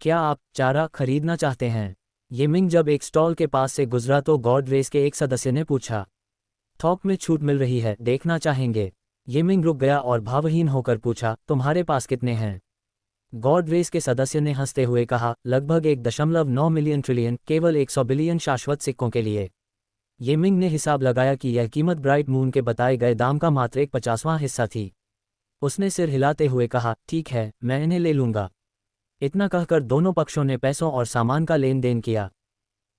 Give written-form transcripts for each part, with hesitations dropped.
क्या आप चारा खरीदना चाहते हैं? येमिंग जब एक स्टॉल के पास से गुजरा तो गॉड रेस के एक सदस्य ने पूछा। थोक में छूट मिल रही है, देखना चाहेंगे? येमिंग रुक गया और भावहीन होकर पूछा, तुम्हारे पास कितने हैं? गॉड रेस के सदस्य ने हंसते हुए कहा, लगभग 1.9 मिलियन ट्रिलियन, केवल 100 बिलियन शाश्वत सिक्कों के लिए। येमिंग ने हिसाब लगाया कि यह कीमत ब्राइट मून के बताए गए दाम का मात्र 1/50वां हिस्सा थी। उसने सिर हिलाते हुए कहा, ठीक है, मैं इन्हें ले लूंगा। इतना कहकर दोनों पक्षों ने पैसों और सामान का लेन देन किया।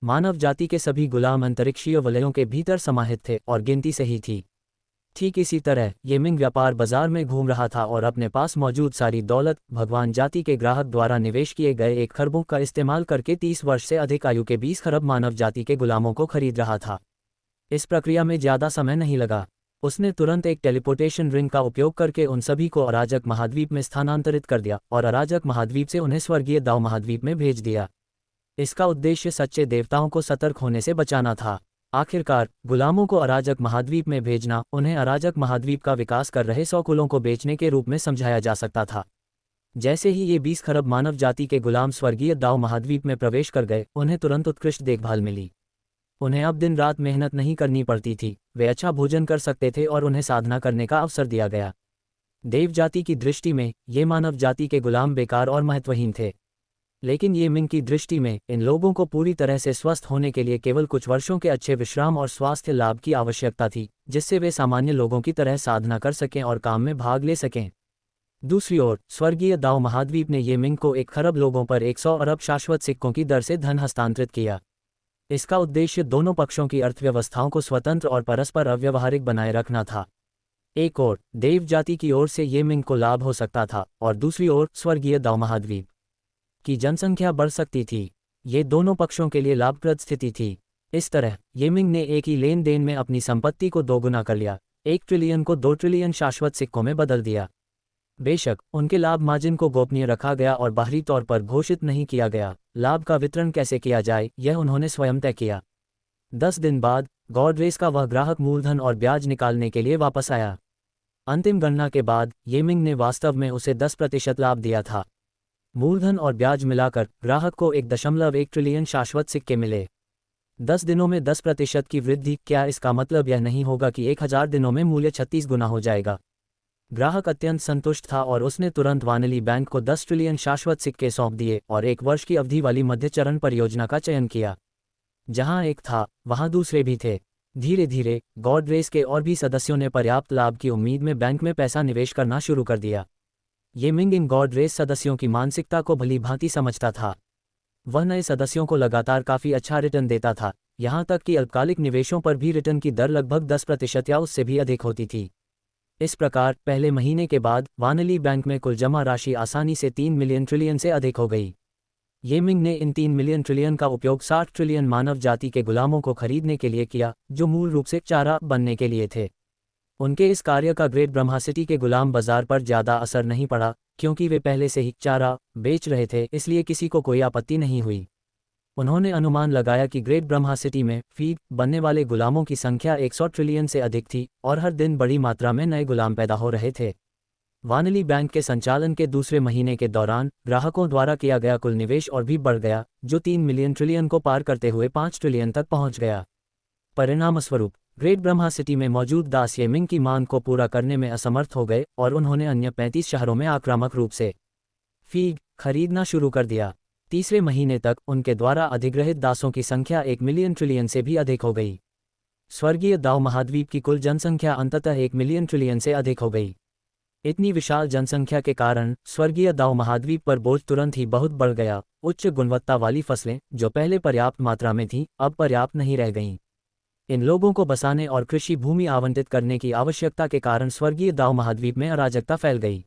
मानव जाति के सभी गुलाम अंतरिक्षीय वलयों के भीतर समाहित थे और गिनती सही थी। ठीक इसी तरह येमिंग व्यापार बाजार में घूम रहा था और अपने पास मौजूद सारी दौलत भगवान जाति के ग्राहक द्वारा निवेश किए गए 1 खरबों का इस्तेमाल करके 30 वर्ष से अधिक आयु के 20 खरब मानव जाति के गुलामों को खरीद रहा था। इस प्रक्रिया में ज़्यादा समय नहीं लगा। उसने तुरंत एक टेलीपोर्टेशन रिंग का उपयोग करके उन सभी को अराजक महाद्वीप में स्थानांतरित कर दिया और अराजक महाद्वीप से उन्हें स्वर्गीय दाव महाद्वीप में भेज दिया। इसका उद्देश्य सच्चे देवताओं को सतर्क होने से बचाना था। आखिरकार गुलामों को अराजक महाद्वीप में भेजना उन्हें अराजक महाद्वीप का विकास कर रहे 100 कुलों को बेचने के रूप में समझाया जा सकता था। जैसे ही ये 20 खरब मानव जाति के गुलाम स्वर्गीय दाव महाद्वीप में प्रवेश कर गए, उन्हें तुरंत उत्कृष्ट देखभाल मिली। उन्हें अब दिन रात मेहनत नहीं करनी पड़ती थी, वे अच्छा भोजन कर सकते थे और उन्हें साधना करने का अवसर दिया गया। देव जाति की दृष्टि में ये मानव जाति के गुलाम बेकार और महत्वहीन थे, लेकिन येमिंग की दृष्टि में इन लोगों को पूरी तरह से स्वस्थ होने के लिए केवल कुछ वर्षों के अच्छे विश्राम और स्वास्थ्य लाभ की आवश्यकता थी, जिससे वे सामान्य लोगों की तरह साधना कर सकें और काम में भाग ले सकें। दूसरी ओर स्वर्गीय दाव महाद्वीप ने येमिंग को 1 खरब लोगों पर 100 अरब शाश्वत सिक्कों की दर से धन हस्तांतरित किया। इसका उद्देश्य दोनों पक्षों की अर्थव्यवस्थाओं को स्वतंत्र और परस्पर अव्यवहारिक बनाए रखना था। एक ओर देव जाति की ओर से येमिंग को लाभ हो सकता था और दूसरी ओर स्वर्गीय दाव महाद्वीप की जनसंख्या बढ़ सकती थी। ये दोनों पक्षों के लिए लाभप्रद स्थिति थी। इस तरह येमिंग ने एक ही लेन देन में अपनी संपत्ति को दोगुना कर लिया, 1 ट्रिलियन को 2 ट्रिलियन शाश्वत सिक्कों में बदल दिया। बेशक उनके लाभ मार्जिन को गोपनीय रखा गया और बाहरी तौर पर घोषित नहीं किया गया। लाभ का वितरण कैसे किया जाए यह उन्होंने स्वयं तय किया। 10 दिन बाद गॉड रेस का वह ग्राहक मूलधन और ब्याज निकालने के लिए वापस आया। अंतिम गणना के बाद येमिंग ने वास्तव में उसे 10% लाभ दिया था। मूलधन और ब्याज मिलाकर ग्राहक को 1.1 ट्रिलियन शाश्वत सिक्के मिले। 10 दिनों में 10% की वृद्धि, क्या इसका मतलब यह नहीं होगा कि 1000 दिनों में मूल्य 36 गुना हो जाएगा? ग्राहक अत्यंत संतुष्ट था और उसने तुरंत वानली बैंक को 10 ट्रिलियन शाश्वत सिक्के सौंप दिए और 1 वर्ष की अवधि वाली मध्य चरण परियोजना का चयन किया। जहां एक था वहां दूसरे भी थे। धीरे धीरे गॉड रेस के और भी सदस्यों ने पर्याप्त लाभ की उम्मीद में बैंक में पैसा निवेश करना शुरू कर दिया। येमिंग इन गॉड रेस सदस्यों की मानसिकता को भली भांति समझता था। वह नए सदस्यों को लगातार काफ़ी अच्छा रिटर्न देता था, यहाँ तक कि अल्पकालिक निवेशों पर भी रिटर्न की दर लगभग 10% या उससे भी अधिक होती थी। इस प्रकार पहले महीने के बाद वानली बैंक में कुल जमा राशि आसानी से 3 मिलियन ट्रिलियन से अधिक हो गई। येमिंग ने इन 3 मिलियन ट्रिलियन का उपयोग 60 ट्रिलियन मानव जाति के गुलामों को खरीदने के लिए किया, जो मूल रूप से चारा बनने के लिए थे। उनके इस कार्य का ग्रेट ब्रह्मा सिटी के गुलाम बाजार पर ज़्यादा असर नहीं पड़ा, क्योंकि वे पहले से ही चारा बेच रहे थे, इसलिए किसी को कोई आपत्ति नहीं हुई। उन्होंने अनुमान लगाया कि ग्रेट ब्रह्मा सिटी में फीड बनने वाले गुलामों की संख्या 100 ट्रिलियन से अधिक थी और हर दिन बड़ी मात्रा में नए गुलाम पैदा हो रहे थे। वानली बैंक के संचालन के दूसरे महीने के दौरान ग्राहकों द्वारा किया गया कुल निवेश और भी बढ़ गया, जो 3 मिलियन ट्रिलियन को पार करते हुए 5 ट्रिलियन तक पहुंच गया। परिणामस्वरूप ग्रेट ब्रह्मा सिटी में मौजूद दास येमिंग की मांग को पूरा करने में असमर्थ हो गए और उन्होंने अन्य 35 शहरों में आक्रामक रूप से फीड खरीदना शुरू कर दिया। तीसरे महीने तक उनके द्वारा अधिग्रहित दासों की संख्या 1 मिलियन ट्रिलियन से भी अधिक हो गई। स्वर्गीय दाव महाद्वीप की कुल जनसंख्या अंततः 1 मिलियन ट्रिलियन से अधिक हो गई। इतनी विशाल जनसंख्या के कारण स्वर्गीय दाव महाद्वीप पर बोझ तुरंत ही बहुत बढ़ गया। उच्च गुणवत्ता वाली फसलें, जो पहले पर्याप्त मात्रा में थीं, अब पर्याप्त नहीं रह गईं। इन लोगों को बसाने और कृषि भूमि आवंटित करने की आवश्यकता के कारण स्वर्गीय दाव महाद्वीप में अराजकता फैल गई।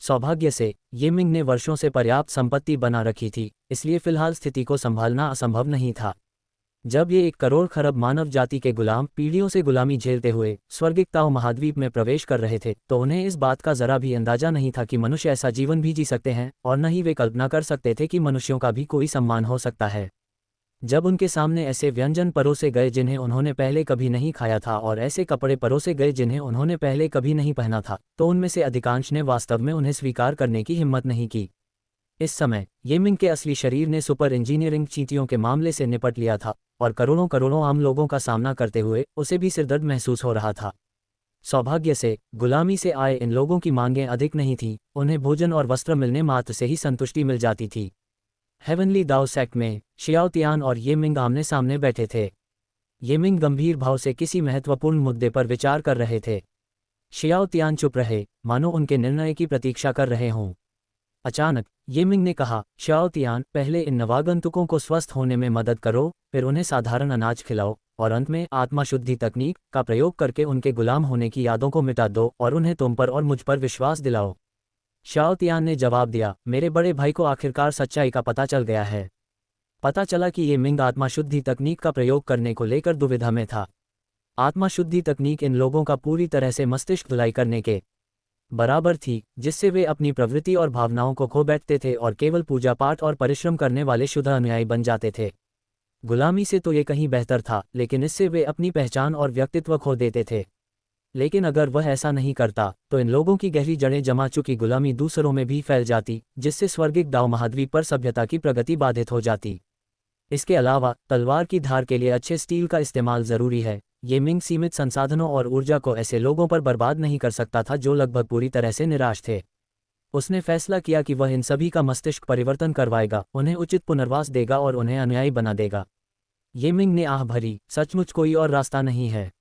सौभाग्य से येमिंग ने वर्षों से पर्याप्त संपत्ति बना रखी थी, इसलिए फिलहाल स्थिति को संभालना असंभव नहीं था। जब ये 1 करोड़ खरब मानव जाति के गुलाम पीढ़ियों से गुलामी झेलते हुए स्वर्गिक दाव महाद्वीप में प्रवेश कर रहे थे, तो उन्हें इस बात का जरा भी अंदाजा नहीं था कि मनुष्य ऐसा जीवन भी जी सकते हैं, और न ही वे कल्पना कर सकते थे कि मनुष्यों का भी कोई सम्मान हो सकता है। जब उनके सामने ऐसे व्यंजन परोसे गए जिन्हें उन्होंने पहले कभी नहीं खाया था और ऐसे कपड़े परोसे गए जिन्हें उन्होंने पहले कभी नहीं पहना था, तो उनमें से अधिकांश ने वास्तव में उन्हें स्वीकार करने की हिम्मत नहीं की। इस समय येमिंग के असली शरीर ने सुपर इंजीनियरिंग चींटियों के मामले से निपट लिया था और करोड़ों करोड़ों आम लोगों का सामना करते हुए उसे भी सिरदर्द महसूस हो रहा था। सौभाग्य से गुलामी से आए इन लोगों की मांगें अधिक नहीं थीं, उन्हें भोजन और वस्त्र मिलने मात्र से ही संतुष्टि मिल जाती थी। हेवनली दाओ सेक्ट में शियाओ तियान और येमिंग आमने सामने बैठे थे। येमिंग गंभीर भाव से किसी महत्वपूर्ण मुद्दे पर विचार कर रहे थे। शियाओ तियान चुप रहे, मानो उनके निर्णय की प्रतीक्षा कर रहे हों। अचानक येमिंग ने कहा, शियाओ तियान, पहले इन नवागंतुकों को स्वस्थ होने में मदद करो, फिर उन्हें साधारण अनाज खिलाओ और अंत में आत्मा शुद्धि तकनीक का प्रयोग करके उनके गुलाम होने की यादों को मिटा दो और उन्हें तुम पर और मुझ पर विश्वास दिलाओ। शियाओ तियान ने जवाब दिया, मेरे बड़े भाई को आखिरकार सच्चाई का पता चल गया है। पता चला कि येमिंग आत्मा शुद्धि तकनीक का प्रयोग करने को लेकर दुविधा में था। आत्मा शुद्धि तकनीक इन लोगों का पूरी तरह से मस्तिष्क धुलाई करने के बराबर थी, जिससे वे अपनी प्रवृत्ति और भावनाओं को खो बैठते थे और केवल पूजा पाठ और परिश्रम करने वाले शुद्ध अनुयायी बन जाते थे। गुलामी से तो ये कहीं बेहतर था, लेकिन इससे वे अपनी पहचान और व्यक्तित्व खो देते थे। लेकिन अगर वह ऐसा नहीं करता तो इन लोगों की गहरी जड़ें जमा चुकी गुलामी दूसरों में भी फैल जाती, जिससे स्वर्गिक दाओ महाद्वीप पर सभ्यता की प्रगति बाधित हो जाती। इसके अलावा तलवार की धार के लिए अच्छे स्टील का इस्तेमाल जरूरी है। येमिंग सीमित संसाधनों और ऊर्जा को ऐसे लोगों पर बर्बाद नहीं कर सकता था जो लगभग पूरी तरह से निराश थे। उसने फैसला किया कि वह इन सभी का मस्तिष्क परिवर्तन करवाएगा, उन्हें उचित पुनर्वास देगा और उन्हें अनुयायी बना देगा। येमिंग ने आह भरी, सचमुच कोई और रास्ता नहीं है।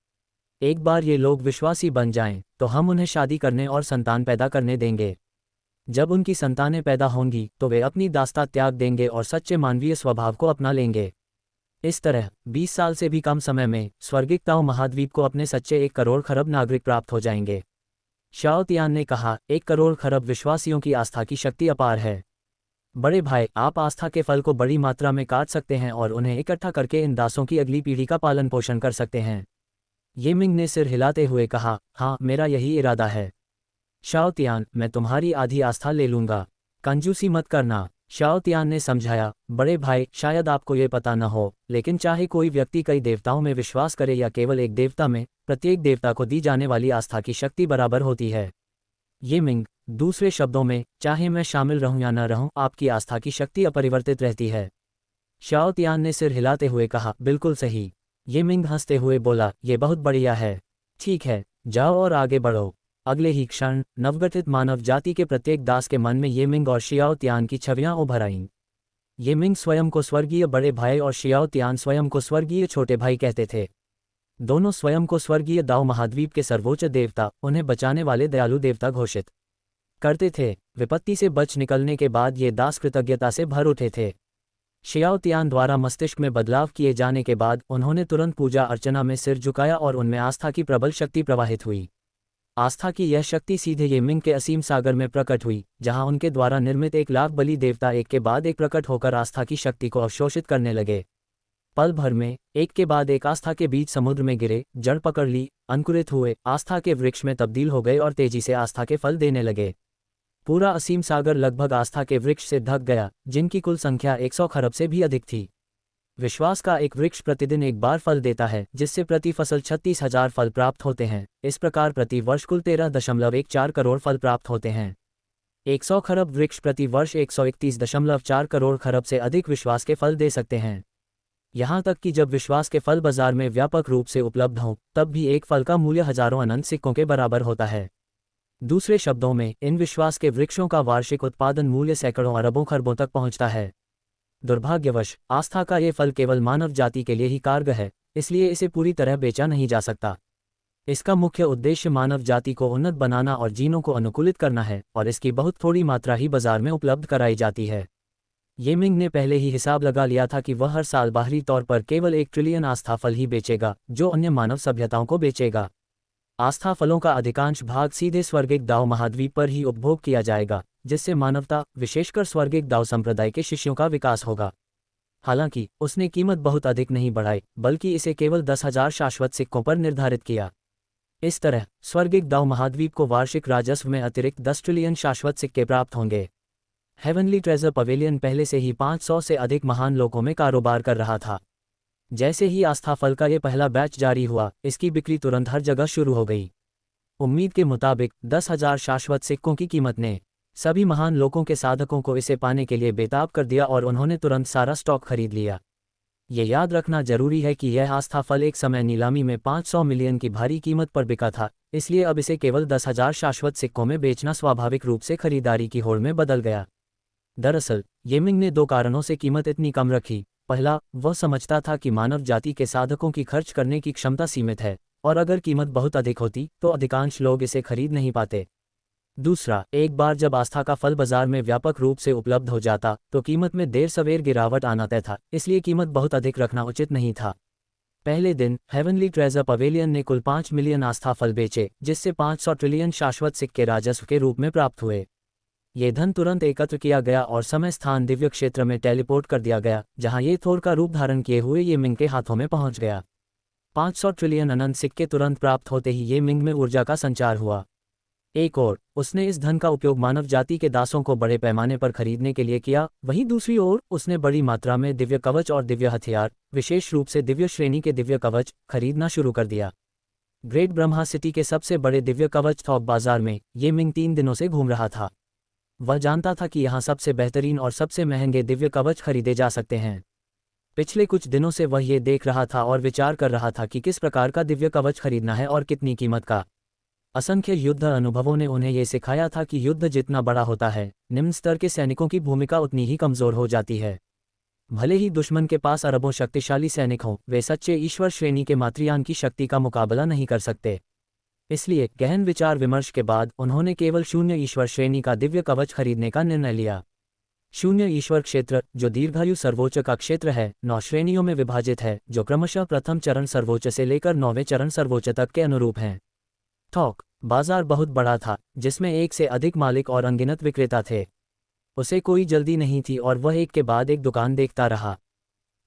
एक बार ये लोग विश्वासी बन जाएं, तो हम उन्हें शादी करने और संतान पैदा करने देंगे। जब उनकी संतानें पैदा होंगी तो वे अपनी दास्ता त्याग देंगे और सच्चे मानवीय स्वभाव को अपना लेंगे। इस तरह 20 साल से भी कम समय में स्वर्गिक दाओ महाद्वीप को अपने सच्चे 1 करोड़ खरब नागरिक प्राप्त हो जाएंगे। शियाओ तियान ने कहा, 1 करोड़ खरब विश्वासियों की आस्था की शक्ति अपार है। बड़े भाई, आप आस्था के फल को बड़ी मात्रा में काट सकते हैं और उन्हें इकट्ठा करके इन दासों की अगली पीढ़ी का पालन पोषण कर सकते हैं। येमिंग ने सिर हिलाते हुए कहा, हाँ, मेरा यही इरादा है। शियाओ तियान, मैं तुम्हारी आधी आस्था ले लूंगा, कंजूसी मत करना। शियाओ तियान ने समझाया, बड़े भाई, शायद आपको ये पता न हो, लेकिन चाहे कोई व्यक्ति कई देवताओं में विश्वास करे या केवल एक देवता में, प्रत्येक देवता को दी जाने वाली आस्था की शक्ति बराबर होती है। येमिंग, दूसरे शब्दों में, चाहे मैं शामिल रहूं या न रहूं, आपकी आस्था की शक्ति अपरिवर्तित रहती है। शियाओ तियान ने सिर हिलाते हुए कहा, बिल्कुल सही। येमिंग हंसते हुए बोला, ये बहुत बढ़िया है। ठीक है, जाओ और आगे बढ़ो। अगले ही क्षण नवगठित मानव जाति के प्रत्येक दास के मन में येमिंग और शियाओ तियान की छवियां उभर आईं। येमिंग स्वयं को स्वर्गीय बड़े भाई और शियाओ तियान स्वयं को स्वर्गीय छोटे भाई कहते थे। दोनों स्वयं को स्वर्गीय दाओ महाद्वीप के सर्वोच्च देवता, उन्हें बचाने वाले दयालु देवता घोषित करते थे। विपत्ति से बच निकलने के बाद ये दास कृतज्ञता से भर उठे थे। शियाओ तियान द्वारा मस्तिष्क में बदलाव किए जाने के बाद उन्होंने तुरंत पूजा अर्चना में सिर झुकाया और उनमें आस्था की प्रबल शक्ति प्रवाहित हुई। आस्था की यह शक्ति सीधे येमिंग के असीम सागर में प्रकट हुई, जहां उनके द्वारा निर्मित 1 लाख बलि देवता एक के बाद एक प्रकट होकर आस्था की शक्ति को अवशोषित करने लगे। पल भर में एक के बाद एक आस्था के बीच समुद्र में गिरे, जड़ पकड़ ली, अंकुरित हुए, आस्था के वृक्ष में तब्दील हो गए और तेजी से आस्था के फल देने लगे। पूरा असीम सागर लगभग आस्था के वृक्ष से ढक गया, जिनकी कुल संख्या 100 खरब से भी अधिक थी। विश्वास का एक वृक्ष प्रतिदिन एक बार फल देता है, जिससे प्रति फसल 36,000 फल प्राप्त होते हैं। इस प्रकार प्रति वर्ष कुल 13.14 करोड़ फल प्राप्त होते हैं। 100 खरब वृक्ष प्रति वर्ष 131.4 करोड़ खरब से अधिक विश्वास के फल दे सकते हैं। यहाँ तक कि जब विश्वास के फल बाजार में व्यापक रूप से उपलब्ध हों, तब भी एक फल का मूल्य हजारों अनंत सिक्कों के बराबर होता है। दूसरे शब्दों में, इन विश्वास के वृक्षों का वार्षिक उत्पादन मूल्य सैकड़ों अरबों खरबों तक पहुंचता है। दुर्भाग्यवश आस्था का ये फल केवल मानव जाति के लिए ही कारगर है, इसलिए इसे पूरी तरह बेचा नहीं जा सकता। इसका मुख्य उद्देश्य मानव जाति को उन्नत बनाना और जीनों को अनुकूलित करना है, और इसकी बहुत थोड़ी मात्रा ही बाजार में उपलब्ध कराई जाती है। येमिंग ने पहले ही हिसाब लगा लिया था कि वह हर साल बाहरी तौर पर केवल 1 ट्रिलियन आस्था फल ही बेचेगा, जो अन्य मानव सभ्यताओं को बेचेगा। आस्था फलों का अधिकांश भाग सीधे स्वर्गिक दाओ महाद्वीप पर ही उपभोग किया जाएगा, जिससे मानवता, विशेषकर स्वर्गिक दाओ संप्रदाय के शिष्यों का विकास होगा। हालांकि उसने कीमत बहुत अधिक नहीं बढ़ाई, बल्कि इसे केवल 10,000 शाश्वत सिक्कों पर निर्धारित किया। इस तरह स्वर्गिक दाओ महाद्वीप को वार्षिक राजस्व में अतिरिक्त 10 ट्रिलियन शाश्वत सिक्के प्राप्त होंगे। हेवनली ट्रेजर पवेलियन पहले से ही 500 से अधिक महान लोगों में कारोबार कर रहा था। जैसे ही आस्था फल का ये पहला बैच जारी हुआ, इसकी बिक्री तुरंत हर जगह शुरू हो गई। उम्मीद के मुताबिक 10,000 शाश्वत सिक्कों की कीमत ने सभी महान लोगों के साधकों को इसे पाने के लिए बेताब कर दिया और उन्होंने तुरंत सारा स्टॉक खरीद लिया। ये याद रखना जरूरी है कि यह आस्था फल एक समय नीलामी में 500 मिलियन की भारी कीमत पर बिका था, इसलिए अब इसे केवल 10,000 शाश्वत सिक्कों में बेचना स्वाभाविक रूप से खरीदारी की होड़ में बदल गया। दरअसल येमिंग ने 2 कारणों से कीमत इतनी कम रखी। पहला, वह समझता था कि मानव जाति के साधकों की खर्च करने की क्षमता सीमित है, और अगर कीमत बहुत अधिक होती तो अधिकांश लोग इसे खरीद नहीं पाते। दूसरा, एक बार जब आस्था का फल बाजार में व्यापक रूप से उपलब्ध हो जाता तो कीमत में देर सवेर गिरावट आना तय था, इसलिए कीमत बहुत अधिक रखना उचित नहीं था। पहले दिन हेवनली ट्रेजर पवेलियन ने कुल 5 मिलियन आस्था फल बेचे, जिससे 500 ट्रिलियन शाश्वत सिक्के राजस्व के रूप में प्राप्त हुए। ये धन तुरंत एकत्र किया गया और समय स्थान दिव्य क्षेत्र में टेलीपोर्ट कर दिया गया, जहां ये थोर का रूप धारण किए हुए ये मिंग के हाथों में पहुंच गया। 500 ट्रिलियन अनंत सिक्के तुरंत प्राप्त होते ही ये मिंग में ऊर्जा का संचार हुआ। एक और, उसने इस धन का उपयोग मानव जाति के दासों को बड़े पैमाने पर खरीदने के लिए किया। वहीं दूसरी ओर उसने बड़ी मात्रा में दिव्य कवच और दिव्य हथियार, विशेष रूप से दिव्य श्रेणी के दिव्य कवच, खरीदना शुरू कर दिया। ग्रेट ब्रह्मा सिटी के सबसे बड़े दिव्य कवच थोक बाजार में ये मिंग 3 दिनों से घूम रहा था। वह जानता था कि यहाँ सबसे बेहतरीन और सबसे महंगे दिव्य कवच खरीदे जा सकते हैं। पिछले कुछ दिनों से वह ये देख रहा था और विचार कर रहा था कि किस प्रकार का दिव्य कवच खरीदना है और कितनी कीमत का। असंख्य युद्ध अनुभवों ने उन्हें ये सिखाया था कि युद्ध जितना बड़ा होता है, निम्न स्तर के सैनिकों की भूमिका उतनी ही कमजोर हो जाती है। भले ही दुश्मन के पास अरबों शक्तिशाली सैनिक हों, वे सच्चे ईश्वर श्रेणी के मातृयान की शक्ति का मुकाबला नहीं कर सकते। इसलिए गहन विचार विमर्श के बाद उन्होंने केवल 0 ईश्वर श्रेणी का दिव्य कवच खरीदने का निर्णय लिया। 0 ईश्वर क्षेत्र, जो दीर्घायु सर्वोच्च का क्षेत्र है, 9 श्रेणियों में विभाजित है, जो क्रमशः प्रथम चरण सर्वोच्च से लेकर 9वें चरण सर्वोच्च तक के अनुरूप हैं। थोक बाजार बहुत बड़ा था, जिसमें एक से अधिक मालिक और अनगिनत विक्रेता थे। उसे कोई जल्दी नहीं थी और वह एक के बाद एक दुकान देखता रहा।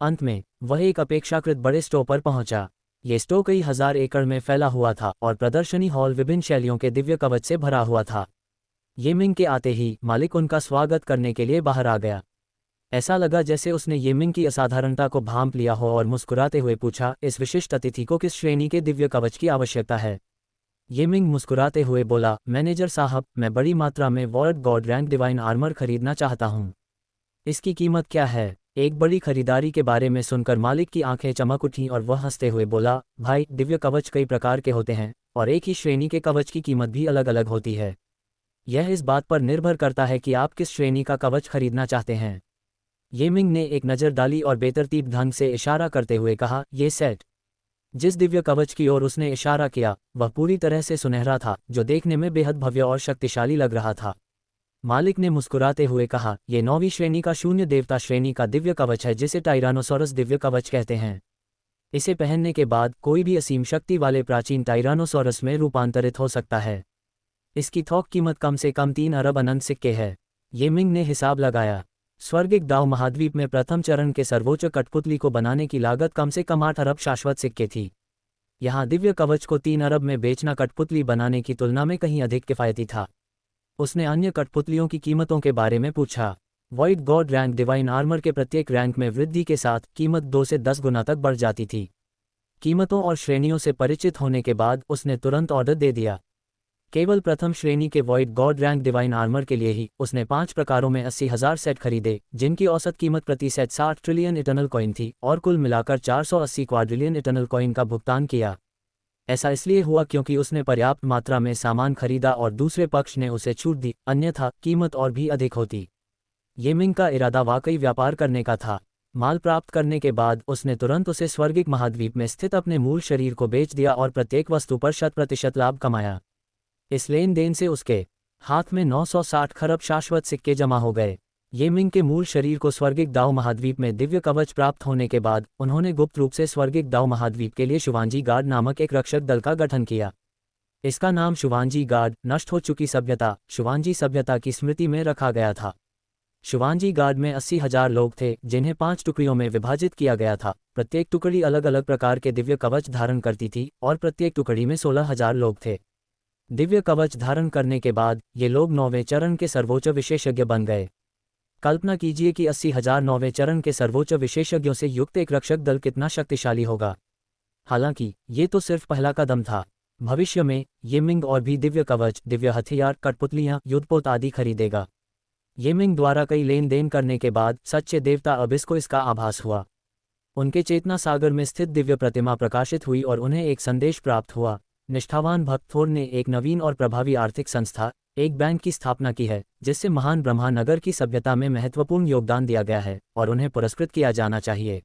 अंत में वह एक अपेक्षाकृत बड़े स्टोर पर पहुंचा। ये स्टोर कई हजार एकड़ में फैला हुआ था और प्रदर्शनी हॉल विभिन्न शैलियों के दिव्य कवच से भरा हुआ था। ये मिंग के आते ही मालिक उनका स्वागत करने के लिए बाहर आ गया। ऐसा लगा जैसे उसने ये मिंग की असाधारणता को भांप लिया हो और मुस्कुराते हुए पूछा, इस विशिष्ट अतिथि को किस श्रेणी के दिव्य कवच की आवश्यकता है? ये मिंग मुस्कुराते हुए बोला, मैनेजर साहब, मैं बड़ी मात्रा में world God rank divine armour खरीदना चाहता हूँ। इसकी कीमत क्या है? एक बड़ी खरीदारी के बारे में सुनकर मालिक की आंखें चमक उठीं और वह हंसते हुए बोला, भाई, दिव्य कवच कई प्रकार के होते हैं और एक ही श्रेणी के कवच की कीमत भी अलग अलग होती है। यह इस बात पर निर्भर करता है कि आप किस श्रेणी का कवच खरीदना चाहते हैं। ये मिंग ने एक नज़र डाली और बेतरतीब ढंग से इशारा करते हुए कहा, ये सेट। जिस दिव्य कवच की ओर उसने इशारा किया वह पूरी तरह से सुनहरा था, जो देखने में बेहद भव्य और शक्तिशाली लग रहा था। मालिक ने मुस्कुराते हुए कहा, यह 9वीं श्रेणी का शून्य देवता श्रेणी का दिव्य कवच है, जिसे टाइरानोसोरस दिव्य कवच कहते हैं। इसे पहनने के बाद कोई भी असीम शक्ति वाले प्राचीन टाइरानोसोरस में रूपांतरित हो सकता है। इसकी थोक कीमत कम से कम 3 अरब अनंत सिक्के है। ये मिंग ने हिसाब लगाया। स्वर्गिक दाव महाद्वीप में प्रथम चरण के सर्वोच्च कठपुतली को बनाने की लागत कम से कम 8 अरब शाश्वत सिक्के थी। यहाँ दिव्य कवच को 3 अरब में बेचना कठपुतली बनाने की तुलना में कहीं अधिक किफ़ायती था। उसने अन्य कठपुतलियों की कीमतों के बारे में पूछा। Void God rank divine armour के प्रत्येक रैंक में वृद्धि के साथ कीमत 2 से 10 गुना तक बढ़ जाती थी। कीमतों और श्रेणियों से परिचित होने के बाद उसने तुरंत ऑर्डर दे दिया। केवल प्रथम श्रेणी के void God rank divine armour के लिए ही उसने 5 प्रकारों में 80,000 सेट खरीदे, जिनकी औसत कीमत प्रति सेट 60 ट्रिलियन इटर्नल कॉइन थी और कुल मिलाकर 480 क्वाड्रिलियन इटर्नल कॉइन का भुगतान किया। ऐसा इसलिए हुआ क्योंकि उसने पर्याप्त मात्रा में सामान खरीदा और दूसरे पक्ष ने उसे छूट दी, अन्यथा कीमत और भी अधिक होती। ये मिंग का इरादा वाकई व्यापार करने का था। माल प्राप्त करने के बाद उसने तुरंत उसे स्वर्गिक महाद्वीप में स्थित अपने मूल शरीर को बेच दिया और प्रत्येक वस्तु पर 100% लाभ कमाया। इस लेन देन से उसके हाथ में 960 खरब शाश्वत सिक्के जमा हो गए। ये मिंग के मूल शरीर को स्वर्गिक दाव महाद्वीप में दिव्य कवच प्राप्त होने के बाद उन्होंने गुप्त रूप से स्वर्गिक दाव महाद्वीप के लिए शुवांजी गार्ड नामक एक रक्षक दल का गठन किया। इसका नाम शुवांजी गार्ड नष्ट हो चुकी सभ्यता, शुवांजी सभ्यता की स्मृति में रखा गया था। शुवांजी गार्ड में 80,000 लोग थे, जिन्हें 5 टुकड़ियों में विभाजित किया गया था। प्रत्येक टुकड़ी अलग अलग प्रकार के दिव्य कवच धारण करती थी और प्रत्येक टुकड़ी में 16,000 लोग थे। दिव्य कवच धारण करने के बाद ये लोग 9वें चरण के सर्वोच्च विशेषज्ञ बन गए। कल्पना कीजिए कि 80,000 9वें चरण के सर्वोच्च विशेषज्ञों से युक्त एक रक्षक दल कितना शक्तिशाली होगा। हालांकि ये तो सिर्फ पहला कदम था। भविष्य में येमिंग और भी दिव्य कवच, दिव्य हथियार, कठपुतलियां, युद्धपोत आदि खरीदेगा। येमिंग द्वारा कई लेन देन करने के बाद सच्चे देवता अबिस को इसका आभास हुआ। उनके चेतना सागर में स्थित दिव्य प्रतिमा प्रकाशित हुई और उन्हें एक संदेश प्राप्त हुआ। निष्ठावान भक्त थोर ने एक नवीन और प्रभावी आर्थिक संस्था, एक बैंक की स्थापना की है, जिससे महान ब्रह्मा नगर की सभ्यता में महत्वपूर्ण योगदान दिया गया है और उन्हें पुरस्कृत किया जाना चाहिए।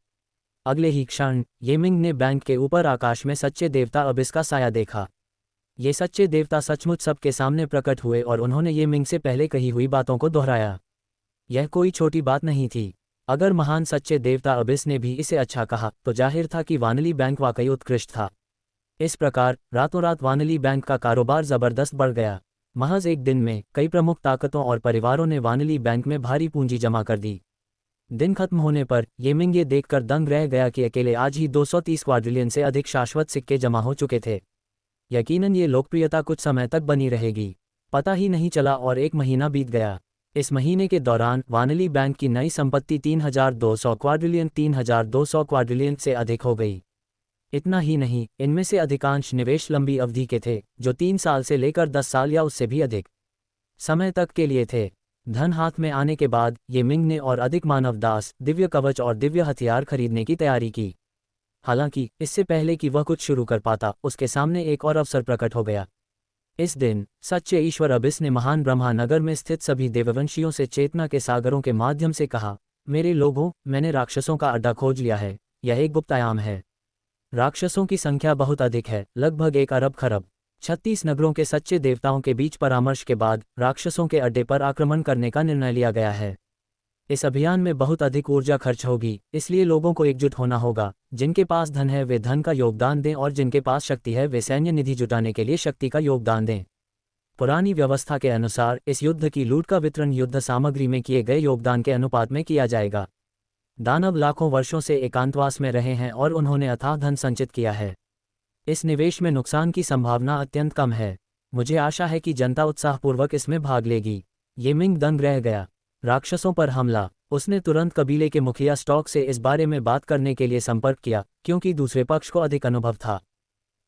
अगले ही क्षण येमिंग ने बैंक के ऊपर आकाश में सच्चे देवता अबिस का साया देखा। ये सच्चे देवता सचमुच सबके सामने प्रकट हुए और उन्होंने येमिंग से पहले कही हुई बातों को दोहराया। यह कोई छोटी बात नहीं थी। अगर महान सच्चे देवता अबिस ने भी इसे अच्छा कहा तो जाहिर था कि वानली बैंक वाकई उत्कृष्ट था। इस प्रकार रातों रात वानली बैंक का कारोबार जबरदस्त बढ़ गया। महज एक दिन में कई प्रमुख ताकतों और परिवारों ने वानली बैंक में भारी पूंजी जमा कर दी। दिन खत्म होने पर येमिंग ये देखकर दंग रह गया कि अकेले आज ही 230 क्वाड्रिलियन से अधिक शाश्वत सिक्के जमा हो चुके थे। यकीनन ये लोकप्रियता कुछ समय तक बनी रहेगी। पता ही नहीं चला और एक महीना बीत गया। इस महीने के दौरान वानली बैंक की नई संपत्ति 3200 क्वाड्रिलियन से अधिक हो गई। इतना ही नहीं, इनमें से अधिकांश निवेश लंबी अवधि के थे, जो 3 साल से लेकर 10 साल या उससे भी अधिक समय तक के लिए थे। धन हाथ में आने के बाद येमिंग ने और अधिक मानव दास, दिव्य कवच और दिव्य हथियार खरीदने की तैयारी की। हालांकि इससे पहले कि वह कुछ शुरू कर पाता, उसके सामने एक और अवसर प्रकट हो गया। इस दिन सच्चे ईश्वर अबिस ने महान ब्रह्मा नगर में स्थित सभी देववंशियों से चेतना के सागरों के माध्यम से कहा, मेरे लोगों, मैंने राक्षसों का अड्डा खोज लिया है। यह एक गुप्तायाम है। राक्षसों की संख्या बहुत अधिक है, लगभग 1 अरब खरब। 36 नगरों के सच्चे देवताओं के बीच परामर्श के बाद राक्षसों के अड्डे पर आक्रमण करने का निर्णय लिया गया है। इस अभियान में बहुत अधिक ऊर्जा खर्च होगी, इसलिए लोगों को एकजुट होना होगा। जिनके पास धन है वे धन का योगदान दें और जिनके पास शक्ति है वे सैन्य निधि जुटाने के लिए शक्ति का योगदान दें। पुरानी व्यवस्था के अनुसार इस युद्ध की लूट का वितरण युद्ध सामग्री में किए गए योगदान के अनुपात में किया जाएगा। दानव लाखों वर्षों से एकांतवास में रहे हैं और उन्होंने अथाह धन संचित किया है। इस निवेश में नुकसान की संभावना अत्यंत कम है। मुझे आशा है कि जनता उत्साहपूर्वक इसमें भाग लेगी। येमिंग दंग रह गया। राक्षसों पर हमला। उसने तुरंत कबीले के मुखिया स्टॉक से इस बारे में बात करने के लिए संपर्क किया, क्योंकि दूसरे पक्ष को अधिक अनुभव था।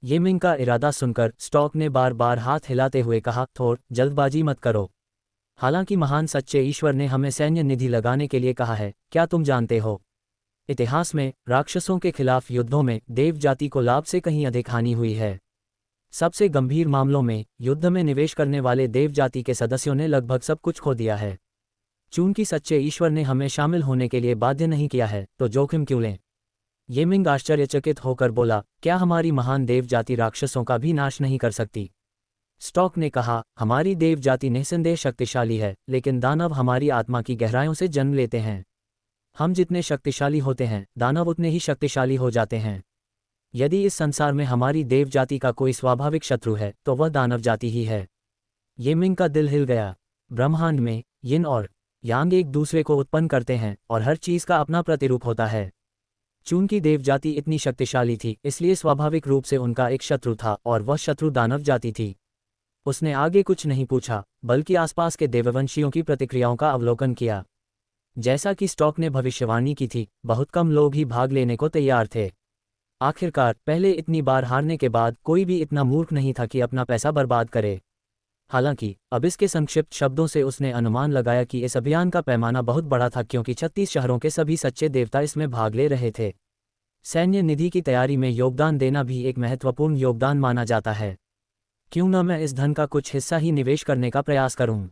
येमिंग का इरादा सुनकर स्टॉक ने बार बार हाथ हिलाते हुए कहा, थोर, जल्दबाजी मत करो। हालांकि महान सच्चे ईश्वर ने हमें सैन्य निधि लगाने के लिए कहा है। क्या तुम जानते हो, इतिहास में राक्षसों के खिलाफ युद्धों में देव जाति को लाभ से कहीं अधिक हानि हुई है। सबसे गंभीर मामलों में युद्ध में निवेश करने वाले देव जाति के सदस्यों ने लगभग सब कुछ खो दिया है। चूंकि सच्चे ईश्वर ने हमें शामिल होने के लिए बाध्य नहीं किया है, तो जोखिम क्यों लें? येमिंग आश्चर्यचकित होकर बोला, क्या हमारी महान देव जाति राक्षसों का भी नाश नहीं कर सकती? स्टॉक ने कहा, हमारी देव जाति निस्संदेह शक्तिशाली है, लेकिन दानव हमारी आत्मा की गहराइयों से जन्म लेते हैं। हम जितने शक्तिशाली होते हैं, दानव उतने ही शक्तिशाली हो जाते हैं। यदि इस संसार में हमारी देव जाति का कोई स्वाभाविक शत्रु है, तो वह दानव जाति ही है। येमिंग का दिल हिल गया। ब्रह्मांड में यिन और यांग एक दूसरे को उत्पन्न करते हैं और हर चीज का अपना प्रतिरूप होता है। चूंकि देव जाति इतनी शक्तिशाली थी, इसलिए स्वाभाविक रूप से उनका एक शत्रु था और वह शत्रु दानव जाति थी। उसने आगे कुछ नहीं पूछा, बल्कि आसपास के देववंशियों की प्रतिक्रियाओं का अवलोकन किया। जैसा कि स्टॉक ने भविष्यवाणी की थी, बहुत कम लोग ही भाग लेने को तैयार थे। आखिरकार पहले इतनी बार हारने के बाद कोई भी इतना मूर्ख नहीं था कि अपना पैसा बर्बाद करे। हालांकि अब इसके संक्षिप्त शब्दों से उसने अनुमान लगाया कि इस अभियान का पैमाना बहुत बड़ा था, क्योंकि 36 शहरों के सभी सच्चे देवता इसमें भाग ले रहे थे। सैन्य निधि की तैयारी में योगदान देना भी एक महत्वपूर्ण योगदान माना जाता है। क्यों न मैं इस धन का कुछ हिस्सा ही निवेश करने का प्रयास करूं?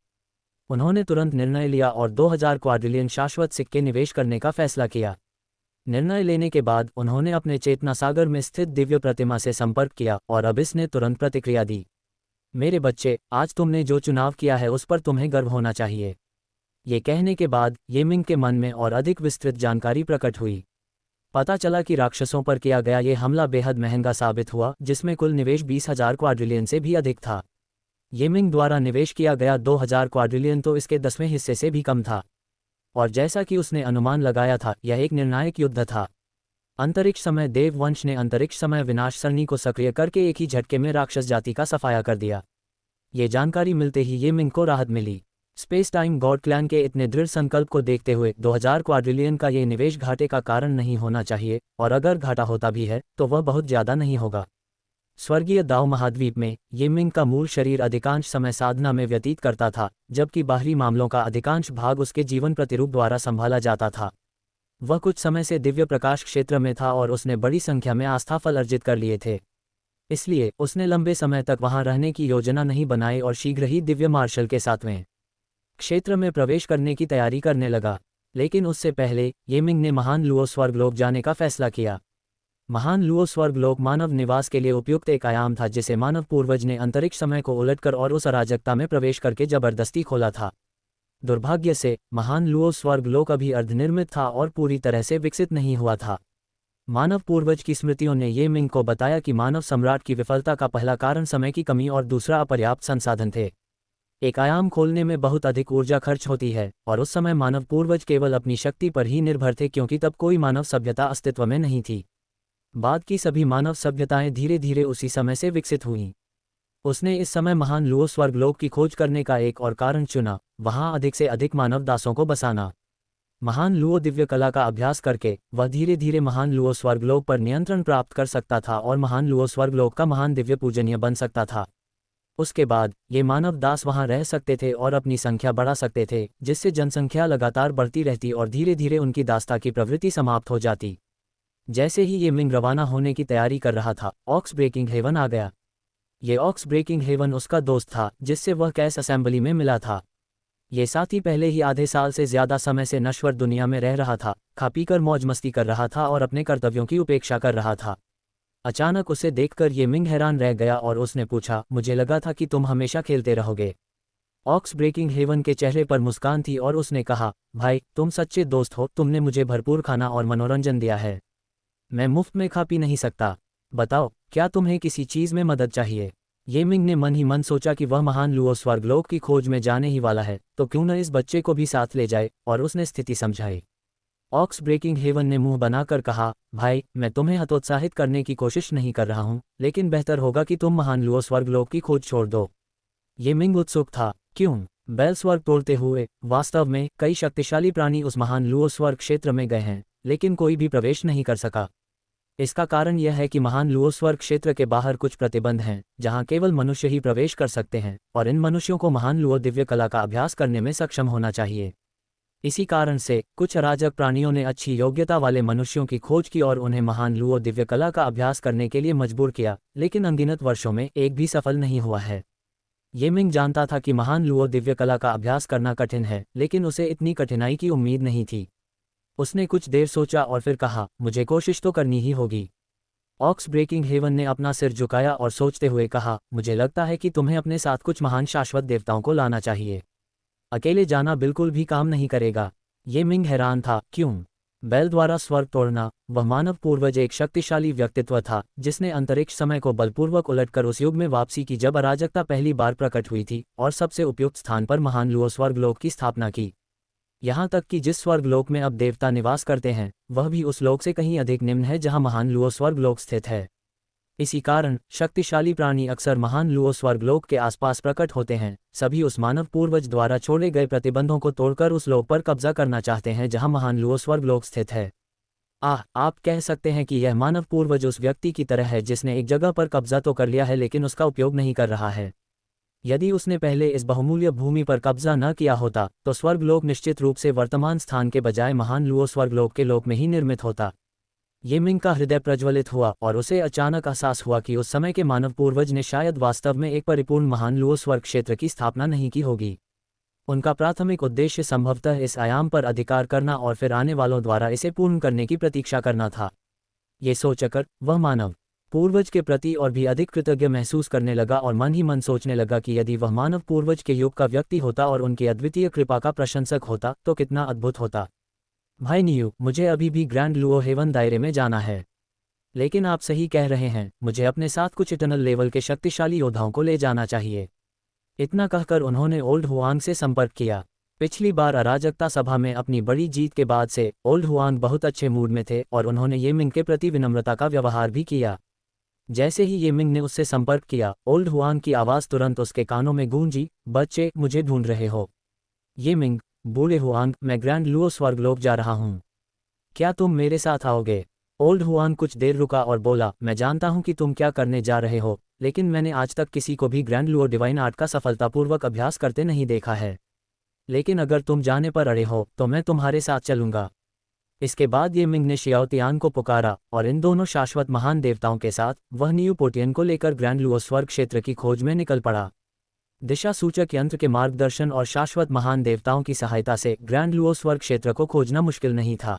उन्होंने तुरंत निर्णय लिया और 2000 क्वाड्रिलियन शाश्वत सिक्के निवेश करने का फैसला किया। निर्णय लेने के बाद उन्होंने अपने चेतना सागर में स्थित दिव्य प्रतिमा से संपर्क किया और अबिस ने तुरंत प्रतिक्रिया दी। मेरे बच्चे, आज तुमने जो चुनाव किया है उस पर तुम्हें गर्व होना चाहिए। ये कहने के बाद येमिंग के मन में और अधिक विस्तृत जानकारी प्रकट हुई। पता चला कि राक्षसों पर किया गया ये हमला बेहद महंगा साबित हुआ, जिसमें कुल निवेश 20,000 क्वाड्रिलियन से भी अधिक था। येमिंग द्वारा निवेश किया गया 2000 क्वाड्रिलियन तो इसके 10वें हिस्से से भी कम था। और जैसा कि उसने अनुमान लगाया था, यह एक निर्णायक युद्ध था। अंतरिक्ष समय देव वंश ने अंतरिक्ष समय विनाश सरणी को सक्रिय करके एक ही झटके में राक्षस जाति का सफाया कर दिया। ये जानकारी मिलते ही येमिंग को राहत मिली। स्पेस टाइम गॉड क्लैन के इतने दृढ़ संकल्प को देखते हुए 2000 क्वाड्रिलियन का ये निवेश घाटे का कारण नहीं होना चाहिए, और अगर घाटा होता भी है तो वह बहुत ज्यादा नहीं होगा। स्वर्गीय दाओ महाद्वीप में ये मिंग का मूल शरीर अधिकांश समय साधना में व्यतीत करता था, जबकि बाहरी मामलों का अधिकांश भाग उसके जीवन प्रतिरूप द्वारा संभाला जाता था। वह कुछ समय से दिव्य प्रकाश क्षेत्र में था और उसने बड़ी संख्या में आस्थाफल अर्जित कर लिए थे। इसलिए उसने लंबे समय तक वहां रहने की योजना नहीं बनाई और शीघ्र ही दिव्य मार्शल के 7वें क्षेत्र में प्रवेश करने की तैयारी करने लगा। लेकिन उससे पहले ये मिंग ने महान लुओ स्वर्गलोक जाने का फैसला किया। महान लुओ स्वर्गलोक मानव निवास के लिए उपयुक्त एक आयाम था जिसे मानव पूर्वज ने अंतरिक्ष समय को उलटकर और उस अराजकता में प्रवेश करके जबरदस्ती खोला था। दुर्भाग्य से महान लुओ स्वर्गलोक अभी अर्धनिर्मित था और पूरी तरह से विकसित नहीं हुआ था। मानव पूर्वज की स्मृतियों ने ये मिंग को बताया कि मानव सम्राट की विफलता का पहला कारण समय की कमी और दूसरा अपर्याप्त संसाधन थे। एक आयाम खोलने में बहुत अधिक ऊर्जा खर्च होती है और उस समय मानव पूर्वज केवल अपनी शक्ति पर ही निर्भर थे क्योंकि तब कोई मानव सभ्यता अस्तित्व में नहीं थी। बाद की सभी मानव सभ्यताएं धीरे धीरे उसी समय से विकसित हुईं। उसने इस समय महान लुओ स्वर्गलोक की खोज करने का एक और कारण चुना, वहां अधिक से अधिक मानव दासों को बसाना। महान लुओ दिव्य कला का अभ्यास करके वह धीरे धीरे महान लुओ स्वर्गलोक पर नियंत्रण प्राप्त कर सकता था और महान लुओ स्वर्गलोक का महान दिव्य पूजनीय बन सकता था। उसके बाद ये मानव दास वहां रह सकते थे और अपनी संख्या बढ़ा सकते थे, जिससे जनसंख्या लगातार बढ़ती रहती और धीरे धीरे उनकी दासता की प्रवृत्ति समाप्त हो जाती। जैसे ही ये मिंग रवाना होने की तैयारी कर रहा था, ऑक्स ब्रेकिंग हेवन आ गया। ये ऑक्स ब्रेकिंग हेवन उसका दोस्त था जिससे वह कैस असेंबली में मिला था। ये साथी पहले ही आधे साल से ज्यादा समय से नश्वर दुनिया में रह रहा था, खा पीकर मौज मस्ती कर रहा था और अपने कर्तव्यों की उपेक्षा कर रहा था। अचानक उसे देखकर ये मिंग हैरान रह गया और उसने पूछा, मुझे लगा था कि तुम हमेशा खेलते रहोगे। ऑक्स ब्रेकिंग हेवन के चेहरे पर मुस्कान थी और उसने कहा, भाई तुम सच्चे दोस्त हो, तुमने मुझे भरपूर खाना और मनोरंजन दिया है। मैं मुफ्त में खा पी नहीं सकता। बताओ, क्या तुम्हें किसी चीज़ में मदद चाहिए? ये मिंग ने मन ही मन सोचा कि वह महान लुओ स्वर्गलोक की खोज में जाने ही वाला है, तो क्यों न इस बच्चे को भी साथ ले जाए, और उसने स्थिति समझाई। ऑक्स ब्रेकिंग हेवन ने मुंह बनाकर कहा, भाई मैं तुम्हें हतोत्साहित करने की कोशिश नहीं कर रहा हूं, लेकिन बेहतर होगा कि तुम महान लुओ स्वर्गलोक की खोज छोड़ दो। ये मिंग उत्सुक था, क्यों? बेल स्वर्ग तोड़ते हुए। वास्तव में कई शक्तिशाली प्राणी उस महान लुओ स्वर्ग क्षेत्र में गए हैं, लेकिन कोई भी प्रवेश नहीं कर सका। इसका कारण यह है कि महान लुओ स्वर्ग क्षेत्र के बाहर कुछ प्रतिबंध हैं, जहां केवल मनुष्य ही प्रवेश कर सकते हैं, और इन मनुष्यों को महान लुओ दिव्य कला का अभ्यास करने में सक्षम होना चाहिए। इसी कारण से कुछ अराजक प्राणियों ने अच्छी योग्यता वाले मनुष्यों की खोज की और उन्हें महान लुओ दिव्य कला का अभ्यास करने के लिए मजबूर किया, लेकिन अनगिनत वर्षों में एक भी सफल नहीं हुआ है। ये मिंग जानता था कि महान लुओ दिव्य कला का अभ्यास करना कठिन है, लेकिन उसे इतनी कठिनाई की उम्मीद नहीं थी। उसने कुछ देर सोचा और फिर कहा, मुझे कोशिश तो करनी ही होगी। ऑक्स ब्रेकिंग हेवन ने अपना सिर झुकाया और सोचते हुए कहा, मुझे लगता है कि तुम्हें अपने साथ कुछ महान शाश्वत देवताओं को लाना चाहिए। अकेले जाना बिल्कुल भी काम नहीं करेगा। ये मिंग हैरान था, क्यों? बेल द्वारा स्वर्ग तोड़ना। वह मानव पूर्वज एक शक्तिशाली व्यक्तित्व था जिसने अंतरिक्ष समय को बलपूर्वक उलटकर उस युग में वापसी की जब अराजकता पहली बार प्रकट हुई थी, और सबसे उपयुक्त स्थान पर महान लुओ स्वर्गलोक की स्थापना की। यहाँ तक कि जिस स्वर्गलोक में अब देवता निवास करते हैं, वह भी उस लोक से कहीं अधिक निम्न है जहाँ महान लुओ स्वर्गलोक स्थित है। इसी कारण शक्तिशाली प्राणी अक्सर महान लुओ स्वर्गलोक के आसपास प्रकट होते हैं, सभी उस मानव पूर्वज द्वारा छोड़े गए प्रतिबंधों को तोड़कर उस लोक पर कब्जा करना चाहते हैं जहां महान लुओ स्वर्गलोक स्थित है। आप कह सकते हैं कि यह मानव पूर्वज उस व्यक्ति की तरह है जिसने एक जगह पर कब्जा तो कर लिया है लेकिन उसका उपयोग नहीं कर रहा है। यदि उसने पहले इस बहुमूल्य भूमि पर कब्जा न किया होता, तो स्वर्गलोक निश्चित रूप से वर्तमान स्थान के बजाय महान लुओ स्वर्गलोक के लोक में ही निर्मित होता। ये मिंग का हृदय प्रज्वलित हुआ और उसे अचानक एहसास हुआ कि उस समय के मानव पूर्वज ने शायद वास्तव में एक परिपूर्ण महान लुओ स्वर्ग क्षेत्र की स्थापना नहीं की होगी। उनका प्राथमिक उद्देश्य संभवतः इस आयाम पर अधिकार करना और फिर आने वालों द्वारा इसे पूर्ण करने की प्रतीक्षा करना था। ये सोचकर वह मानव पूर्वज के प्रति और भी अधिक कृतज्ञ महसूस करने लगा और मन ही मन सोचने लगा कि यदि वह मानव पूर्वज के युग का व्यक्ति होता और उनकी अद्वितीय कृपा का प्रशंसक होता तो कितना अद्भुत होता। भाई न्यू, मुझे अभी भी ग्रैंड लुओ हेवन दायरे में जाना है। लेकिन आप सही कह रहे हैं, मुझे अपने साथ कुछ इटर्नल लेवल के शक्तिशाली योद्धाओं को ले जाना चाहिए। इतना कहकर उन्होंने ओल्ड हुआंग से संपर्क किया। पिछली बार अराजकता सभा में अपनी बड़ी जीत के बाद से ओल्ड हुआंग बहुत अच्छे मूड में थे और उन्होंने ये मिंग के प्रति विनम्रता का व्यवहार भी किया। जैसे ही ये मिंग ने उससे संपर्क किया, ओल्ड हुआंग की आवाज़ तुरंत उसके कानों में गूंजी, बच्चे मुझे ढूंढ रहे हो? ये मिंग, बूढ़े हुआंग, मैं ग्रैंड लुओ स्वर्गलोक जा रहा हूँ। क्या तुम मेरे साथ आओगे? ओल्ड हुआन कुछ देर रुका और बोला, मैं जानता हूं कि तुम क्या करने जा रहे हो, लेकिन मैंने आज तक किसी को भी ग्रैंड लुओ डिवाइन आर्ट का सफलतापूर्वक अभ्यास करते नहीं देखा है। लेकिन अगर तुम जाने पर अड़े हो तो मैं तुम्हारे साथ चलूंगा। इसके बाद ये मिंग ने शियाओ तियान को पुकारा और इन दोनों शाश्वत महान देवताओं के साथ वह न्यू पोटियन को लेकर ग्रैंड लुओ स्वर्ग क्षेत्र की खोज में निकल पड़ा। दिशा सूचक यंत्र के मार्गदर्शन और शाश्वत महान देवताओं की सहायता से ग्रैंड लुओ स्वर्ग क्षेत्र को खोजना मुश्किल नहीं था।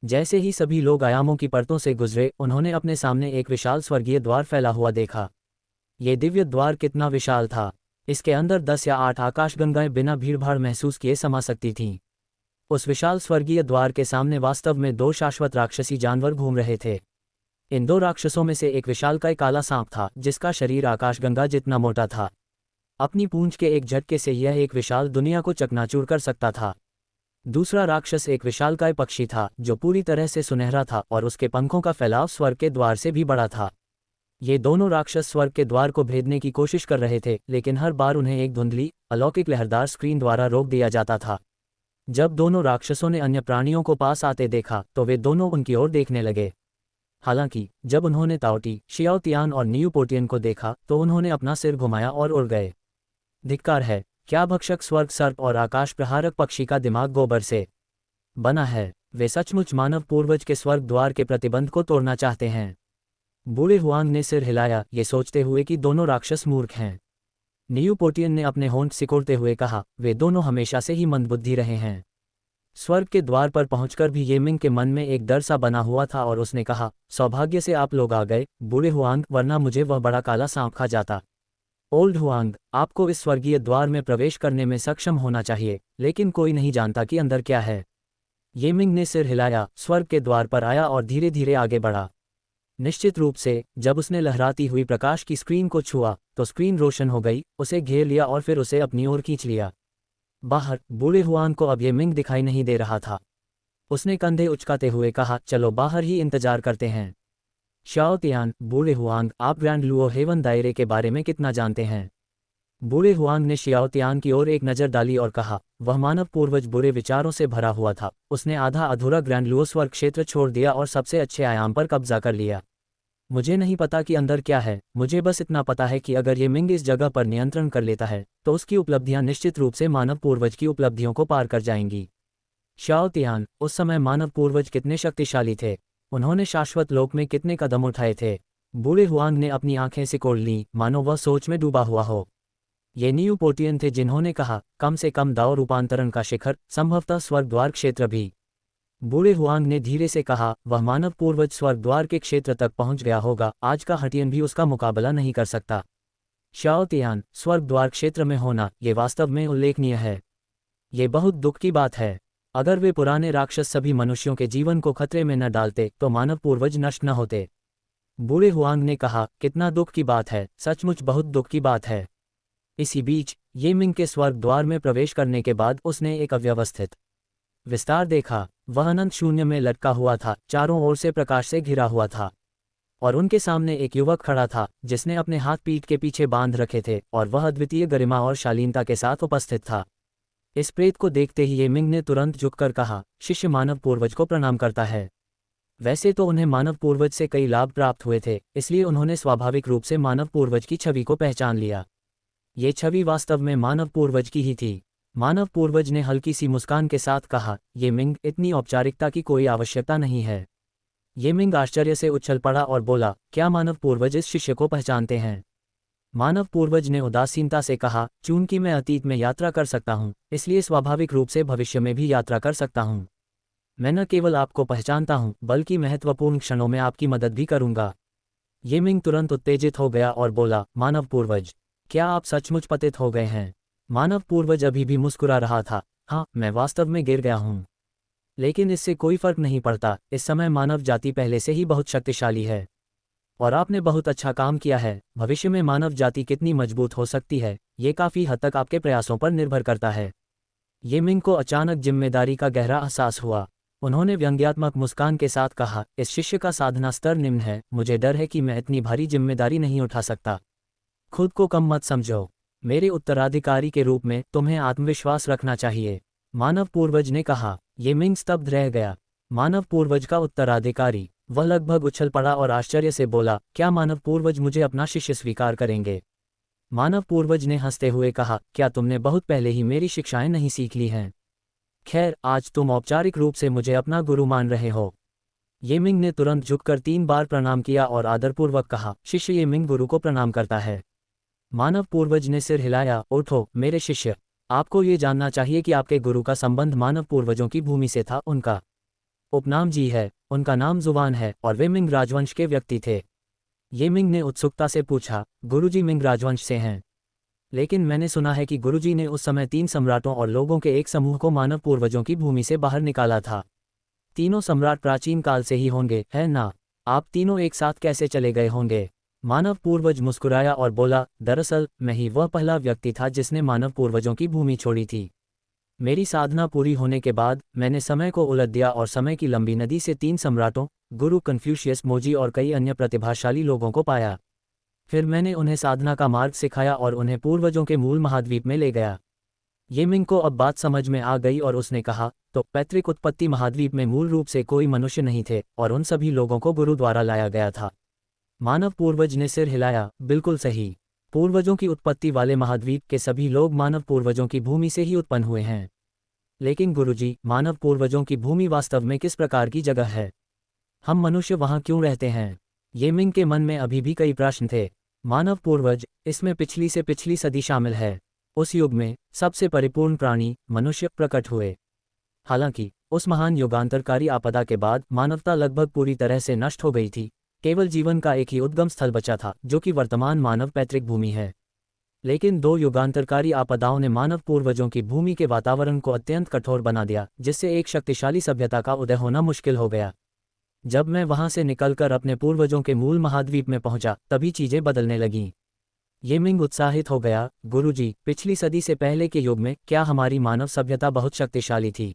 जैसे ही सभी लोग आयामों की परतों से गुजरे, उन्होंने अपने सामने एक विशाल स्वर्गीय द्वार फैला हुआ देखा। ये दिव्य द्वार कितना विशाल था! इसके अंदर 10 या 8 आकाशगंगाएं बिना भीड़भाड़ महसूस किए समा सकती थीं। उस विशाल स्वर्गीय द्वार के सामने वास्तव में 2 शाश्वत राक्षसी जानवर घूम रहे थे। इन 2 राक्षसों में से एक विशालकाय काला सांप था, जिसका शरीर आकाशगंगा जितना मोटा था। अपनी पूंछ के एक झटके से यह एक विशाल दुनिया को चकनाचूर कर सकता था। दूसरा राक्षस एक विशालकाय पक्षी था, जो पूरी तरह से सुनहरा था और उसके पंखों का फैलाव स्वर्ग के द्वार से भी बड़ा था। ये दोनों राक्षस स्वर्ग के द्वार को भेदने की कोशिश कर रहे थे, लेकिन हर बार उन्हें एक धुंधली, अलौकिक लहरदार स्क्रीन द्वारा रोक दिया जाता था। जब दोनों राक्षसों ने अन्य प्राणियों को पास आते देखा तो वे दोनों उनकी ओर देखने लगे। हालांकि जब उन्होंने ताओटी, शियाओ तियान और न्यू पोटियन को देखा तो उन्होंने अपना सिर घुमाया और उड़ गए। धिक्कार है! क्या भक्षक स्वर्ग सर्प और आकाश प्रहारक पक्षी का दिमाग गोबर से बना है? वे सचमुच मानव पूर्वज के स्वर्ग द्वार के प्रतिबंध को तोड़ना चाहते हैं। बूढ़े हुआंग ने सिर हिलाया, ये सोचते हुए कि दोनों राक्षस मूर्ख हैं। न्यू पोटियन ने अपने होंठ सिकोड़ते हुए कहा, वे दोनों हमेशा से ही मंदबुद्धि रहे हैं। स्वर्ग के द्वार पर पहुंचकर भी ये मिंग के मन में एक डर सा बना हुआ था और उसने कहा, सौभाग्य से आप लोग आ गए बूढ़े हुआंग, वरना मुझे वह बड़ा काला सांप खा जाता। ओल्ड हुआंग, आपको इस स्वर्गीय द्वार में प्रवेश करने में सक्षम होना चाहिए, लेकिन कोई नहीं जानता कि अंदर क्या है। ये मिंग ने सिर हिलाया, स्वर्ग के द्वार पर आया और धीरे धीरे आगे बढ़ा। निश्चित रूप से जब उसने लहराती हुई प्रकाश की स्क्रीन को छुआ तो स्क्रीन रोशन हो गई, उसे घेर लिया और फिर उसे अपनी ओर खींच लिया। बाहर बूढ़े हुआंग को अब ये मिंग दिखाई नहीं दे रहा था। उसने कंधे उचकाते हुए कहा, चलो बाहर ही इंतजार करते हैं। शियाओ तियान, बूढ़े हुआंग, आप ग्रैंड लुओ हेवन दायरे के बारे में कितना जानते हैं? बूढ़े हुआंग ने शियाओ तियान की ओर एक नज़र डाली और कहा, वह मानव पूर्वज बुरे विचारों से भरा हुआ था। उसने आधा अधूरा ग्रैंड लुओ स्वर्ग क्षेत्र छोड़ दिया और सबसे अच्छे आयाम पर कब्जा कर लिया। मुझे नहीं पता कि अंदर क्या है, मुझे बस इतना पता है कि अगर ये मिंग इस जगह पर नियंत्रण कर लेता है तो उसकी उपलब्धियां निश्चित रूप से मानव पूर्वज की उपलब्धियों को पार कर जाएंगी। शियाओ तियान, उस समय मानव पूर्वज कितने शक्तिशाली थे? उन्होंने शाश्वत लोक में कितने कदम उठाए थे? बूढ़े हुआंग ने अपनी आंखें सिकोड़ लीं, मानो वह सोच में डूबा हुआ हो। ये न्यू पोटियन थे जिन्होंने कहा, कम से कम दाओ रूपांतरण का शिखर, संभवतः स्वर्ग द्वार क्षेत्र भी। बूढ़े हुआंग ने धीरे से कहा, वह मानव पूर्वज स्वर्ग द्वार के क्षेत्र तक पहुंच गया होगा, आज का हटियन भी उसका मुकाबला नहीं कर सकता। शियाओ तियान, स्वर्ग द्वार क्षेत्र में होना, ये वास्तव में उल्लेखनीय है। ये बहुत दुख की बात है। अगर वे पुराने राक्षस सभी मनुष्यों के जीवन को खतरे में न डालते तो मानव पूर्वज नष्ट न होते। बूढ़े हुआंग ने कहा, कितना दुख की बात है, सचमुच बहुत दुख की बात है। इसी बीच ये मिंग के स्वर्ग द्वार में प्रवेश करने के बाद उसने एक अव्यवस्थित विस्तार देखा। वह अनंत शून्य में लटका हुआ था, चारों ओर से प्रकाश से घिरा हुआ था, और उनके सामने एक युवक खड़ा था जिसने अपने हाथ पीठ के पीछे बांध रखे थे और वह अद्वितीय गरिमा और शालीनता के साथ उपस्थित था। इस प्रेत को देखते ही ये मिंग ने तुरंत झुककर कहा, शिष्य मानव पूर्वज को प्रणाम करता है। वैसे तो उन्हें मानव पूर्वज से कई लाभ प्राप्त हुए थे, इसलिए उन्होंने स्वाभाविक रूप से मानव पूर्वज की छवि को पहचान लिया। ये छवि वास्तव में मानव पूर्वज की ही थी। मानव पूर्वज ने हल्की सी मुस्कान के साथ कहा, ये मिंग, इतनी औपचारिकता की कोई आवश्यकता नहीं है। ये मिंग आश्चर्य से उछल पड़ा और बोला, क्या मानव पूर्वज इस शिष्य को पहचानते हैं? मानव पूर्वज ने उदासीनता से कहा, चूंकि मैं अतीत में यात्रा कर सकता हूँ, इसलिए स्वाभाविक रूप से भविष्य में भी यात्रा कर सकता हूँ। मैं न केवल आपको पहचानता हूँ, बल्कि महत्वपूर्ण क्षणों में आपकी मदद भी करूँगा। ये मिंग तुरंत उत्तेजित हो गया और बोला, मानव पूर्वज, क्या आप सचमुच पतित हो गए हैं? मानव पूर्वज अभी भी मुस्कुरा रहा था, हाँ, मैं वास्तव में गिर गया हूँ, लेकिन इससे कोई फर्क नहीं पड़ता। इस समय मानव जाति पहले से ही बहुत शक्तिशाली है और आपने बहुत अच्छा काम किया है। भविष्य में मानव जाति कितनी मजबूत हो सकती है, ये काफ़ी हद तक आपके प्रयासों पर निर्भर करता है। ये मिंग को अचानक जिम्मेदारी का गहरा एहसास हुआ। उन्होंने व्यंग्यात्मक मुस्कान के साथ कहा, इस शिष्य का साधना स्तर निम्न है, मुझे डर है कि मैं इतनी भारी जिम्मेदारी नहीं उठा सकता। खुद को कम मत समझो, मेरे उत्तराधिकारी के रूप में तुम्हें आत्मविश्वास रखना चाहिए, मानव पूर्वज ने कहा। ये मिंग स्तब्ध रह गया। मानव पूर्वज का उत्तराधिकारी, वह लगभग उछल पड़ा और आश्चर्य से बोला, क्या मानव पूर्वज मुझे अपना शिष्य स्वीकार करेंगे? मानव पूर्वज ने हंसते हुए कहा, क्या तुमने बहुत पहले ही मेरी शिक्षाएं नहीं सीख ली हैं? खैर, आज तुम औपचारिक रूप से मुझे अपना गुरु मान रहे हो। येमिंग ने तुरंत झुककर 3 बार प्रणाम किया और आदरपूर्वक कहा, शिष्य येमिंग गुरु को प्रणाम करता है। मानव पूर्वज ने सिर हिलाया, उठो मेरे शिष्य, आपको ये जानना चाहिए कि आपके गुरु का संबंध मानव पूर्वजों की भूमि से था। उनका उपनाम जी है, उनका नाम जुबान है और वे मिंग राजवंश के व्यक्ति थे। येमिंग ने उत्सुकता से पूछा, गुरुजी मिंग राजवंश से हैं? लेकिन मैंने सुना है कि गुरुजी ने उस समय 3 सम्राटों और लोगों के एक समूह को मानव पूर्वजों की भूमि से बाहर निकाला था। तीनों सम्राट प्राचीन काल से ही होंगे, है ना? आप तीनों एक साथ कैसे चले गए होंगे? मानव पूर्वज मुस्कुराया और बोला, दरअसल मैं ही वह पहला व्यक्ति था जिसने मानव पूर्वजों की भूमि छोड़ी थी। मेरी साधना पूरी होने के बाद मैंने समय को उलट दिया और समय की लंबी नदी से 3 सम्राटों, गुरु कन्फ्यूशियस, मोजी और कई अन्य प्रतिभाशाली लोगों को पाया। फिर मैंने उन्हें साधना का मार्ग सिखाया और उन्हें पूर्वजों के मूल महाद्वीप में ले गया। येमिंग को अब बात समझ में आ गई और उसने कहा, तो पैतृक उत्पत्ति महाद्वीप में मूल रूप से कोई मनुष्य नहीं थे और उन सभी लोगों को गुरु द्वारा लाया गया था। मानव पूर्वज ने सिर हिलाया, बिल्कुल सही। पूर्वजों की उत्पत्ति वाले महाद्वीप के सभी लोग मानव पूर्वजों की भूमि से ही उत्पन्न हुए हैं। लेकिन गुरुजी, मानव पूर्वजों की भूमि वास्तव में किस प्रकार की जगह है? हम मनुष्य वहाँ क्यों रहते हैं? येमिंग के मन में अभी भी कई प्रश्न थे। मानव पूर्वज, इसमें पिछली से पिछली सदी शामिल है। उस युग में सबसे परिपूर्ण प्राणी मनुष्य प्रकट हुए। हालांकि उस महान युगांतरकारी आपदा के बाद मानवता लगभग पूरी तरह से नष्ट हो गई थी। केवल जीवन का एक ही उद्गम स्थल बचा था, जो कि वर्तमान मानव पैतृक भूमि है। लेकिन 2 युगांतरकारी आपदाओं ने मानव पूर्वजों की भूमि के वातावरण को अत्यंत कठोर बना दिया, जिससे एक शक्तिशाली सभ्यता का उदय होना मुश्किल हो गया। जब मैं वहां से निकलकर अपने पूर्वजों के मूल महाद्वीप में पहुंचा, तभी चीजें बदलने लगीं। येमिंग उत्साहित हो गया, गुरुजी, पिछली सदी से पहले के युग में क्या हमारी मानव सभ्यता बहुत शक्तिशाली थी?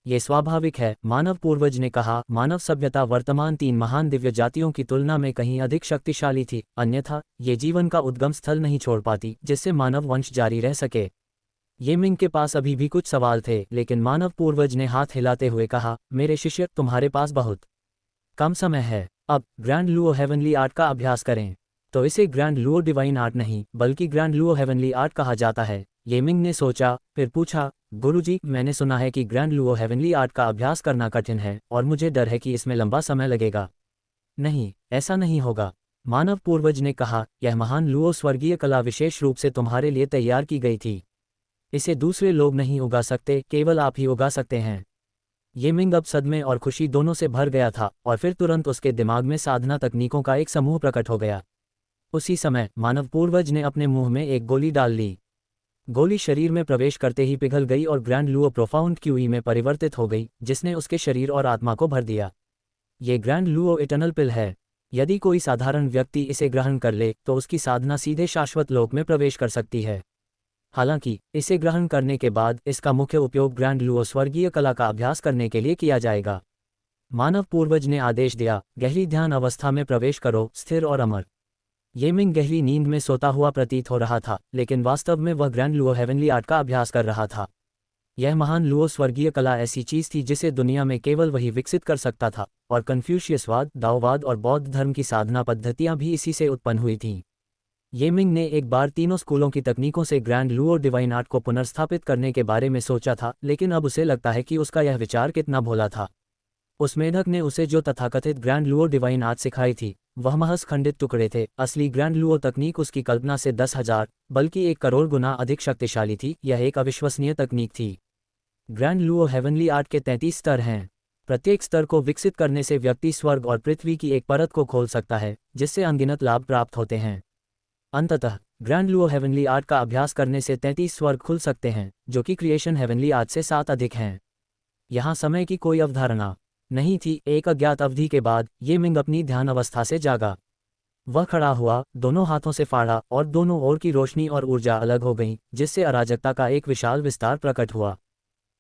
ये स्वाभाविक है, मानव पूर्वज ने कहा। मानव सभ्यता वर्तमान 3 महान दिव्य जातियों की तुलना में कहीं अधिक शक्तिशाली थी, अन्यथा ये जीवन का उद्गम स्थल नहीं छोड़ पाती जिससे मानव वंश जारी रह सके। येमिंग के पास अभी भी कुछ सवाल थे, लेकिन मानव पूर्वज ने हाथ हिलाते हुए कहा, मेरे शिष्य, तुम्हारे पास बहुत कम समय है। अब ग्रैंड लुओ हेवनली आर्ट का अभ्यास करें। तो इसे ग्रैंड लुओ डिवाइन आर्ट नहीं, बल्कि ग्रैंड लुओ हेवनली आर्ट कहा जाता है। येमिंग ने सोचा, फिर पूछा, गुरुजी, मैंने सुना है कि ग्रैंड लुओ हेवनली आर्ट का अभ्यास करना कठिन है और मुझे डर है कि इसमें लंबा समय लगेगा। नहीं, ऐसा नहीं होगा। मानव पूर्वज ने कहा, यह महान लुओ स्वर्गीय कला विशेष रूप से तुम्हारे लिए तैयार की गई थी। इसे दूसरे लोग नहीं उगा सकते, केवल आप ही उगा सकते हैं। येमिंग अब सदमे और खुशी दोनों से भर गया था और फिर तुरंत उसके दिमाग में साधना तकनीकों का एक समूह प्रकट हो गया। उसी समय मानव पूर्वज ने अपने मुंह में एक गोली डाल ली। गोली शरीर में प्रवेश करते ही पिघल गई और ग्रैंड लुओ प्रोफाउंड क्यूई में परिवर्तित हो गई, जिसने उसके शरीर और आत्मा को भर दिया। ये ग्रैंड लुओ इटर्नल पिल है। यदि कोई साधारण व्यक्ति इसे ग्रहण कर ले तो उसकी साधना सीधे शाश्वत लोक में प्रवेश कर सकती है। हालांकि इसे ग्रहण करने के बाद इसका मुख्य उपयोग ग्रैंड लुओ स्वर्गीय कला का अभ्यास करने के लिए किया जाएगा। मानव पूर्वज ने आदेश दिया, गहरी ध्यान अवस्था में प्रवेश करो, स्थिर और अमर। येमिंग गहरी नींद में सोता हुआ प्रतीत हो रहा था, लेकिन वास्तव में वह ग्रैंड लुओ हेवनली आर्ट का अभ्यास कर रहा था। यह महान लुओ स्वर्गीय कला ऐसी चीज थी जिसे दुनिया में केवल वही विकसित कर सकता था, और कन्फ्यूशियसवाद, दाओवाद और बौद्ध धर्म की साधना पद्धतियां भी इसी से उत्पन्न हुई थीं। येमिंग ने एक बार तीनों स्कूलों की तकनीकों से ग्रैंड लुओ डिवाइन आर्ट को पुनर्स्थापित करने के बारे में सोचा था, लेकिन अब उसे लगता है कि उसका यह विचार कितना भोला था। उस मेढक ने उसे जो तथाकथित ग्रैंड लुओ डिवाइन आर्ट सिखाई थी, वह महज खंडित टुकड़े थे। असली ग्रैंड लुओ तकनीक उसकी कल्पना से 10,000 बल्कि 1 करोड़ गुना अधिक शक्तिशाली थी। यह एक अविश्वसनीय तकनीक थी। ग्रैंड लुओ हेवनली आर्ट के 33 स्तर हैं। प्रत्येक स्तर को विकसित करने से व्यक्ति स्वर्ग और पृथ्वी की एक परत को खोल सकता है, जिससे अनगिनत लाभ प्राप्त होते हैं। अंततः ग्रैंड लुओ हेवनली आर्ट का अभ्यास करने से 33 स्वर्ग खुल सकते हैं, जो कि क्रिएशन हेवनली आर्ट से 7 अधिक हैं। यहाँ समय की कोई अवधारणा नहीं थी। एक अज्ञात अवधि के बाद येमिंग अपनी ध्यान अवस्था से जागा। वह खड़ा हुआ, दोनों हाथों से फाड़ा और दोनों ओर की रोशनी और ऊर्जा अलग हो गई, जिससे अराजकता का एक विशाल विस्तार प्रकट हुआ।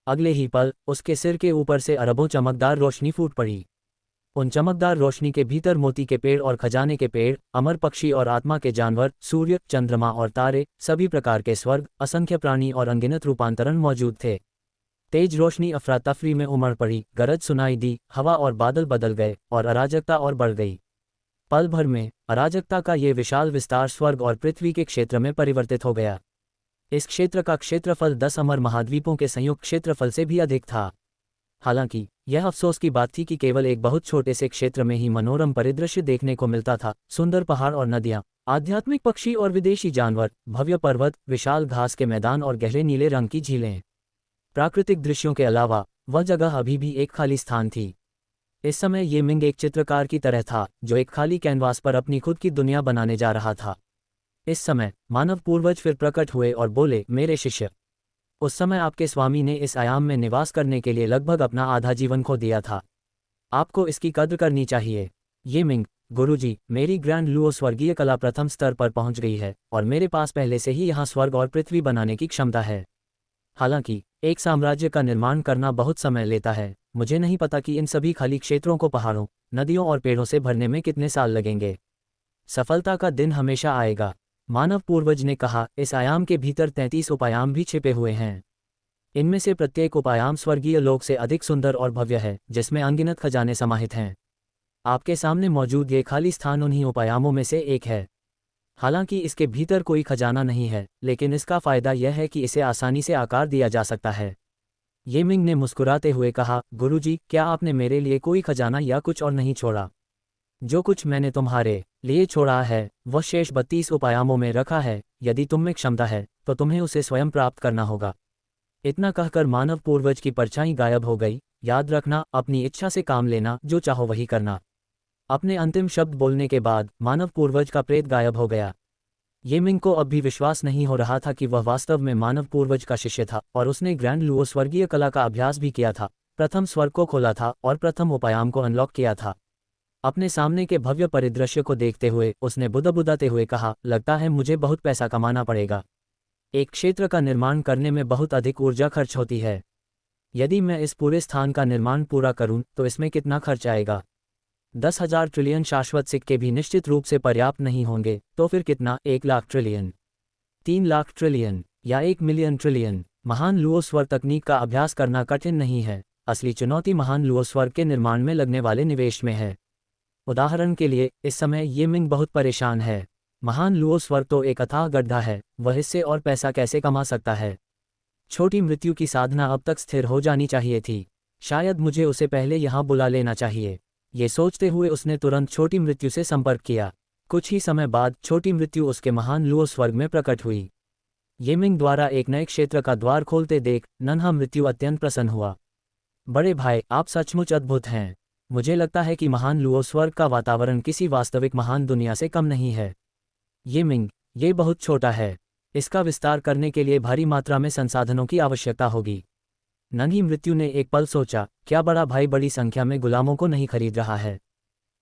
अगले ही पल उसके सिर के ऊपर से अरबों चमकदार रोशनी फूट पड़ी। उन चमकदार रोशनी के भीतर मोती के पेड़ और खजाने के पेड़, अमर पक्षी और आत्मा के जानवर, सूर्य, चंद्रमा और तारे, सभी प्रकार के स्वर्ग, असंख्य प्राणी और अनगिनत रूपांतरण मौजूद थे। तेज रोशनी अफरा तफरी में उमड़ पड़ी, गरज सुनाई दी, हवा और बादल बदल गए और अराजकता और बढ़ गई। पल भर में अराजकता का ये विशाल विस्तार स्वर्ग और पृथ्वी के क्षेत्र में परिवर्तित हो गया। इस क्षेत्र का क्षेत्रफल 10 अमर महाद्वीपों के संयुक्त क्षेत्रफल से भी अधिक था। हालांकि यह अफसोस की बात थी कि केवल एक बहुत छोटे से क्षेत्र में ही मनोरम परिदृश्य देखने को मिलता था। सुंदर पहाड़ और नदियां, आध्यात्मिक पक्षी और विदेशी जानवर, भव्य पर्वत, विशाल घास के मैदान और गहरे नीले रंग की झीलें। प्राकृतिक दृश्यों के अलावा वह जगह अभी भी एक खाली स्थान थी। इस समय ये मिंग एक चित्रकार की तरह था जो एक खाली कैनवास पर अपनी खुद की दुनिया बनाने जा रहा था। इस समय मानव पूर्वज फिर प्रकट हुए और बोले, मेरे शिष्य, उस समय आपके स्वामी ने इस आयाम में निवास करने के लिए लगभग अपना आधा जीवन खो दिया था। आपको इसकी कद्र करनी चाहिए। ये मिंग, गुरुजी, मेरी ग्रैंड लुओ स्वर्गीय कला प्रथम स्तर पर पहुंच गई है और मेरे पास पहले से ही यहाँ स्वर्ग और पृथ्वी बनाने की क्षमता है। हालांकि एक साम्राज्य का निर्माण करना बहुत समय लेता है। मुझे नहीं पता कि इन सभी खाली क्षेत्रों को पहाड़ों, नदियों और पेड़ों से भरने में कितने साल लगेंगे। सफलता का दिन हमेशा आएगा। मानव पूर्वज ने कहा, इस आयाम के भीतर 33 उपायाम भी छिपे हुए हैं। इनमें से प्रत्येक उपायाम स्वर्गीय लोक से अधिक सुंदर और भव्य है, जिसमें अनगिनत खजाने समाहित हैं। आपके सामने मौजूद ये खाली स्थान उन्हीं उपायामों में से एक है। हालांकि इसके भीतर कोई खजाना नहीं है, लेकिन इसका फायदा यह है कि इसे आसानी से आकार दिया जा सकता है। ये मिंग ने मुस्कुराते हुए कहा, गुरुजी, क्या आपने मेरे लिए कोई खजाना या कुछ और नहीं छोड़ा? जो कुछ मैंने तुम्हारे लिए छोड़ा है वह शेष 32 उपायामों में रखा है। यदि तुम में क्षमता है तो तुम्हें उसे स्वयं प्राप्त करना होगा। इतना कहकर मानव पूर्वज की परछाई गायब हो गई। याद रखना, अपनी इच्छा से काम लेना, जो चाहो वही करना। अपने अंतिम शब्द बोलने के बाद मानव पूर्वज का प्रेत गायब हो गया। ये मिंग को अब भी विश्वास नहीं हो रहा था कि वह वास्तव में मानव पूर्वज का शिष्य था और उसने ग्रैंड लुओ स्वर्गीय कला का अभ्यास भी किया था, प्रथम स्वर्ग को खोला था और प्रथम उपायाम को अनलॉक किया था। अपने सामने के भव्य परिदृश्य को देखते हुए उसने बुदबुदाते हुए कहा, लगता है मुझे बहुत पैसा कमाना पड़ेगा। एक क्षेत्र का निर्माण करने में बहुत अधिक ऊर्जा खर्च होती है। यदि मैं इस पूरे स्थान का निर्माण पूरा करूं तो इसमें कितना खर्च आएगा? 10,000 ट्रिलियन शाश्वत सिक्के भी निश्चित रूप से पर्याप्त नहीं होंगे। तो फिर कितना? 1 लाख ट्रिलियन, 3 लाख ट्रिलियन या 1 मिलियन ट्रिलियन? महान लुओ स्वर तकनीक का अभ्यास करना कठिन नहीं है। असली चुनौती महान लुओ स्वर के निर्माण में लगने वाले निवेश में है। उदाहरण के लिए, इस समय ये मिंग बहुत परेशान है। महान लुओ स्वर तो एक अथाह गड्ढा है, वह इससे और पैसा कैसे कमा सकता है? छोटी मृत्यु की साधना अब तक स्थिर हो जानी चाहिए थी। शायद मुझे उसे पहले यहाँ बुला लेना चाहिए। ये सोचते हुए उसने तुरंत छोटी मृत्यु से संपर्क किया। कुछ ही समय बाद छोटी मृत्यु उसके महान लुओ स्वर्ग में प्रकट हुई। ये मिंग द्वारा एक नए क्षेत्र का द्वार खोलते देख नन्हा मृत्यु अत्यंत प्रसन्न हुआ। बड़े भाई, आप सचमुच अद्भुत हैं। मुझे लगता है कि महान लुओ स्वर्ग का वातावरण किसी वास्तविक महान दुनिया से कम नहीं है। ये मिंग, ये बहुत छोटा है। इसका विस्तार करने के लिए भारी मात्रा में संसाधनों की आवश्यकता होगी। नन्ही मृत्यु ने एक पल सोचा, क्या बड़ा भाई बड़ी संख्या में गुलामों को नहीं खरीद रहा है?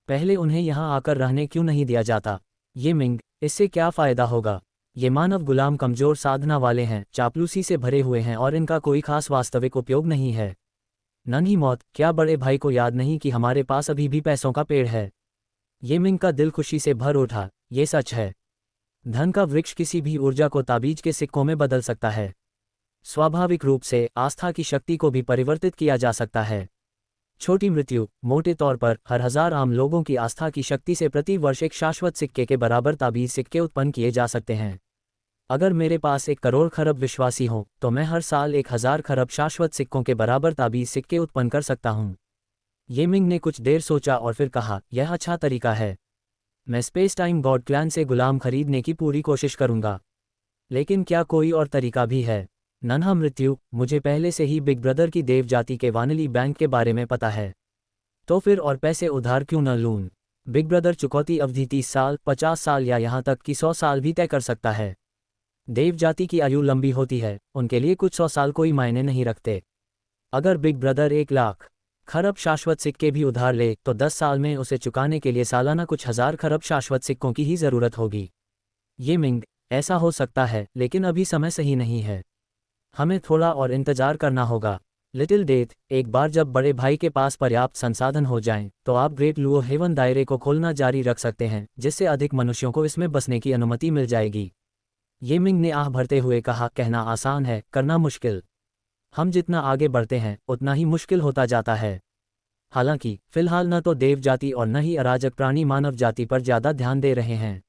पहले उन्हें यहाँ आकर रहने क्यों नहीं दिया जाता? ये मिंग, इससे क्या फ़ायदा होगा? ये मानव गुलाम कमज़ोर साधना वाले हैं, चापलूसी से भरे हुए हैं और इनका कोई खास वास्तविक उपयोग नहीं है। नन्ही मौत, क्या बड़े भाई को याद नहीं कि हमारे पास अभी भी पैसों का पेड़ है? ये मिंग का दिल खुशी से भर उठा। ये सच है। धन का वृक्ष किसी भी ऊर्जा को ताबीज के सिक्कों में बदल सकता है। स्वाभाविक रूप से आस्था की शक्ति को भी परिवर्तित किया जा सकता है। छोटी मृत्यु, मोटे तौर पर हर 1000 आम लोगों की आस्था की शक्ति से प्रति वर्ष एक शाश्वत सिक्के के बराबर ताबीज सिक्के उत्पन्न किए जा सकते हैं। अगर मेरे पास 1 करोड़ खरब विश्वासी हों तो मैं हर साल 1000 खरब शाश्वत सिक्कों के बराबर ताबीज सिक्के उत्पन्न कर सकता हूँ। ये मिंग ने कुछ देर सोचा और फिर कहा, यह अच्छा तरीका है। मैं स्पेस टाइम गॉड क्लैन से गुलाम खरीदने की पूरी कोशिश करूंगा। लेकिन क्या कोई और तरीका भी है? नन्हा मृत्यु, मुझे पहले से ही बिग ब्रदर की देव जाति के वानली बैंक के बारे में पता है। तो फिर और पैसे उधार क्यों न लूं? बिग ब्रदर चुकौती अवधि 30 साल, 50 साल या यहाँ तक कि 100 साल भी तय कर सकता है। देव जाति की आयु लंबी होती है, उनके लिए कुछ 100 साल कोई मायने नहीं रखते। अगर बिग ब्रदर 1 लाख खरब शाश्वत सिक्के भी उधार ले तो 10 साल में उसे चुकाने के लिए सालाना कुछ 1000 खरब शाश्वत सिक्कों की ही ज़रूरत होगी। ये मिंग, ऐसा हो सकता है, लेकिन अभी समय सही नहीं है। हमें थोड़ा और इंतजार करना होगा। लिटिल डेथ, एक बार जब बड़े भाई के पास पर्याप्त संसाधन हो जाएं, तो आप ग्रेट लुओ हेवन दायरे को खोलना जारी रख सकते हैं, जिससे अधिक मनुष्यों को इसमें बसने की अनुमति मिल जाएगी। ये मिंग ने आह भरते हुए कहा, कहना आसान है, करना मुश्किल। हम जितना आगे बढ़ते हैं उतना ही मुश्किल होता जाता है। हालांकि फिलहाल न तो देव जाति और न ही अराजक प्राणी मानव जाति पर ज़्यादा ध्यान दे रहे हैं।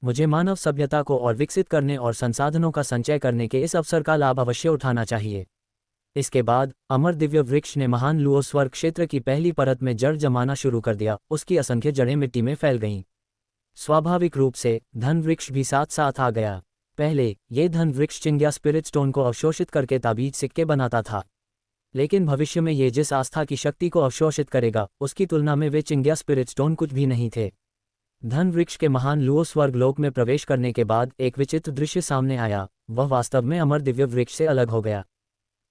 मुझे मानव सभ्यता को और विकसित करने और संसाधनों का संचय करने के इस अवसर का लाभ अवश्य उठाना चाहिए। इसके बाद अमर दिव्य वृक्ष ने महान लुओ स्वर्ग क्षेत्र की पहली परत में जड़ जमाना शुरू कर दिया। उसकी असंख्य जड़ें मिट्टी में फैल गईं। स्वाभाविक रूप से धन वृक्ष भी साथ साथ आ गया। पहले ये धन वृक्ष चिंग्या स्पिरिट स्टोन को अवशोषित करके ताबीज सिक्के बनाता था, लेकिन भविष्य में ये जिस आस्था की शक्ति को अवशोषित करेगा उसकी तुलना में वे चिंग्या स्पिरिट स्टोन कुछ भी नहीं थे। धन वृक्ष के महान लुओ स्वर्गलोक में प्रवेश करने के बाद एक विचित्र दृश्य सामने आया। वह वास्तव में अमर दिव्य वृक्ष से अलग हो गया।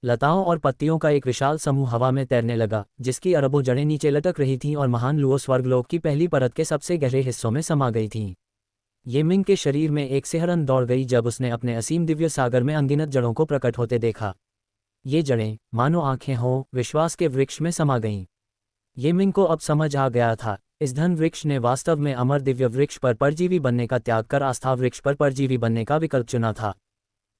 लताओं और पत्तियों का एक विशाल समूह हवा में तैरने लगा, जिसकी अरबों जड़ें नीचे लटक रही थीं और महान लुओ स्वर्गलोक की पहली परत के सबसे गहरे हिस्सों में समा गई थीं। ये मिंग के शरीर में एक सिहरन दौड़ गई जब उसने अपने असीम दिव्य सागर में अनगिनत जड़ों को प्रकट होते देखा। ये जड़ें मानो आंखें हों, विश्वास के वृक्ष में समा गईं। ये मिंग को अब समझ आ गया था, इस धन वृक्ष ने वास्तव में अमर दिव्य वृक्ष पर परजीवी बनने का त्याग कर आस्था वृक्ष पर परजीवी बनने का विकल्प चुना था।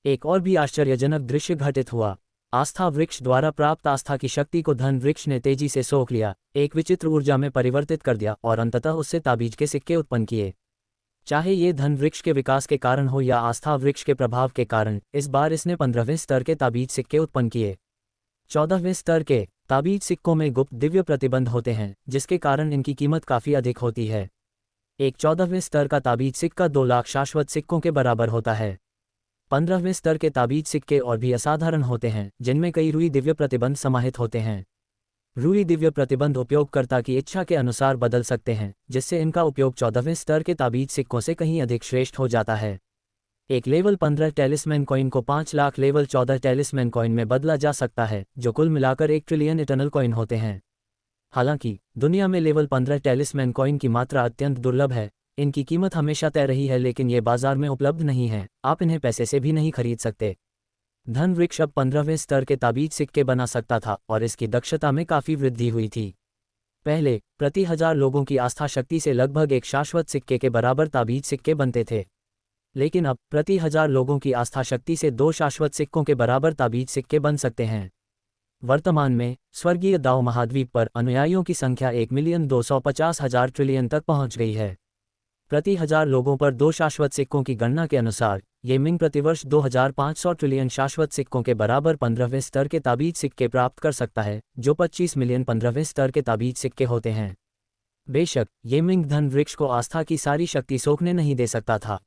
एक और भी आश्चर्यजनक दृश्य घटित हुआ। आस्था वृक्ष द्वारा प्राप्त आस्था की शक्ति को धन वृक्ष ने तेजी से सोख लिया, एक विचित्र ऊर्जा में परिवर्तित कर दिया और अंततः उससे ताबीज के सिक्के उत्पन्न किए। चाहे ये धन वृक्ष के विकास के कारण हो या आस्था वृक्ष के प्रभाव के कारण, इस बार इसने 15वें स्तर के ताबीज सिक्के उत्पन्न किए। 14वें स्तर के ताबीज सिक्कों में गुप्त दिव्य प्रतिबंध होते हैं, जिसके कारण इनकी कीमत काफ़ी अधिक होती है। एक 14वें स्तर का ताबीज सिक्का 2 लाख शाश्वत सिक्कों के बराबर होता है। 15वें स्तर के ताबीज सिक्के और भी असाधारण होते हैं, जिनमें कई रूई दिव्य प्रतिबंध समाहित होते हैं। रूई दिव्य प्रतिबंध उपयोगकर्ता की इच्छा के अनुसार बदल सकते हैं, जिससे इनका उपयोग 14वें स्तर के ताबीज सिक्कों से कहीं अधिक श्रेष्ठ हो जाता है। एक लेवल 15 टेलिस्मैन कॉइन को 5 लाख लेवल 14 टेलिस्मैन कॉइन में बदला जा सकता है, जो कुल मिलाकर 1 ट्रिलियन इटर्नल कॉइन होते हैं। हालांकि दुनिया में लेवल 15 टेलिस्मैन कॉइन की मात्रा अत्यंत दुर्लभ है। इनकी कीमत हमेशा तय रही है, लेकिन ये बाजार में उपलब्ध नहीं है। आप इन्हें पैसे से भी नहीं खरीद सकते। धन वृक्ष अब 15वें स्तर के ताबीज सिक्के बना सकता था और इसकी दक्षता में काफ़ी वृद्धि हुई थी। पहले प्रति 1000 लोगों की आस्था शक्ति से लगभग एक शाश्वत सिक्के के बराबर ताबीज सिक्के बनते थे, लेकिन अब प्रति 1000 लोगों की आस्था शक्ति से 2 शाश्वत सिक्कों के बराबर ताबीज सिक्के बन सकते हैं। वर्तमान में स्वर्गीय दाओ महाद्वीप पर अनुयायियों की संख्या 1,250,000 ट्रिलियन तक पहुंच गई है। प्रति 1000 लोगों पर 2 शाश्वत सिक्कों की गणना के अनुसार ये मिंग प्रतिवर्ष 2500 ट्रिलियन शाश्वत सिक्कों के बराबर 15वें स्तर के ताबीज सिक्के प्राप्त कर सकता है, जो 25 मिलियन 15वें स्तर के ताबीज सिक्के होते हैं। बेशक ये मिंग धन वृक्ष को आस्था की सारी शक्ति सोखने नहीं दे सकता था।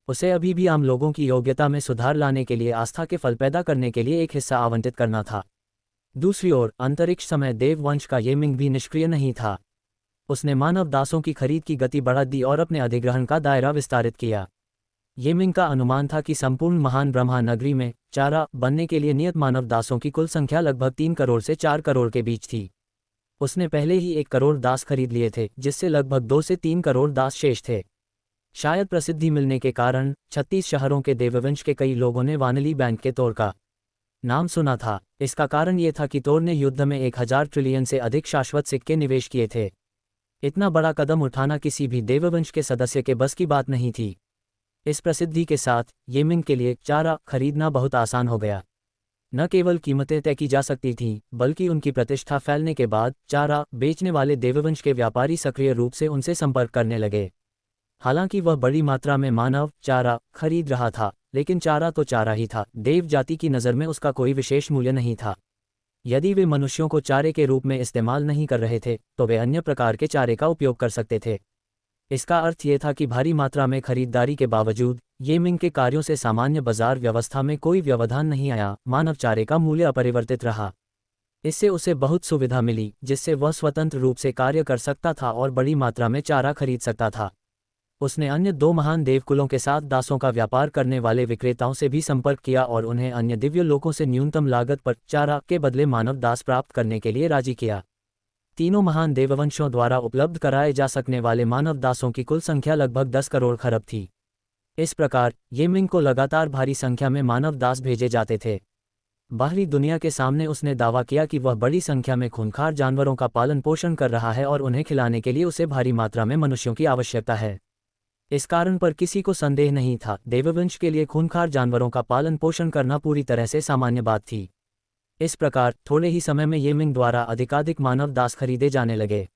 उसे अभी भी आम लोगों की योग्यता में सुधार लाने के लिए आस्था के फल पैदा करने के लिए एक हिस्सा आवंटित करना था। दूसरी ओर अंतरिक्ष समय देव वंश का ये मिंग भी निष्क्रिय नहीं था। उसने मानव दासों की खरीद की गति बढ़ा दी और अपने अधिग्रहण का दायरा विस्तारित किया। ये मिंग का अनुमान था कि संपूर्ण महान ब्रह्मा नगरी में चारा बनने के लिए नियत मानव दासों की कुल संख्या लगभग 3 करोड़ से 4 करोड़ के बीच थी। उसने पहले ही 1 करोड़ दास खरीद लिए थे, जिससे लगभग 2 से 3 करोड़ दास शेष थे। शायद प्रसिद्धि मिलने के कारण 36 शहरों के देववंश के कई लोगों ने वानली बैंक के तोड़ का नाम सुना था। इसका कारण ये था कि तोड़ ने युद्ध में 1000 ट्रिलियन से अधिक शाश्वत सिक्के निवेश किए थे। इतना बड़ा कदम उठाना किसी भी देववंश के सदस्य के बस की बात नहीं थी। इस प्रसिद्धि के साथ ये मिंग के लिए चारा खरीदना बहुत आसान हो गया। न केवल कीमतें तय की जा सकती थीं, बल्कि उनकी प्रतिष्ठा फैलने के बाद चारा बेचने वाले देववंश के व्यापारी सक्रिय रूप से उनसे संपर्क करने लगे। हालांकि वह बड़ी मात्रा में मानव चारा खरीद रहा था, लेकिन चारा तो चारा ही था। देव जाति की नज़र में उसका कोई विशेष मूल्य नहीं था। यदि वे मनुष्यों को चारे के रूप में इस्तेमाल नहीं कर रहे थे, तो वे अन्य प्रकार के चारे का उपयोग कर सकते थे। इसका अर्थ ये था कि भारी मात्रा में खरीदारी के बावजूद ये मिंग के कार्यों से सामान्य बाजार व्यवस्था में कोई व्यवधान नहीं आया। मानव चारे का मूल्य अपरिवर्तित रहा। इससे उसे बहुत सुविधा मिली, जिससे वह स्वतंत्र रूप से कार्य कर सकता था और बड़ी मात्रा में चारा खरीद सकता था। उसने अन्य 2 महान देवकुलों के साथ दासों का व्यापार करने वाले विक्रेताओं से भी संपर्क किया और उन्हें अन्य दिव्य लोकों से न्यूनतम लागत पर चारा के बदले मानव दास प्राप्त करने के लिए राजी किया। तीनों महान देववंशों द्वारा उपलब्ध कराए जा सकने वाले मानव दासों की कुल संख्या लगभग 10 करोड़ खरब थी। इस प्रकार ये मिंग को लगातार भारी संख्या में मानव दास भेजे जाते थे। बाहरी दुनिया के सामने उसने दावा किया कि वह बड़ी संख्या में खूंखार जानवरों का पालन पोषण कर रहा है और उन्हें खिलाने के लिए उसे भारी मात्रा में मनुष्यों की आवश्यकता है। इस कारण पर किसी को संदेह नहीं था, देववंश के लिए खूंखार जानवरों का पालन पोषण करना पूरी तरह से सामान्य बात थी। इस प्रकार थोड़े ही समय में ये मिंग द्वारा अधिकाधिक मानव दास खरीदे जाने लगे।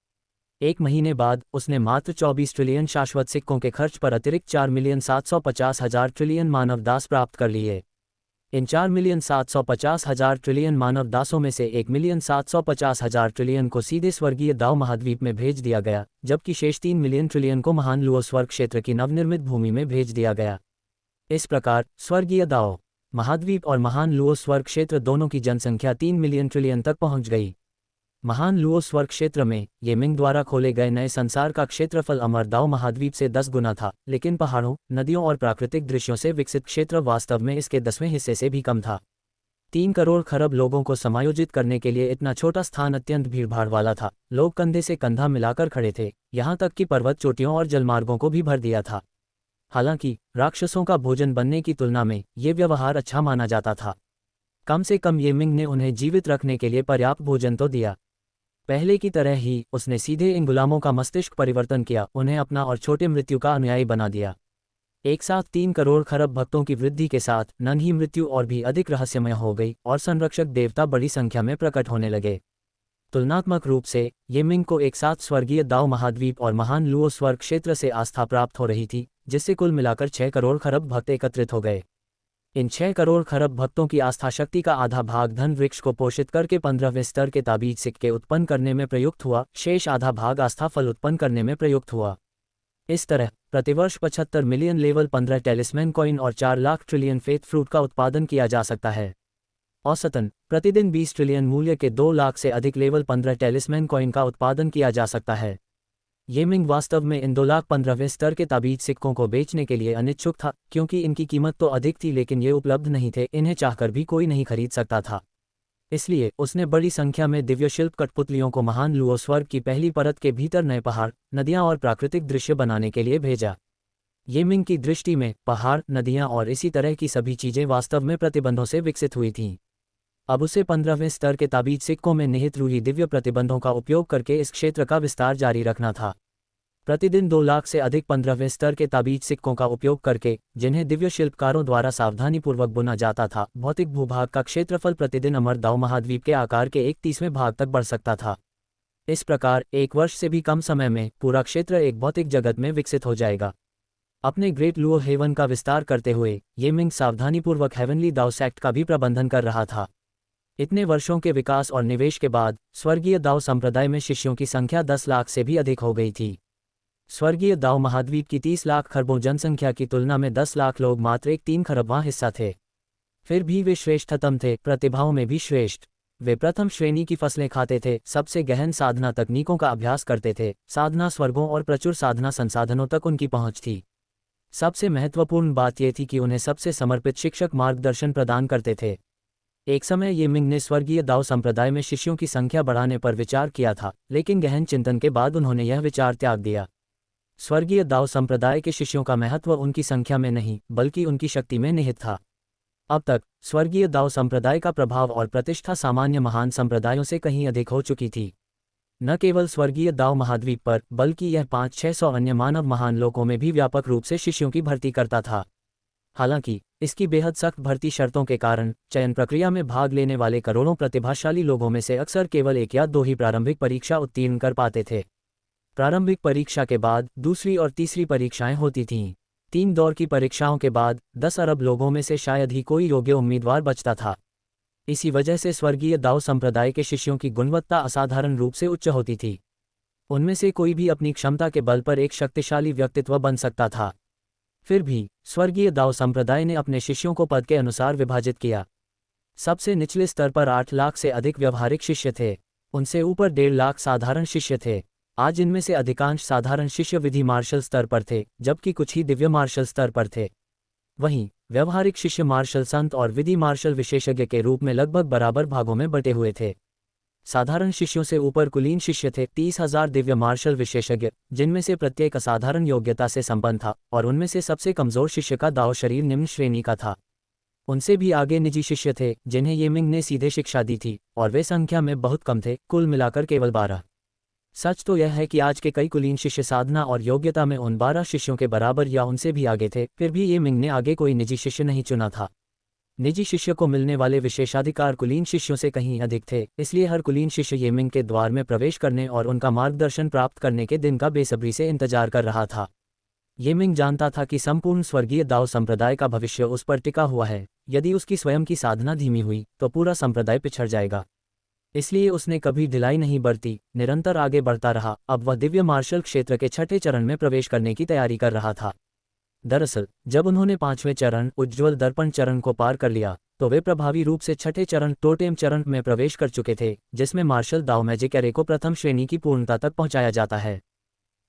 एक महीने बाद उसने मात्र 24 ट्रिलियन शाश्वत सिक्कों के खर्च पर अतिरिक्त 4,750,000 ट्रिलियन मानव दास प्राप्त कर लिए। इन 4,750,000 ट्रिलियन मानव दासों में से 1,750,000 ट्रिलियन को सीधे स्वर्गीय दाओ महाद्वीप में भेज दिया गया, जबकि शेष 3 मिलियन ट्रिलियन को महान लुओ स्वर्ग क्षेत्र की नवनिर्मित भूमि में भेज दिया गया। इस प्रकार स्वर्गीय दाओ महाद्वीप और महान लुओ स्वर्ग क्षेत्र दोनों की जनसंख्या 3 मिलियन ट्रिलियन तक पहुंच गई। महान लुओ स्वर्ग क्षेत्र में ये मिंग द्वारा खोले गए नए संसार का क्षेत्रफल अमर दाओ महाद्वीप से 10 गुना था, लेकिन पहाड़ों, नदियों और प्राकृतिक दृश्यों से विकसित क्षेत्र वास्तव में इसके 10वें हिस्से से भी कम था। 3 करोड़ खरब लोगों को समायोजित करने के लिए इतना छोटा स्थान अत्यंत भीड़भाड़ वाला था। लोग कंधे से कंधा मिलाकर खड़े थे, यहाँ तक कि पर्वत चोटियों और जलमार्गों को भी भर दिया था। हालांकि राक्षसों का भोजन बनने की तुलना में ये व्यवहार अच्छा माना जाता था। कम से कम ये मिंग ने उन्हें जीवित रखने के लिए पर्याप्त भोजन तो दिया। पहले की तरह ही उसने सीधे इन गुलामों का मस्तिष्क परिवर्तन किया, उन्हें अपना और छोटे मृत्यु का अनुयायी बना दिया। एक साथ 3 करोड़ खरब भक्तों की वृद्धि के साथ नन्ही मृत्यु और भी अधिक रहस्यमय हो गई और संरक्षक देवता बड़ी संख्या में प्रकट होने लगे। तुलनात्मक रूप से ये मिंग को एक साथ स्वर्गीय दाओ महाद्वीप और महान लुओ स्वर्ग क्षेत्र से आस्था प्राप्त हो रही थी, जिससे कुल मिलाकर 6 करोड़ खरब भक्त एकत्रित हो गए। इन 6 करोड़ खरब भक्तों की आस्था शक्ति का आधा भाग धन वृक्ष को पोषित करके 15वें स्तर के ताबीज सिक्के उत्पन्न करने में प्रयुक्त हुआ, शेष आधा भाग आस्था फल उत्पन्न करने में प्रयुक्त हुआ। इस तरह प्रतिवर्ष 75 मिलियन लेवल 15 टेलिस्मैन कॉइन और 4 लाख ट्रिलियन फेथ फ्रूट का उत्पादन किया जा सकता है। औसतन प्रतिदिन 20 ट्रिलियन मूल्य के 2 लाख से अधिक लेवल 15 टेलिस्मैन कॉइन का उत्पादन किया जा सकता है। ये मिंग वास्तव में इन 2,15वें स्तर के ताबीज सिक्कों को बेचने के लिए अनिच्छुक था, क्योंकि इनकी कीमत तो अधिक थी लेकिन ये उपलब्ध नहीं थे, इन्हें चाहकर भी कोई नहीं खरीद सकता था। इसलिए उसने बड़ी संख्या में दिव्य शिल्प कठपुतलियों को महान लुओ स्वर्ग की पहली परत के भीतर नए पहाड़, नदियां और प्राकृतिक दृश्य बनाने के लिए भेजा। ये मिंग की दृष्टि में पहाड़, नदियां और इसी तरह की सभी चीजें वास्तव में प्रतिबंधों से विकसित हुई थीं। अब उसे 15वें स्तर के ताबीज सिक्कों में निहित रूही दिव्य प्रतिबंधों का उपयोग करके इस क्षेत्र का विस्तार जारी रखना था। प्रतिदिन 2 लाख से अधिक 15वें स्तर के ताबीज सिक्कों का उपयोग करके, जिन्हें दिव्य शिल्पकारों द्वारा सावधानीपूर्वक बुना जाता था, भौतिक भूभाग का क्षेत्रफल प्रतिदिन अमर दाओ महाद्वीप के आकार के 1/30वें भाग तक बढ़ सकता था। इस प्रकार 1 वर्ष से भी कम समय में पूरा क्षेत्र एक भौतिक जगत में विकसित हो जाएगा। अपने ग्रेट लुओ हेवन का विस्तार करते हुए ये मिंग सावधानीपूर्वक हेवनली दाओ सेक्ट का भी प्रबंधन कर रहा था। इतने वर्षों के विकास और निवेश के बाद स्वर्गीय दाओ संप्रदाय में शिष्यों की संख्या 10 लाख से भी अधिक हो गई थी। स्वर्गीय दाओ महाद्वीप की 30 लाख खरबों जनसंख्या की तुलना में 10 लाख लोग मात्र एक 3 खरबवां हिस्सा थे। फिर भी वे श्रेष्ठतम थे, प्रतिभाओं में भी श्रेष्ठ। वे प्रथम श्रेणी की फसलें खाते थे, सबसे गहन साधना तकनीकों का अभ्यास करते थे, साधना स्वर्गों और प्रचुर साधना संसाधनों तक उनकी पहुंच थी। सबसे महत्वपूर्ण बात यह थी कि उन्हें सबसे समर्पित शिक्षक मार्गदर्शन प्रदान करते थे। एक समय ये मिंग ने स्वर्गीय दाओ संप्रदाय में शिष्यों की संख्या बढ़ाने पर विचार किया था, लेकिन गहन चिंतन के बाद उन्होंने यह विचार त्याग दिया। स्वर्गीय दाओ संप्रदाय के शिष्यों का महत्व उनकी संख्या में नहीं, बल्कि उनकी शक्ति में निहित था। अब तक स्वर्गीय दाओ संप्रदाय का प्रभाव और प्रतिष्ठा सामान्य महान संप्रदायों से कहीं अधिक हो चुकी थी। न केवल स्वर्गीय दाओ महाद्वीप पर, बल्कि यह 500-600 अन्य मानव महान लोकों में भी व्यापक रूप से शिष्यों की भर्ती करता था। हालांकि इसकी बेहद सख्त भर्ती शर्तों के कारण चयन प्रक्रिया में भाग लेने वाले करोड़ों प्रतिभाशाली लोगों में से अक्सर केवल 1 या 2 ही प्रारंभिक परीक्षा उत्तीर्ण कर पाते थे। प्रारंभिक परीक्षा के बाद दूसरी और तीसरी परीक्षाएं होती थीं। 3 दौर की परीक्षाओं के बाद 10 अरब लोगों में से शायद ही कोई योग्य उम्मीदवार बचता था। इसी वजह से स्वर्गीय दाओ संप्रदाय के शिष्यों की गुणवत्ता असाधारण रूप से उच्च होती थी। उनमें से कोई भी अपनी क्षमता के बल पर एक शक्तिशाली व्यक्तित्व बन सकता था। फिर भी स्वर्गीय दाओ संप्रदाय ने अपने शिष्यों को पद के अनुसार विभाजित किया। सबसे निचले स्तर पर 8 लाख से अधिक व्यवहारिक शिष्य थे। उनसे ऊपर 1.5 लाख साधारण शिष्य थे। आज इनमें से अधिकांश साधारण शिष्य विधि मार्शल स्तर पर थे, जबकि कुछ ही दिव्य मार्शल स्तर पर थे। वहीं व्यवहारिक शिष्य मार्शल संत और विधि मार्शल विशेषज्ञ के रूप में लगभग बराबर भागों में बटे हुए थे। साधारण शिष्यों से ऊपर कुलीन शिष्य थे, 30,000 दिव्य मार्शल विशेषज्ञ, जिनमें से प्रत्येक असाधारण योग्यता से संपन्न था, और उनमें से सबसे कमजोर शिष्य का दाओ शरीर निम्न श्रेणी का था। उनसे भी आगे निजी शिष्य थे, जिन्हें ये मिंग ने सीधे शिक्षा दी थी, और वे संख्या में बहुत कम थे, कुल मिलाकर केवल 12। सच तो यह है कि आज के कई कुलीन शिष्य साधना और योग्यता में उन 12 शिष्यों के बराबर या उनसे भी आगे थे, फिर भी ये मिंग ने आगे कोई निजी शिष्य नहीं चुना था। निजी शिष्य को मिलने वाले विशेषाधिकार कुलीन शिष्यों से कहीं अधिक थे, इसलिए हर कुलीन शिष्य ये मिंग के द्वार में प्रवेश करने और उनका मार्गदर्शन प्राप्त करने के दिन का बेसब्री से इंतजार कर रहा था। ये मिंग जानता था कि संपूर्ण स्वर्गीय दाओ संप्रदाय का भविष्य उस पर टिका हुआ है। यदि उसकी स्वयं की साधना धीमी हुई तो पूरा संप्रदाय पिछड़ जाएगा। इसलिए उसने कभी ढिलाई नहीं बरती, निरंतर आगे बढ़ता रहा। अब वह दिव्य मार्शल क्षेत्र के छठे चरण में प्रवेश करने की तैयारी कर रहा था। दरअसल जब उन्होंने पांचवें चरण उज्ज्वल दर्पण चरण को पार कर लिया तो वे प्रभावी रूप से छठे चरण टोटेम चरण में प्रवेश कर चुके थे, जिसमें मार्शल दाओ मैजिक एरे को प्रथम श्रेणी की पूर्णता तक पहुंचाया जाता है।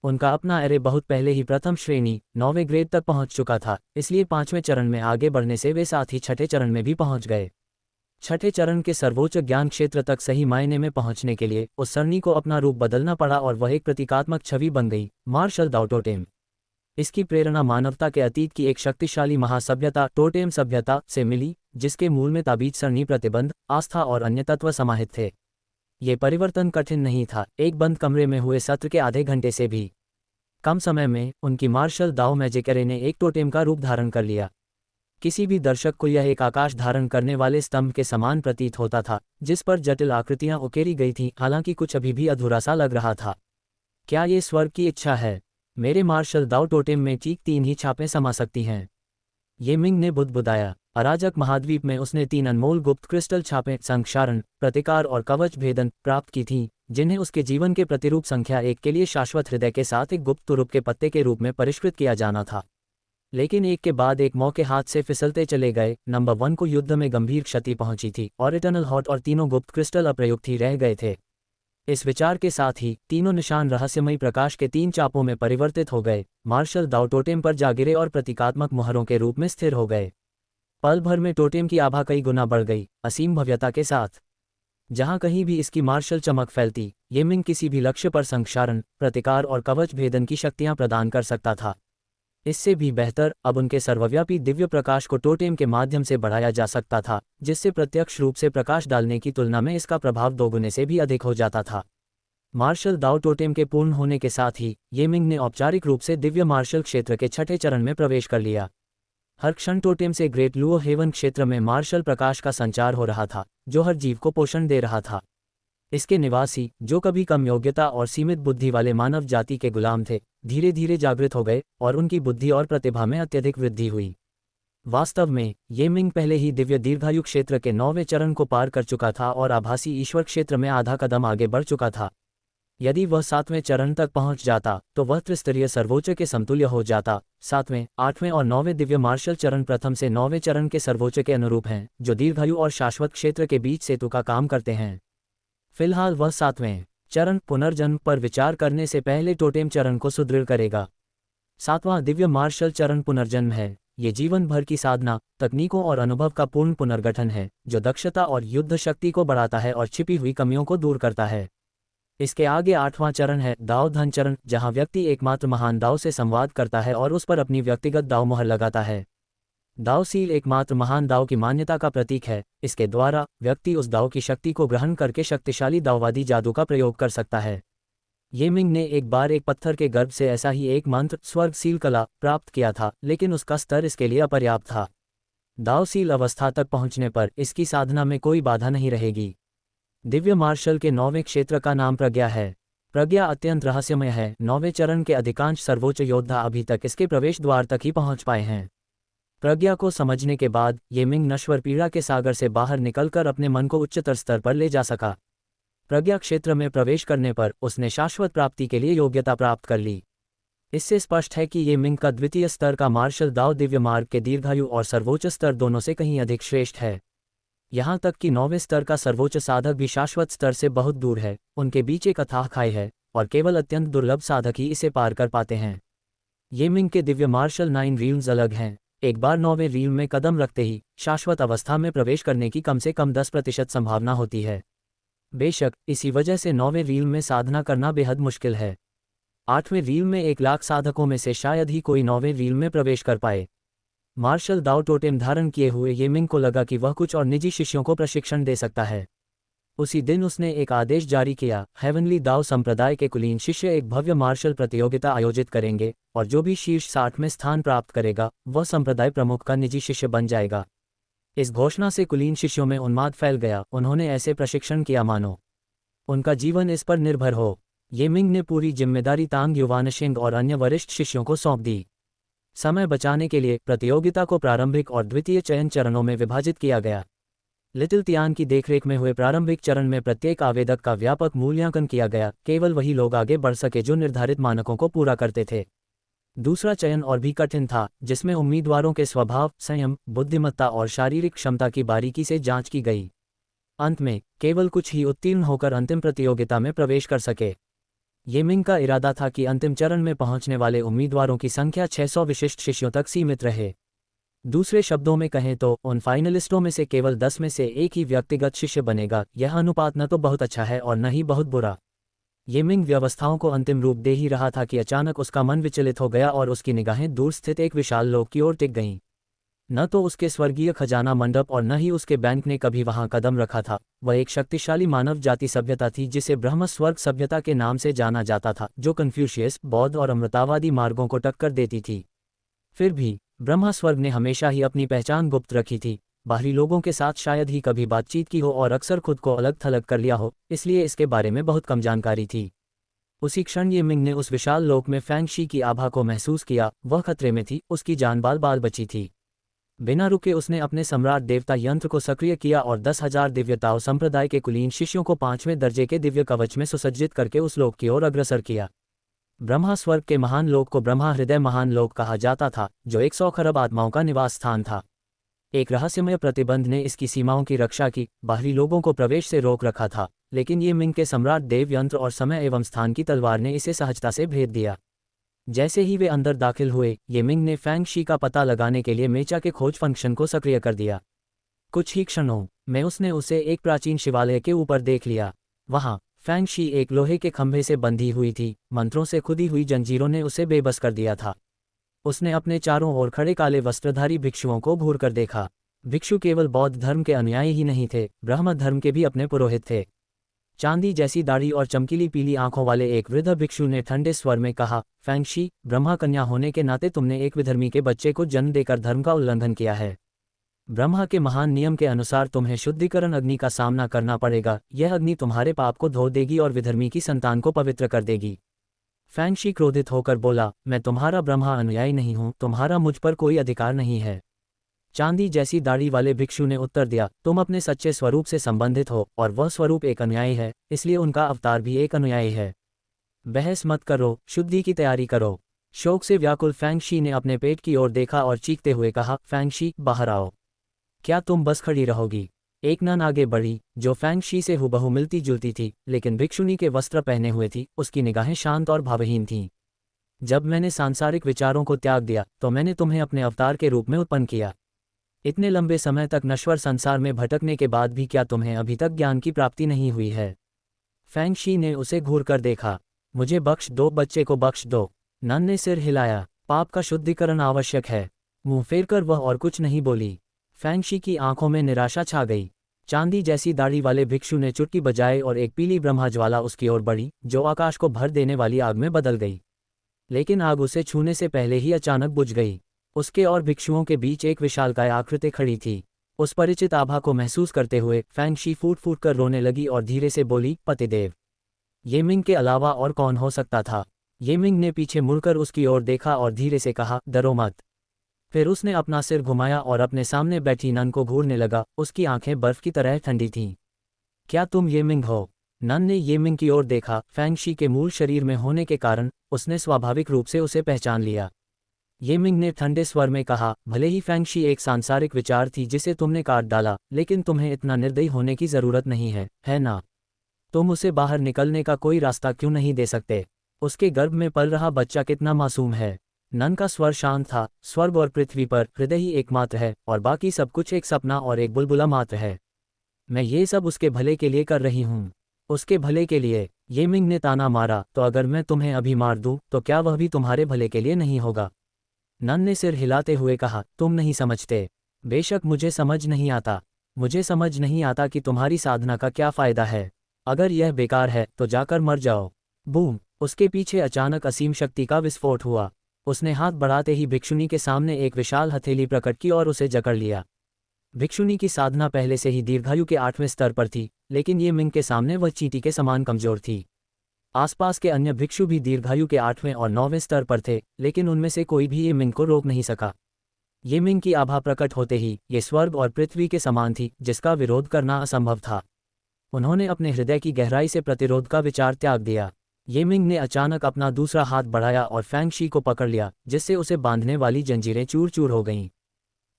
उनका अपना एरे बहुत पहले ही प्रथम श्रेणी 9वें ग्रेड तक पहुंच चुका था, इसलिए पांचवें चरण में आगे बढ़ने से वे साथ ही छठे चरण में भी पहुंच गए। छठे चरण के सर्वोच्च ज्ञान क्षेत्र तक सही मायने में पहुंचने के लिए उस सरणी को अपना रूप बदलना पड़ा और वह एक प्रतीकात्मक छवि बन गई, मार्शल दाओ टोटेम। इसकी प्रेरणा मानवता के अतीत की एक शक्तिशाली महासभ्यता टोटेम सभ्यता से मिली, जिसके मूल में ताबीज सरणी प्रतिबंध, आस्था और अन्य तत्व समाहित थे। ये परिवर्तन कठिन नहीं था। एक बंद कमरे में हुए सत्र के आधे घंटे से भी कम समय में उनकी मार्शल दाओ मैजिक एरे ने एक टोटेम का रूप धारण कर लिया। किसी भी दर्शक को यह एक आकाश धारण करने वाले स्तंभ के समान प्रतीत होता था, जिस पर जटिल आकृतियां उकेरी गई थीं, हालांकि कुछ अभी भी अधूरा सा लग रहा था। क्या ये स्वर्ग की इच्छा है? मेरे मार्शल दाओ टोटेम में ठीक 3 ही छापें समा सकती हैं। ये मिंग ने बुदबुदाया। अराजक महाद्वीप में उसने 3 अनमोल गुप्त क्रिस्टल छापें संक्षारण, प्रतिकार और कवच भेदन प्राप्त की थीं, जिन्हें उसके जीवन के प्रतिरूप संख्या 1 के लिए शाश्वत हृदय के साथ एक गुप्त तुरुप के पत्ते के रूप में परिष्कृत किया जाना था। लेकिन एक के बाद एक मौके हाथ से फिसलते चले गए। नंबर 1 को युद्ध में गंभीर क्षति पहुंची थी और इटर्नल हॉट और तीनों गुप्त क्रिस्टल अप्रयुक्त ही रह गए थे। इस विचार के साथ ही तीनों निशान रहस्यमयी प्रकाश के 3 चापों में परिवर्तित हो गए, मार्शल दाओ टोटेम पर जा गिरे और प्रतीकात्मक मुहरों के रूप में स्थिर हो गए। पल भर में टोटेम की आभा कई गुना बढ़ गई, असीम भव्यता के साथ। जहां कहीं भी इसकी मार्शल चमक फैलती, ये मिंग किसी भी लक्ष्य पर संक्षारण, प्रतिकार और कवच भेदन की शक्तियां प्रदान कर सकता था। इससे भी बेहतर, अब उनके सर्वव्यापी दिव्य प्रकाश को टोटेम के माध्यम से बढ़ाया जा सकता था, जिससे प्रत्यक्ष रूप से प्रकाश डालने की तुलना में इसका प्रभाव 2 गुने से भी अधिक हो जाता था। मार्शल दाओ टोटेम के पूर्ण होने के साथ ही ये मिंग ने औपचारिक रूप से दिव्य मार्शल क्षेत्र के छठे चरण में प्रवेश कर लिया। हर क्षण टोटेम से ग्रेट लुओ हेवन क्षेत्र में मार्शल प्रकाश का संचार हो रहा था, जो हर जीव को पोषण दे रहा था। इसके निवासी, जो कभी कम योग्यता और सीमित बुद्धि वाले मानव जाति के गुलाम थे, धीरे धीरे जागृत हो गए और उनकी बुद्धि और प्रतिभा में अत्यधिक वृद्धि हुई। वास्तव में ये मिंग पहले ही दिव्य दीर्घायु क्षेत्र के 9वें चरण को पार कर चुका था और आभासी ईश्वर क्षेत्र में आधा कदम आगे बढ़ चुका था। यदि वह 7वें चरण तक पहुंच जाता तो वह त्रिस्तरीय सर्वोच्च के समतुल्य हो जाता। 7वें, 8वें और 9वें दिव्य मार्शल चरण प्रथम से 9वें चरण के सर्वोच्च के अनुरूप हैं, जो दीर्घायु और शाश्वत क्षेत्र के बीच सेतु का काम करते हैं। फिलहाल वह 7वें चरण पुनर्जन्म पर विचार करने से पहले टोटेम चरण को सुदृढ़ करेगा। 7वां दिव्य मार्शल चरण पुनर्जन्म है। ये जीवन भर की साधना, तकनीकों और अनुभव का पूर्ण पुनर्गठन है, जो दक्षता और युद्ध शक्ति को बढ़ाता है और छिपी हुई कमियों को दूर करता है। इसके आगे 8वां चरण है दाओ धन चरण, जहां व्यक्ति एकमात्र महान दाओ से संवाद करता है और उस पर अपनी व्यक्तिगत दाओ मोहर लगाता है। दाओ सील एकमात्र महान दाओ की मान्यता का प्रतीक है। इसके द्वारा व्यक्ति उस दाओ की शक्ति को ग्रहण करके शक्तिशाली दाओवादी जादू का प्रयोग कर सकता है। ये मिंग ने एक बार एक पत्थर के गर्भ से ऐसा ही एक मंत्र स्वर्ग सील कला प्राप्त किया था, लेकिन उसका स्तर इसके लिए अपर्याप्त था। दाओ सील अवस्था तक पहुंचने पर इसकी साधना में कोई बाधा नहीं रहेगी। दिव्य मार्शल के 9वें क्षेत्र का नाम प्रज्ञा है। प्रज्ञा अत्यंत रहस्यमय है। 9वें चरण के अधिकांश सर्वोच्च योद्धा अभी तक इसके प्रवेश द्वार तक ही पहुंच पाए हैं। प्रज्ञा को समझने के बाद ये मिंग नश्वर पीड़ा के सागर से बाहर निकलकर अपने मन को उच्चतर स्तर पर ले जा सका। प्रज्ञा क्षेत्र में प्रवेश करने पर उसने शाश्वत प्राप्ति के लिए योग्यता प्राप्त कर ली। इससे स्पष्ट है कि ये मिंग का द्वितीय स्तर का मार्शल दाओ दिव्य मार्ग के दीर्घायु और सर्वोच्च स्तर दोनों से कहीं अधिक श्रेष्ठ है। यहाँ तक कि 9वें स्तर का सर्वोच्च साधक भी शाश्वत स्तर से बहुत दूर है। उनके बीच एक अथाह खाई है और केवल अत्यंत दुर्लभ साधक ही इसे पार कर पाते हैं। ये मिंग के दिव्य मार्शल 9 रील्म्स अलग हैं। एक बार 9वें रील्म में कदम रखते ही शाश्वत अवस्था में प्रवेश करने की कम से कम 10% संभावना होती है। बेशक इसी वजह से 9वें रील्म में साधना करना बेहद मुश्किल है। 8वें रील्म में 1 लाख साधकों में से शायद ही कोई 9वें रील्म में प्रवेश कर पाए। मार्शल दाओ टोटेम धारण किए हुए ये मिंग को लगा कि वह कुछ और निजी शिष्यों को प्रशिक्षण दे सकता है। उसी दिन उसने एक आदेश जारी किया, हेवनली दाओ संप्रदाय के कुलीन शिष्य एक भव्य मार्शल प्रतियोगिता आयोजित करेंगे और जो भी शीर्ष 60 में स्थान प्राप्त करेगा वह संप्रदाय प्रमुख का निजी शिष्य बन जाएगा। इस घोषणा से कुलीन शिष्यों में उन्माद फैल गया। उन्होंने ऐसे प्रशिक्षण किया मानो उनका जीवन इस पर निर्भर हो। ये मिंग ने पूरी जिम्मेदारी तांग युवानशिंग और अन्य वरिष्ठ शिष्यों को सौंप दी। समय बचाने के लिए प्रतियोगिता को प्रारंभिक और द्वितीय चयन चरणों में विभाजित किया गया। लिटिल तियान की देखरेख में हुए प्रारंभिक चरण में प्रत्येक आवेदक का व्यापक मूल्यांकन किया गया। केवल वही लोग आगे बढ़ सके जो निर्धारित मानकों को पूरा करते थे। दूसरा चयन और भी कठिन था, जिसमें उम्मीदवारों के स्वभाव, संयम, बुद्धिमत्ता और शारीरिक क्षमता की बारीकी से जांच की गई। अंत में केवल कुछ ही उत्तीर्ण होकर अंतिम प्रतियोगिता में प्रवेश कर सके। ये मिंग का इरादा था कि अंतिम चरण में पहुंचने वाले उम्मीदवारों की संख्या 600 विशिष्ट शिष्यों तक सीमित रहे। दूसरे शब्दों में कहें तो उन फाइनलिस्टों में से केवल 10 में से एक ही व्यक्तिगत शिष्य बनेगा। यह अनुपात न तो बहुत अच्छा है और न ही बहुत बुरा। ये मिंग व्यवस्थाओं को अंतिम रूप दे ही रहा था कि अचानक उसका मन विचलित हो गया और उसकी निगाहें दूर स्थित एक विशाल लोक की ओर टिक गईं। न तो उसके स्वर्गीय खजाना मंडप और न ही उसके बैंक ने कभी वहां कदम रखा था। वह एक शक्तिशाली मानव जाति सभ्यता थी जिसे ब्रह्म स्वर्ग सभ्यता के नाम से जाना जाता था, जो कन्फ्यूशियस, बौद्ध और अमृतावादी मार्गों को टक्कर देती थी। फिर भी ब्रह्मा स्वर्ग ने हमेशा ही अपनी पहचान गुप्त रखी थी। बाहरी लोगों के साथ शायद ही कभी बातचीत की हो और अक्सर खुद को अलग थलग कर लिया हो, इसलिए इसके बारे में बहुत कम जानकारी थी। उसी क्षण ये मिंग ने उस विशाल लोक में फैंग शी की आभा को महसूस किया। वह खतरे में थी, उसकी जान बाल बाल बची थी। बिना रुके उसने अपने सम्राट देवता यंत्र को सक्रिय किया और 10,000 दिव्यताओं संप्रदाय के कुलीन शिष्यों को 5वें दर्जे के दिव्य कवच में सुसज्जित करके उस लोक की ओर अग्रसर किया। ब्रह्मा स्वर्ग के महान लोक को ब्रह्मा हृदय महान लोक कहा जाता था, जो 100 खरब आत्माओं का निवास स्थान था। एक रहस्यमय प्रतिबंध ने इसकी सीमाओं की रक्षा की, बाहरी लोगों को प्रवेश से रोक रखा था, लेकिन ये मिंग के सम्राट देव यंत्र और समय एवं स्थान की तलवार ने इसे सहजता से भेद दिया। जैसे ही वे अंदर दाखिल हुए, ये मिंग ने फैंग शी का पता लगाने के लिए मेचा के खोज फंक्शन को सक्रिय कर दिया। कुछ ही क्षणों में उसने उसे एक प्राचीन शिवालय के ऊपर देख लिया। वहां फैंग शी एक लोहे के खंभे से बंधी हुई थी। मंत्रों से खुदी हुई जंजीरों ने उसे बेबस कर दिया था। उसने अपने चारों ओर खड़े काले वस्त्रधारी भिक्षुओं को घूर कर देखा। भिक्षु केवल बौद्ध धर्म के अनुयायी ही नहीं थे, ब्रह्म धर्म के भी अपने पुरोहित थे। चांदी जैसी दाढ़ी और चमकीली पीली आंखों वाले एक वृद्ध भिक्षु ने ठंडे स्वर में कहा, फैंग शी, ब्रह्मा कन्या होने के नाते तुमने एक विधर्मी के बच्चे को जन्म देकर धर्म का उल्लंघन किया है। ब्रह्मा के महान नियम के अनुसार तुम्हें शुद्धिकरण अग्नि का सामना करना पड़ेगा। यह अग्नि तुम्हारे पाप को धो देगी और विधर्मी की संतान को पवित्र कर देगी। फैंग शी क्रोधित होकर बोला, मैं तुम्हारा ब्रह्मा अनुयायी नहीं हूं, तुम्हारा मुझ पर कोई अधिकार नहीं है। चांदी जैसी दाढ़ी वाले भिक्षु ने उत्तर दिया, तुम अपने सच्चे स्वरूप से संबंधित हो और वह स्वरूप एक अनुयायी है, इसलिए उनका अवतार भी एक अनुयायी है। बहस मत करो, शुद्धि की तैयारी करो। शोक से व्याकुल फैंग शी ने अपने पेट की ओर देखा और चीखते हुए कहा, फैंग शी, बाहर आओ। क्या तुम बस खड़ी रहोगी? एक नन आगे बढ़ी, जो फैंग शी से हुबहू मिलती जुलती थी, लेकिन भिक्षुनी के वस्त्र पहने हुए थी। उसकी निगाहें शांत और भावहीन थीं। जब मैंने सांसारिक विचारों को त्याग दिया, तो मैंने तुम्हें अपने अवतार के रूप में उत्पन्न किया। इतने लंबे समय तक नश्वर संसार में भटकने के बाद भी क्या तुम्हें अभी तक ज्ञान की प्राप्ति नहीं हुई है? फैंग शी ने उसे घूर कर देखा। मुझे बख्श दो, बच्चे को बख्श दो। नन ने सिर हिलाया। पाप का शुद्धिकरण आवश्यक है। मुंह फेरकर वह और कुछ नहीं बोली। फैंग शी की आंखों में निराशा छा गई। चांदी जैसी दाढ़ी वाले भिक्षु ने चुटकी बजाई और एक पीली ब्रह्माज्वाला उसकी ओर बढ़ी, जो आकाश को भर देने वाली आग में बदल गई। लेकिन आग उसे छूने से पहले ही अचानक बुझ गई। उसके और भिक्षुओं के बीच एक विशालकाय आकृति खड़ी थी। उस परिचित आभा को महसूस करते हुए फैंग शी फूट फूट कर रोने लगी और धीरे से बोली, पतिदेव। ये मिंग के अलावा और कौन हो सकता था? ये मिंग ने पीछे मुड़कर उसकी ओर देखा और धीरे से कहा, डरो मत। फिर उसने अपना सिर घुमाया और अपने सामने बैठी नन को घूरने लगा। उसकी आंखें बर्फ की तरह ठंडी थीं। क्या तुम ये मिंग हो? नन ने ये मिंग की ओर देखा। फैंग शी के मूल शरीर में होने के कारण उसने स्वाभाविक रूप से उसे पहचान लिया। ये मिंग ने ठंडे स्वर में कहा, भले ही फैंग शी एक सांसारिक विचार थी जिसे तुमने काट डाला, लेकिन तुम्हें इतना निर्दयी होने की जरूरत नहीं है ना? तुम उसे बाहर निकलने का कोई रास्ता क्यों नहीं दे सकते? उसके गर्भ में पल रहा बच्चा कितना मासूम है। नन का स्वर शांत था। स्वर्ग और पृथ्वी पर हृदय ही एकमात्र है और बाकी सब कुछ एक सपना और एक बुलबुला मात्र है। मैं ये सब उसके भले के लिए कर रही हूँ। उसके भले के लिए। ये मिंग ने ताना मारा, तो अगर मैं तुम्हें अभी मार दूं, तो क्या वह भी तुम्हारे भले के लिए नहीं होगा? नन ने सिर हिलाते हुए कहा, तुम नहीं समझते। बेशक मुझे समझ नहीं आता। मुझे समझ नहीं आता कि तुम्हारी साधना का क्या फायदा है। अगर यह बेकार है तो जाकर मर जाओ। बूम! उसके पीछे अचानक असीम शक्ति का विस्फोट हुआ। उसने हाथ बढ़ाते ही भिक्षुनी के सामने एक विशाल हथेली प्रकट की और उसे जकड़ लिया। भिक्षुनी की साधना पहले से ही दीर्घायु के 8वें स्तर पर थी, लेकिन ये मिंग के सामने वह चींटी के समान कमजोर थी। आसपास के अन्य भिक्षु भी दीर्घायु के 8वें और 9वें स्तर पर थे, लेकिन उनमें से कोई भी ये मिंग को रोक नहीं सका। ये मिंग की आभा प्रकट होते ही ये स्वर्ग और पृथ्वी के समान थी, जिसका विरोध करना असंभव था। उन्होंने अपने हृदय की गहराई से प्रतिरोध का विचार त्याग दिया। ये मिंग ने अचानक अपना दूसरा हाथ बढ़ाया और फैंग शी को पकड़ लिया, जिससे उसे बांधने वाली जंजीरें चूर चूर हो गईं।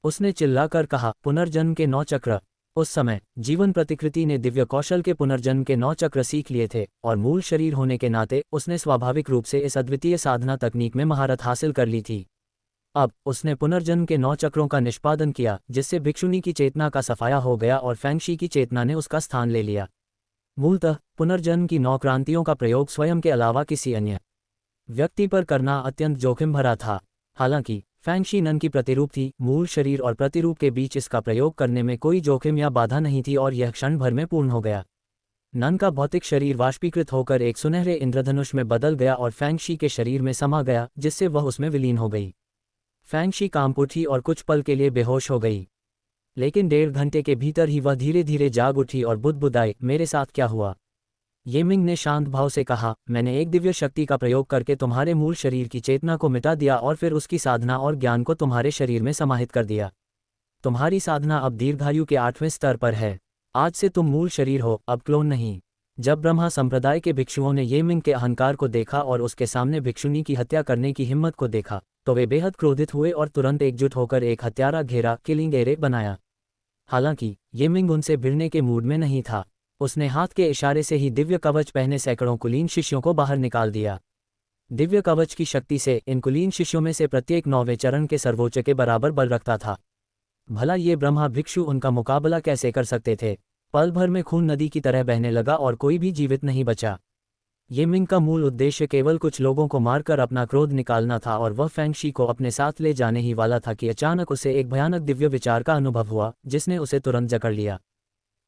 उसने चिल्लाकर कहा, पुनर्जन्म के 9 चक्र। उस समय जीवन प्रतिकृति ने दिव्य कौशल के पुनर्जन्म के 9 चक्र सीख लिए थे, और मूल शरीर होने के नाते उसने स्वाभाविक रूप से इस अद्वितीय साधना तकनीक में महारत हासिल कर ली थी। अब उसने पुनर्जन्म के 9 चक्रों का निष्पादन किया, जिससे भिक्षुनी की चेतना का सफाया हो गया और फैंग शी की चेतना ने उसका स्थान ले लिया। मूलतः पुनर्जन्म की 9 क्रांतियों का प्रयोग स्वयं के अलावा किसी अन्य व्यक्ति पर करना अत्यंत जोखिम भरा था। हालांकि फैंग शी नन की प्रतिरूप थी, मूल शरीर और प्रतिरूप के बीच इसका प्रयोग करने में कोई जोखिम या बाधा नहीं थी और यह क्षण भर में पूर्ण हो गया। नन का भौतिक शरीर वाष्पीकृत होकर एक सुनहरे इंद्रधनुष में बदल गया और फैंग शी के शरीर में समा गया, जिससे वह उसमें विलीन हो गई। फैंग शी कांप उठी और कुछ पल के लिए बेहोश हो गई, लेकिन 1.5 घंटे के भीतर ही वह धीरे धीरे जाग उठी और बुदबुदाई, मेरे साथ क्या हुआ? ये मिंग ने शांत भाव से कहा, मैंने एक दिव्य शक्ति का प्रयोग करके तुम्हारे मूल शरीर की चेतना को मिटा दिया और फिर उसकी साधना और ज्ञान को तुम्हारे शरीर में समाहित कर दिया। तुम्हारी साधना अब दीर्घायु के 8वें स्तर पर है। आज से तुम मूल शरीर हो, अब क्लोन नहीं। जब ब्रह्मा संप्रदाय के भिक्षुओं ने ये मिंग के अहंकार को देखा और उसके सामने भिक्षुनी की हत्या करने की हिम्मत को देखा, तो वे बेहद क्रोधित हुए और तुरंत एकजुट होकर एक हत्यारा घेरा किलिंग एरे बनाया। हालांकि ये मिंग उनसे भिड़ने के मूड में नहीं था। उसने हाथ के इशारे से ही दिव्य कवच पहने सैकड़ों कुलीन शिष्यों को बाहर निकाल दिया। दिव्य कवच की शक्ति से इन कुलीन शिष्यों में से प्रत्येक 9वें चरण के सर्वोच्च के बराबर बल रखता था। भला ये ब्रह्मा भिक्षु उनका मुकाबला कैसे कर सकते थे? पल भर में खून नदी की तरह बहने लगा और कोई भी जीवित नहीं बचा। ये मिंग का मूल उद्देश्य केवल कुछ लोगों को मारकर अपना क्रोध निकालना था और वह फैंग शी को अपने साथ ले जाने ही वाला था कि अचानक उसे एक भयानक दिव्य विचार का अनुभव हुआ, जिसने उसे तुरंत जकड़ लिया।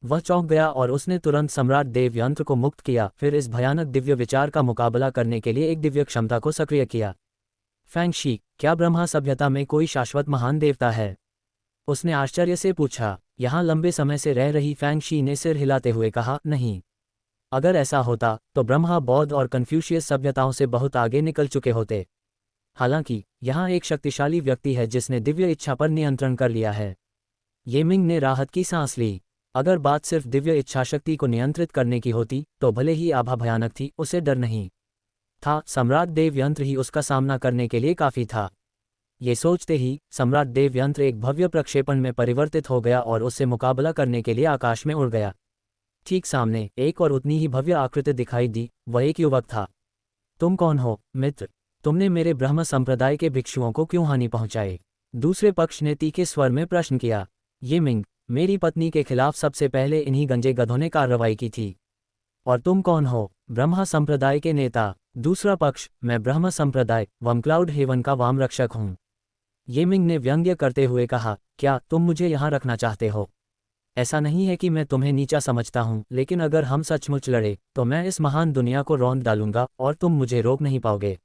वह चौंक गया और उसने तुरंत सम्राट देव यंत्र को मुक्त किया, फिर इस भयानक दिव्य विचार का मुकाबला करने के लिए एक दिव्य क्षमता को सक्रिय किया। फैंग शी, क्या ब्रह्मा सभ्यता में कोई शाश्वत महान देवता है? उसने आश्चर्य से पूछा। यहाँ लंबे समय से रह रही फैंग शी ने सिर हिलाते हुए कहा, नहीं। अगर ऐसा होता तो ब्रह्मा बौद्ध और कन्फ्यूशियस सभ्यताओं से बहुत आगे निकल चुके होते। हालांकि यहाँ एक शक्तिशाली व्यक्ति है जिसने दिव्य इच्छा पर नियंत्रण कर लिया है। ये मिंग ने राहत की सांस ली। अगर बात सिर्फ दिव्य इच्छाशक्ति को नियंत्रित करने की होती तो भले ही आभा भयानक थी, उसे डर नहीं था। सम्राट देव यंत्र ही उसका सामना करने के लिए काफी था। ये सोचते ही सम्राट देव यंत्र एक भव्य प्रक्षेपण में परिवर्तित हो गया और उससे मुकाबला करने के लिए आकाश में उड़ गया। ठीक सामने एक और उतनी ही भव्य आकृति दिखाई दी। वह एक युवक था। तुम कौन हो मित्र? तुमने मेरे ब्रह्म संप्रदाय के भिक्षुओं को क्यों हानि पहुंचाई? दूसरे पक्ष ने तीखे स्वर में प्रश्न किया। ये मिंग, मेरी पत्नी के खिलाफ सबसे पहले इन्हीं गंजे गधों ने कार्रवाई की थी। और तुम कौन हो? ब्रह्मा संप्रदाय के नेता। दूसरा पक्ष, मैं ब्रह्म संप्रदाय वमक्लाउड हेवन का वाम रक्षक हूँ। ये मिंग ने व्यंग्य करते हुए कहा, क्या तुम मुझे यहाँ रखना चाहते हो? ऐसा नहीं है कि मैं तुम्हें नीचा समझता हूँ, लेकिन अगर हम सचमुच लड़े तो मैं इस महान दुनिया को रौंद डालूंगा और तुम मुझे रोक नहीं पाओगे।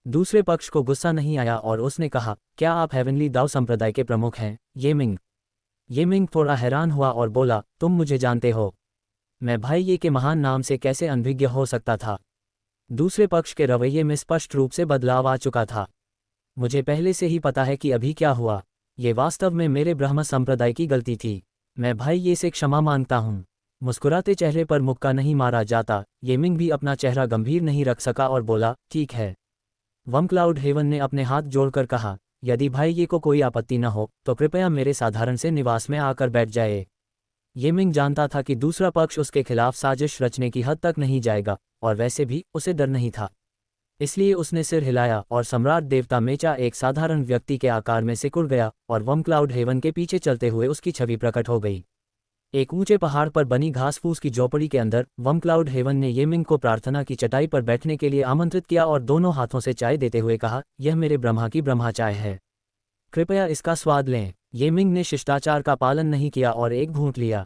दूसरे पक्ष को गुस्सा नहीं आया और उसने कहा, क्या आप हेवनली दाव संप्रदाय के प्रमुख हैं? ये मिंग थोड़ा हैरान हुआ और बोला, तुम मुझे जानते हो? मैं भाई ये के महान नाम से कैसे अनभिज्ञ हो सकता था? दूसरे पक्ष के रवैये में स्पष्ट रूप से बदलाव आ चुका था। मुझे पहले से ही पता है कि अभी क्या हुआ। ये वास्तव में मेरे ब्रह्म संप्रदाय की गलती थी। मैं भाई ये से क्षमा मांगता हूँ। मुस्कुराते चेहरे पर मुक्का नहीं मारा जाता। ये मिंग भी अपना चेहरा गंभीर नहीं रख सका और बोला, ठीक है। वमक्लाउड हेवन ने अपने हाथ जोड़कर कहा, यदि भाई ये को कोई आपत्ति न हो तो कृपया मेरे साधारण से निवास में आकर बैठ जाए। ये मिंग जानता था कि दूसरा पक्ष उसके खिलाफ साजिश रचने की हद तक नहीं जाएगा, और वैसे भी उसे डर नहीं था। इसलिए उसने सिर हिलाया और सम्राट देवता मेचा एक साधारण व्यक्ति के आकार में सिकुड़ गया और वमक्लाउड हेवन के पीछे चलते हुए उसकी छवि प्रकट हो गई। एक ऊंचे पहाड़ पर बनी घास फूस की झोपड़ी के अंदर वमक्लाउड हेवन ने ये मिंग को प्रार्थना की चटाई पर बैठने के लिए आमंत्रित किया और दोनों हाथों से चाय देते हुए कहा, यह मेरे ब्रह्मा की ब्रह्मा चाय है, कृपया इसका स्वाद लें। ये मिंग ने शिष्टाचार का पालन नहीं किया और एक घूंट लिया।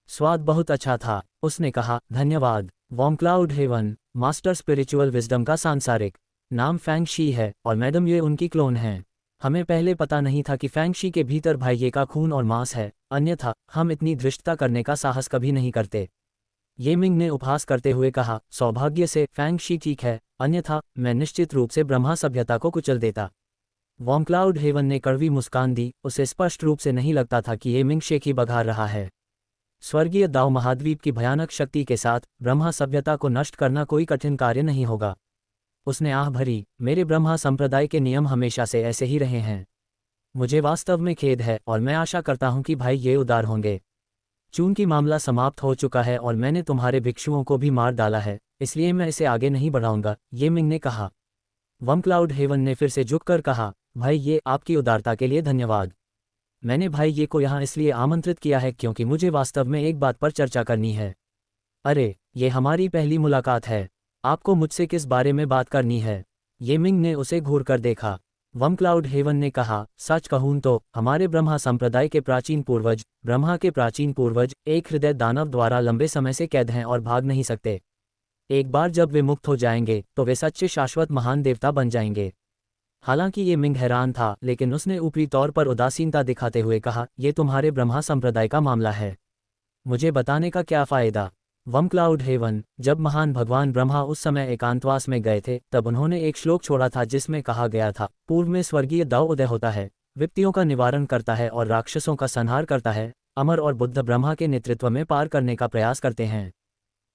स्वाद बहुत अच्छा था। उसने कहा, धन्यवाद। वमक्लाउड हेवन, मास्टर स्पिरिचुअल विजडम का सांसारिक नाम फैंग शी है और मैडम ये उनकी क्लोन हैं। हमें पहले पता नहीं था कि फैंगशी के भीतर भाइये का खून और मांस है, अन्यथा हम इतनी धृष्टता करने का साहस कभी नहीं करते। ये मिंग ने उपहास करते हुए कहा, सौभाग्य से फैंगशी ठीक है, अन्यथा मैं निश्चित रूप से ब्रह्मा सभ्यता को कुचल देता। वॉन्क्लाउड हेवन ने कड़वी मुस्कान दी, उसे स्पष्ट रूप से नहीं लगता था कि ये मिंग शेखी बघार रहा है। स्वर्गीय दाओ महाद्वीप की भयानक शक्ति के साथ ब्रह्मा सभ्यता को नष्ट करना कोई कठिन कार्य नहीं होगा। उसने आह भरी, मेरे ब्रह्मा संप्रदाय के नियम हमेशा से ऐसे ही रहे हैं। मुझे वास्तव में खेद है और मैं आशा करता हूं कि भाई ये उदार होंगे। चूंकि मामला समाप्त हो चुका है और मैंने तुम्हारे भिक्षुओं को भी मार डाला है, इसलिए मैं इसे आगे नहीं बढ़ाऊंगा, ये मिंग ने कहा। वॉन्क्लाउड हेवन ने फिर से झुककर कहा, भाई ये आपकी उदारता के लिए धन्यवाद। मैंने भाई ये को यहाँ इसलिए आमंत्रित किया है क्योंकि मुझे वास्तव में एक बात पर चर्चा करनी है। अरे, ये हमारी पहली मुलाकात है। आपको मुझसे किस बारे में बात करनी है? ये मिंग ने उसे घूर कर देखा। वॉन्क्लाउड हेवन ने कहा, सच कहूं तो हमारे ब्रह्मा संप्रदाय के प्राचीन पूर्वज, ब्रह्मा के प्राचीन पूर्वज, एक हृदय दानव द्वारा लंबे समय से कैद हैं और भाग नहीं सकते। एक बार जब वे मुक्त हो जाएंगे तो वे सच्चे शाश्वत महान देवता बन जाएंगे। हालांकि ये मिंग हैरान था, लेकिन उसने ऊपरी तौर पर उदासीनता दिखाते हुए कहा, यह तुम्हारे ब्रह्मा संप्रदाय का मामला है, मुझे बताने का क्या फ़ायदा? वॉन्क्लाउड हेवन, जब महान भगवान ब्रह्मा उस समय एकांतवास में गए थे तब उन्होंने एक श्लोक छोड़ा था जिसमें कहा गया था, पूर्व में स्वर्गीय दाव उदय होता है, विपत्तियों का निवारण करता है और राक्षसों का संहार करता है, अमर और बुद्ध ब्रह्मा के नेतृत्व में पार करने का प्रयास करते हैं।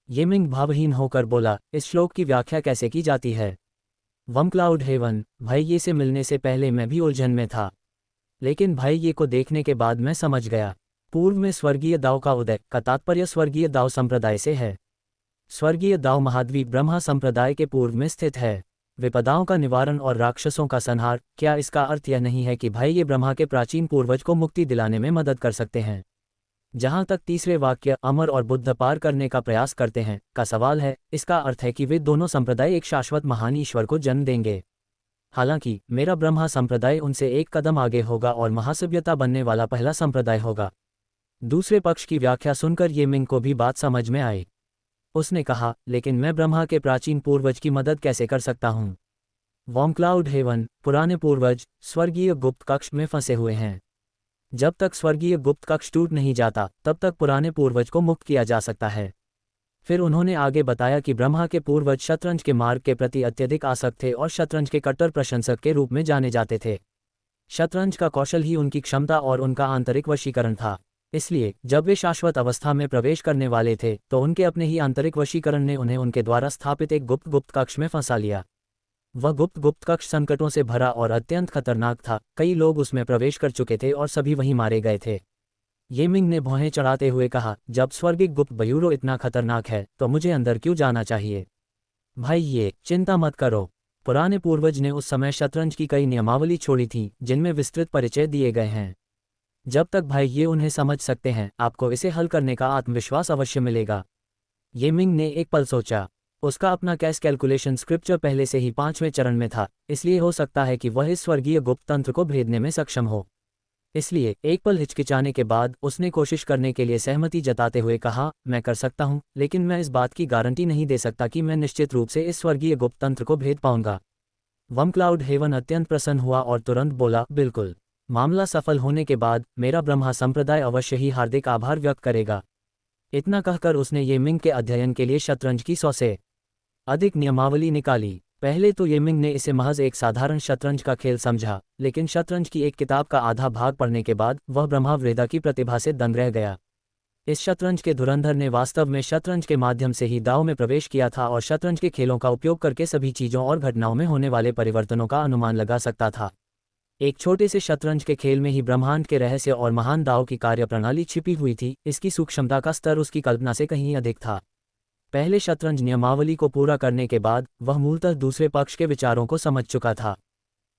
ये मिंग भावहीन होकर बोला, इस श्लोक की व्याख्या कैसे की जाती है? वॉन्क्लाउड हेवन, भाई ये से मिलने से पहले मैं भी उलझन में था, लेकिन भाई ये को देखने के बाद मैं समझ गया। पूर्व में स्वर्गीय दाव का उदय का तात्पर्य स्वर्गीय दाव संप्रदाय से है। स्वर्गीय दाव महाद्वीप ब्रह्मा संप्रदाय के पूर्व में स्थित है। विपदाओं का निवारण और राक्षसों का संहार, क्या इसका अर्थ यह नहीं है कि भाई ये ब्रह्मा के प्राचीन पूर्वज को मुक्ति दिलाने में मदद कर सकते हैं? जहां तक तीसरे वाक्य अमर और बुद्ध पार करने का प्रयास करते हैं का सवाल है, इसका अर्थ है कि वे दोनों संप्रदाय एक शाश्वत महान ईश्वर को जन्म देंगे। हालांकि मेरा ब्रह्मा संप्रदाय उनसे एक कदम आगे होगा और महासभ्यता बनने वाला पहला संप्रदाय होगा। दूसरे पक्ष की व्याख्या सुनकर ये मिंग को भी बात समझ में आई। उसने कहा, लेकिन मैं ब्रह्मा के प्राचीन पूर्वज की मदद कैसे कर सकता हूँ? वॉन्क्लाउड हेवन, पुराने पूर्वज स्वर्गीय गुप्त कक्ष में फंसे हुए हैं। जब तक स्वर्गीय गुप्त कक्ष टूट नहीं जाता तब तक पुराने पूर्वज को मुक्त किया जा सकता है। फिर उन्होंने आगे बताया कि ब्रह्मा के पूर्वज शतरंज के मार्ग के प्रति अत्यधिक आसक्त थे और शतरंज के कट्टर प्रशंसक के रूप में जाने जाते थे। शतरंज का कौशल ही उनकी क्षमता और उनका आंतरिक वशीकरण था। इसलिए जब वे शाश्वत अवस्था में प्रवेश करने वाले थे तो उनके अपने ही आंतरिक वशीकरण ने उन्हें उनके द्वारा स्थापित एक गुप्त कक्ष में फंसा लिया। वह गुप्त कक्ष संकटों से भरा और अत्यंत खतरनाक था। कई लोग उसमें प्रवेश कर चुके थे और सभी वहीं मारे गए थे। ये मिंग ने भौहें चढ़ाते हुए कहा, जब स्वर्गिक गुप्त ब्यूरो इतना खतरनाक है तो मुझे अंदर क्यों जाना चाहिए? भाई ये चिंता मत करो। पुराने पूर्वज ने उस समय शतरंज की कई नियमावली छोड़ी थी जिनमें विस्तृत परिचय दिए गए हैं। जब तक भाई ये उन्हें समझ सकते हैं, आपको इसे हल करने का आत्मविश्वास अवश्य मिलेगा। ये मिंग ने एक पल सोचा। उसका अपना कैश कैलकुलेशन स्क्रिप्चर पहले से ही 5वें चरण में था, इसलिए हो सकता है कि वह इस स्वर्गीय गुप्त तंत्र को भेदने में सक्षम हो। इसलिए एक पल हिचकिचाने के बाद उसने कोशिश करने के लिए सहमति जताते हुए कहा, मैं कर सकता हूं, लेकिन मैं इस बात की गारंटी नहीं दे सकता कि मैं निश्चित रूप से इस स्वर्गीय गुप्त तंत्र को भेद पाऊंगा। वॉन्क्लाउड हेवन अत्यंत प्रसन्न हुआ और तुरंत बोला, बिल्कुल। मामला सफल होने के बाद मेरा ब्रह्मा संप्रदाय अवश्य ही हार्दिक आभार व्यक्त करेगा। इतना कहकर उसने ये मिंग के अध्ययन के लिए शतरंज की 100 से अधिक नियमावली निकाली। पहले तो ये मिंग ने इसे महज एक साधारण शतरंज का खेल समझा, लेकिन शतरंज की एक किताब का आधा भाग पढ़ने के बाद वह ब्रह्मावेदा की प्रतिभा से दंग रह गया। इस शतरंज के धुरंधर ने वास्तव में शतरंज के माध्यम से ही दांव में प्रवेश किया था और शतरंज के खेलों का उपयोग करके सभी चीज़ों और घटनाओं में होने वाले परिवर्तनों का अनुमान लगा सकता था। एक छोटे से शतरंज के खेल में ही ब्रह्मांड के रहस्य और महान दांव की कार्यप्रणाली छिपी हुई थी। इसकी सूक्ष्मता का स्तर उसकी कल्पना से कहीं अधिक था। पहले शतरंज नियमावली को पूरा करने के बाद वह मूलतः दूसरे पक्ष के विचारों को समझ चुका था।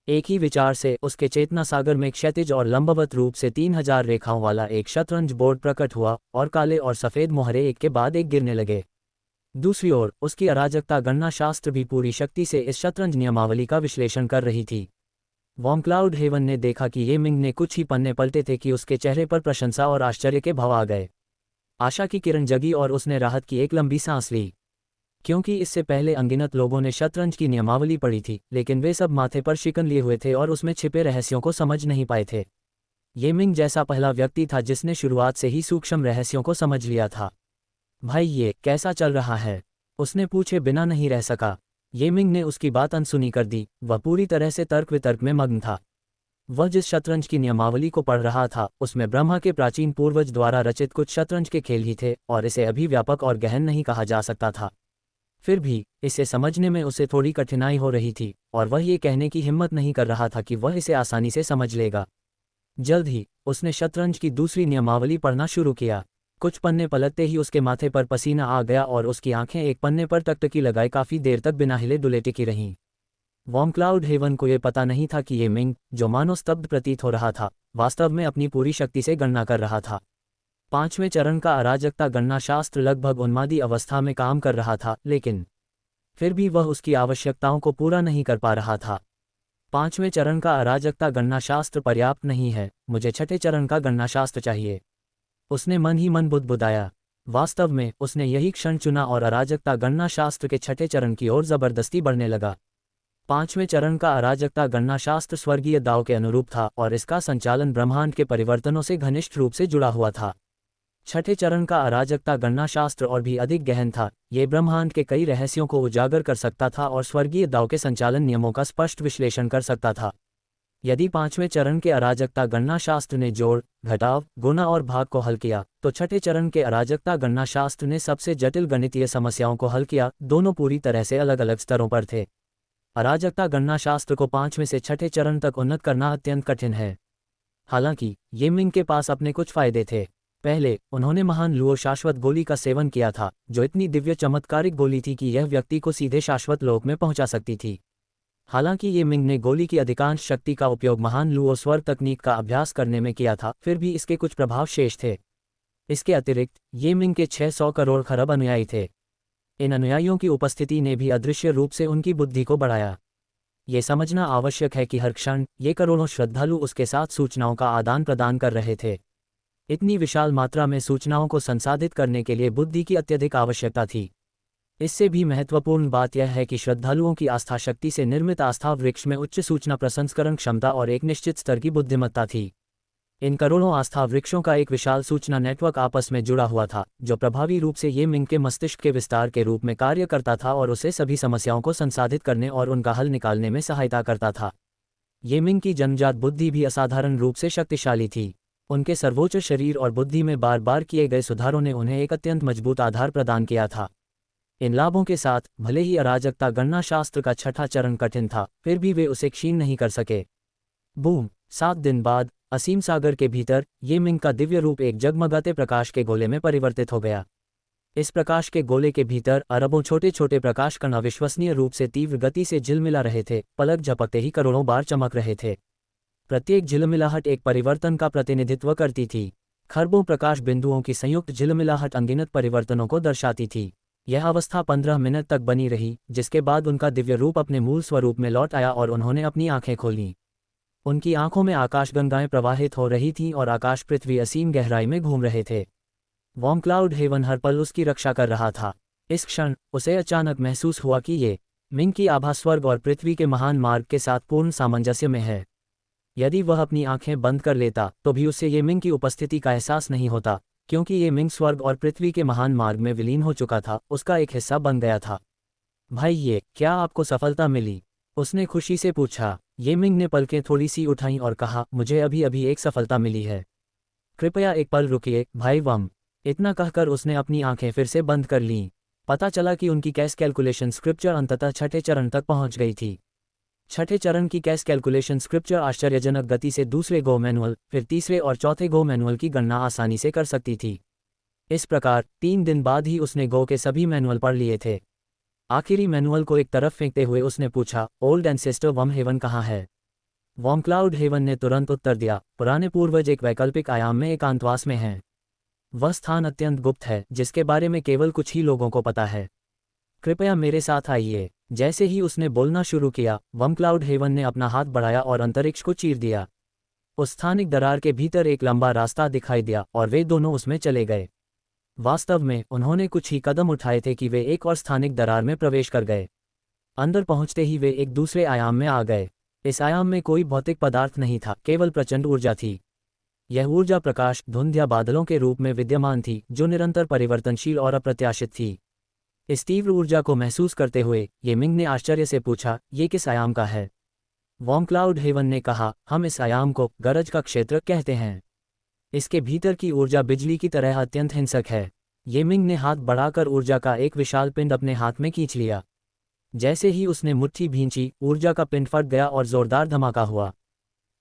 एक ही विचार से उसके चेतना सागर में क्षैतिज और लंबवत रूप से 3000 रेखाओं वाला एक शतरंज बोर्ड प्रकट हुआ और काले और सफ़ेद मोहरे एक के बाद एक गिरने लगे। दूसरी ओर उसकी अराजकता गणना शास्त्र भी पूरी शक्ति से इस शतरंज नियमावली का विश्लेषण कर रही थी। वॉन्क्लाउड हेवन ने देखा कि ये मिंग ने कुछ ही पन्ने पलटे थे कि उसके चेहरे पर प्रशंसा और आश्चर्य के भाव आ गए। आशा की किरण जगी और उसने राहत की एक लंबी सांस ली। क्योंकि इससे पहले अनगिनत लोगों ने शतरंज की नियमावली पढ़ी थी, लेकिन वे सब माथे पर शिकन लिए हुए थे और उसमें छिपे रहस्यों को समझ नहीं पाए थे। ये मिंग जैसा पहला व्यक्ति था जिसने शुरुआत से ही सूक्ष्म रहस्यों को समझ लिया था। भाई ये कैसा चल रहा है? उसने पूछे बिना नहीं रह सका। ये मिंग ने उसकी बात अनसुनी कर दी। वह पूरी तरह से तर्क वितर्क में मग्न था। वह जिस शतरंज की नियमावली को पढ़ रहा था उसमें ब्रह्मा के प्राचीन पूर्वज द्वारा रचित कुछ शतरंज के खेल ही थे और इसे अभी व्यापक और गहन नहीं कहा जा सकता था। फिर भी इसे समझने में उसे थोड़ी कठिनाई हो रही थी और वह ये कहने की हिम्मत नहीं कर रहा था कि वह इसे आसानी से समझ लेगा। जल्द ही उसने शतरंज की दूसरी नियमावली पढ़ना शुरू किया। कुछ पन्ने पलटते ही उसके माथे पर पसीना आ गया और उसकी आंखें एक पन्ने पर टकटकी लगाए काफी देर तक बिना हिले डुले टिकी रहीं। वॉर्मक्लाउड हेवन को यह पता नहीं था कि ये मिंग, जो मानो स्तब्ध प्रतीत हो रहा था, वास्तव में अपनी पूरी शक्ति से गणना कर रहा था। पांचवें चरण का अराजकता गणना शास्त्र लगभग उन्मादी अवस्था में काम कर रहा था, लेकिन फिर भी वह उसकी आवश्यकताओं को पूरा नहीं कर पा रहा था। पांचवें चरण का अराजकता गणना शास्त्र पर्याप्त नहीं है, मुझे छठे चरण का गणना शास्त्र चाहिए। उसने मन ही मन बुदबुदाया। वास्तव में उसने यही क्षण चुना और अराजकता गणना शास्त्र के छठे चरण की ओर जबरदस्ती बढ़ने लगा। पांचवें चरण का अराजकता गणना शास्त्र स्वर्गीय दाव के अनुरूप था और इसका संचालन ब्रह्मांड के परिवर्तनों से घनिष्ठ रूप से जुड़ा हुआ था। छठे चरण का अराजकता गणना शास्त्र और भी अधिक गहन था। ये ब्रह्मांड के कई रहस्यों को उजागर कर सकता था और स्वर्गीय दाव के संचालन नियमों का स्पष्ट विश्लेषण कर सकता था। यदि पांचवें चरण के अराजकता गणना शास्त्र ने जोड़, घटाव, गुणा और भाग को हल किया, तो छठे चरण के अराजकता गणना शास्त्र ने सबसे जटिल गणितीय समस्याओं को हल किया। दोनों पूरी तरह से अलग अलग स्तरों पर थे। अराजकता गणना शास्त्र को पांचवें से छठे चरण तक उन्नत करना अत्यंत कठिन है। हालांकि ये मिंग के पास अपने कुछ फायदे थे। पहले उन्होंने महान लुओ शाश्वत गोली का सेवन किया था, जो इतनी दिव्य चमत्कारिक गोली थी कि यह व्यक्ति को सीधे शाश्वत लोक में पहुंचा सकती थी। हालांकि ये मिंग ने गोली की अधिकांश शक्ति का उपयोग महान लुओ स्वर तकनीक का अभ्यास करने में किया था, फिर भी इसके कुछ प्रभाव शेष थे। इसके अतिरिक्त ये मिंग के 600 करोड़ खरब अनुयायी थे। इन अनुयायियों की उपस्थिति ने भी अदृश्य रूप से उनकी बुद्धि को बढ़ाया। ये समझना आवश्यक है कि हर क्षण ये करोड़ों श्रद्धालु उसके साथ सूचनाओं का आदान प्रदान कर रहे थे। इतनी विशाल मात्रा में सूचनाओं को संसाधित करने के लिए बुद्धि की अत्यधिक आवश्यकता थी। इससे भी महत्वपूर्ण बात यह है कि श्रद्धालुओं की आस्था शक्ति से निर्मित आस्था वृक्ष में उच्च सूचना प्रसंस्करण क्षमता और एक निश्चित स्तर की बुद्धिमत्ता थी। इन करोड़ों आस्था वृक्षों का एक विशाल सूचना नेटवर्क आपस में जुड़ा हुआ था, जो प्रभावी रूप से ये मिंग के मस्तिष्क के विस्तार के रूप में कार्य करता था और उसे सभी समस्याओं को संसाधित करने और उनका हल निकालने में सहायता करता था। ये मिंग की जन्मजात बुद्धि भी असाधारण रूप से शक्तिशाली थी। उनके सर्वोच्च शरीर और बुद्धि में बार बार किए गए सुधारों ने उन्हें एक अत्यंत मजबूत आधार प्रदान किया था। इन लाभों के साथ भले ही अराजकता गणना शास्त्र का छठा चरण कठिन था, फिर भी वे उसे क्षीण नहीं कर सके। बूम! 7 दिन बाद असीम सागर के भीतर ये मिंग का दिव्य रूप एक जगमगाते प्रकाश के गोले में परिवर्तित हो गया। इस प्रकाश के गोले के भीतर अरबों छोटे छोटे प्रकाश कण अविश्वसनीय रूप से तीव्र गति से झिलमिला रहे थे, पलक झपकते ही करोड़ों बार चमक रहे थे। प्रत्येक झिलमिलाहट एक परिवर्तन का प्रतिनिधित्व करती थी। खरबों प्रकाश बिंदुओं की संयुक्त झिलमिलाहट अनगिनत परिवर्तनों को दर्शाती थी। यह अवस्था 15 मिनट तक बनी रही, जिसके बाद उनका दिव्य रूप अपने मूल स्वरूप में लौट आया और उन्होंने अपनी आंखें खोलीं। उनकी आंखों में आकाशगंगाएं प्रवाहित हो रही थीं और आकाश पृथ्वी असीम गहराई में घूम रहे थे। वॉर्मक्लाउड हेवन हर पल उसकी रक्षा कर रहा था। इस क्षण उसे अचानक महसूस हुआ कि ये मिंग की आभा स्वर्ग और पृथ्वी के महान मार्ग के साथ पूर्ण सामंजस्य में है। यदि वह अपनी आंखें बंद कर लेता तो भी उससे ये मिंग की उपस्थिति का एहसास नहीं होता, क्योंकि ये मिंग स्वर्ग और पृथ्वी के महान मार्ग में विलीन हो चुका था, उसका एक हिस्सा बन गया था। भाई ये क्या आपको सफलता मिली? उसने खुशी से पूछा। ये मिंग ने पलकें थोड़ी सी उठाईं और कहा, मुझे अभी अभी एक सफलता मिली है। कृपया एक पल रुकिए भाई वम। इतना कहकर उसने अपनी आंखें फिर से बंद कर लीं। पता चला कि उनकी कैश कैलकुलेशन स्क्रिप्चर अंततः छठे चरण तक पहुंच गई थी। छठे चरण की कैश कैलकुलेशन स्क्रिप्चर आश्चर्यजनक गति से दूसरे गो मैनुअल, फिर तीसरे और चौथे गो मैनुअल की गणना आसानी से कर सकती थी। इस प्रकार 3 दिन बाद ही उसने गो के सभी मैनुअल पढ़ लिए थे। आखिरी मैनुअल को एक तरफ फेंकते हुए उसने पूछा, ओल्ड एंसेस्टर वम हेवन कहाँ है? वॉर्मक्लाउड हेवन ने तुरंत उत्तर दिया, पुराने पूर्वज एक वैकल्पिक आयाम में एकांतवास में हैं। वह स्थान अत्यंत गुप्त है, जिसके बारे में केवल कुछ ही लोगों को पता है। कृपया मेरे साथ आइए। जैसे ही उसने बोलना शुरू किया, वॉर्मक्लाउड हेवन ने अपना हाथ बढ़ाया और अंतरिक्ष को चीर दिया। उस स्थानिक दरार के भीतर एक लंबा रास्ता दिखाई दिया और वे दोनों उसमें चले गए। वास्तव में उन्होंने कुछ ही कदम उठाए थे कि वे एक और स्थानिक दरार में प्रवेश कर गए। अंदर पहुंचते ही वे एक दूसरे आयाम में आ गए। इस आयाम में कोई भौतिक पदार्थ नहीं था, केवल प्रचंड ऊर्जा थी। यह ऊर्जा प्रकाश, धुंध या बादलों के रूप में विद्यमान थी, जो निरंतर परिवर्तनशील और अप्रत्याशित थी। इस तीव्र ऊर्जा को महसूस करते हुए ये मिंग ने आश्चर्य से पूछा, ये किस आयाम का है? वॉर्म क्लाउड हेवन ने कहा, हम इस आयाम को गरज का क्षेत्र कहते हैं। इसके भीतर की ऊर्जा बिजली की तरह अत्यंत हिंसक है। ये मिंग ने हाथ बढ़ाकर ऊर्जा का एक विशाल पिंड अपने हाथ में खींच लिया। जैसे ही उसने मुट्ठी भींची, ऊर्जा का पिंड फट गया और जोरदार धमाका हुआ।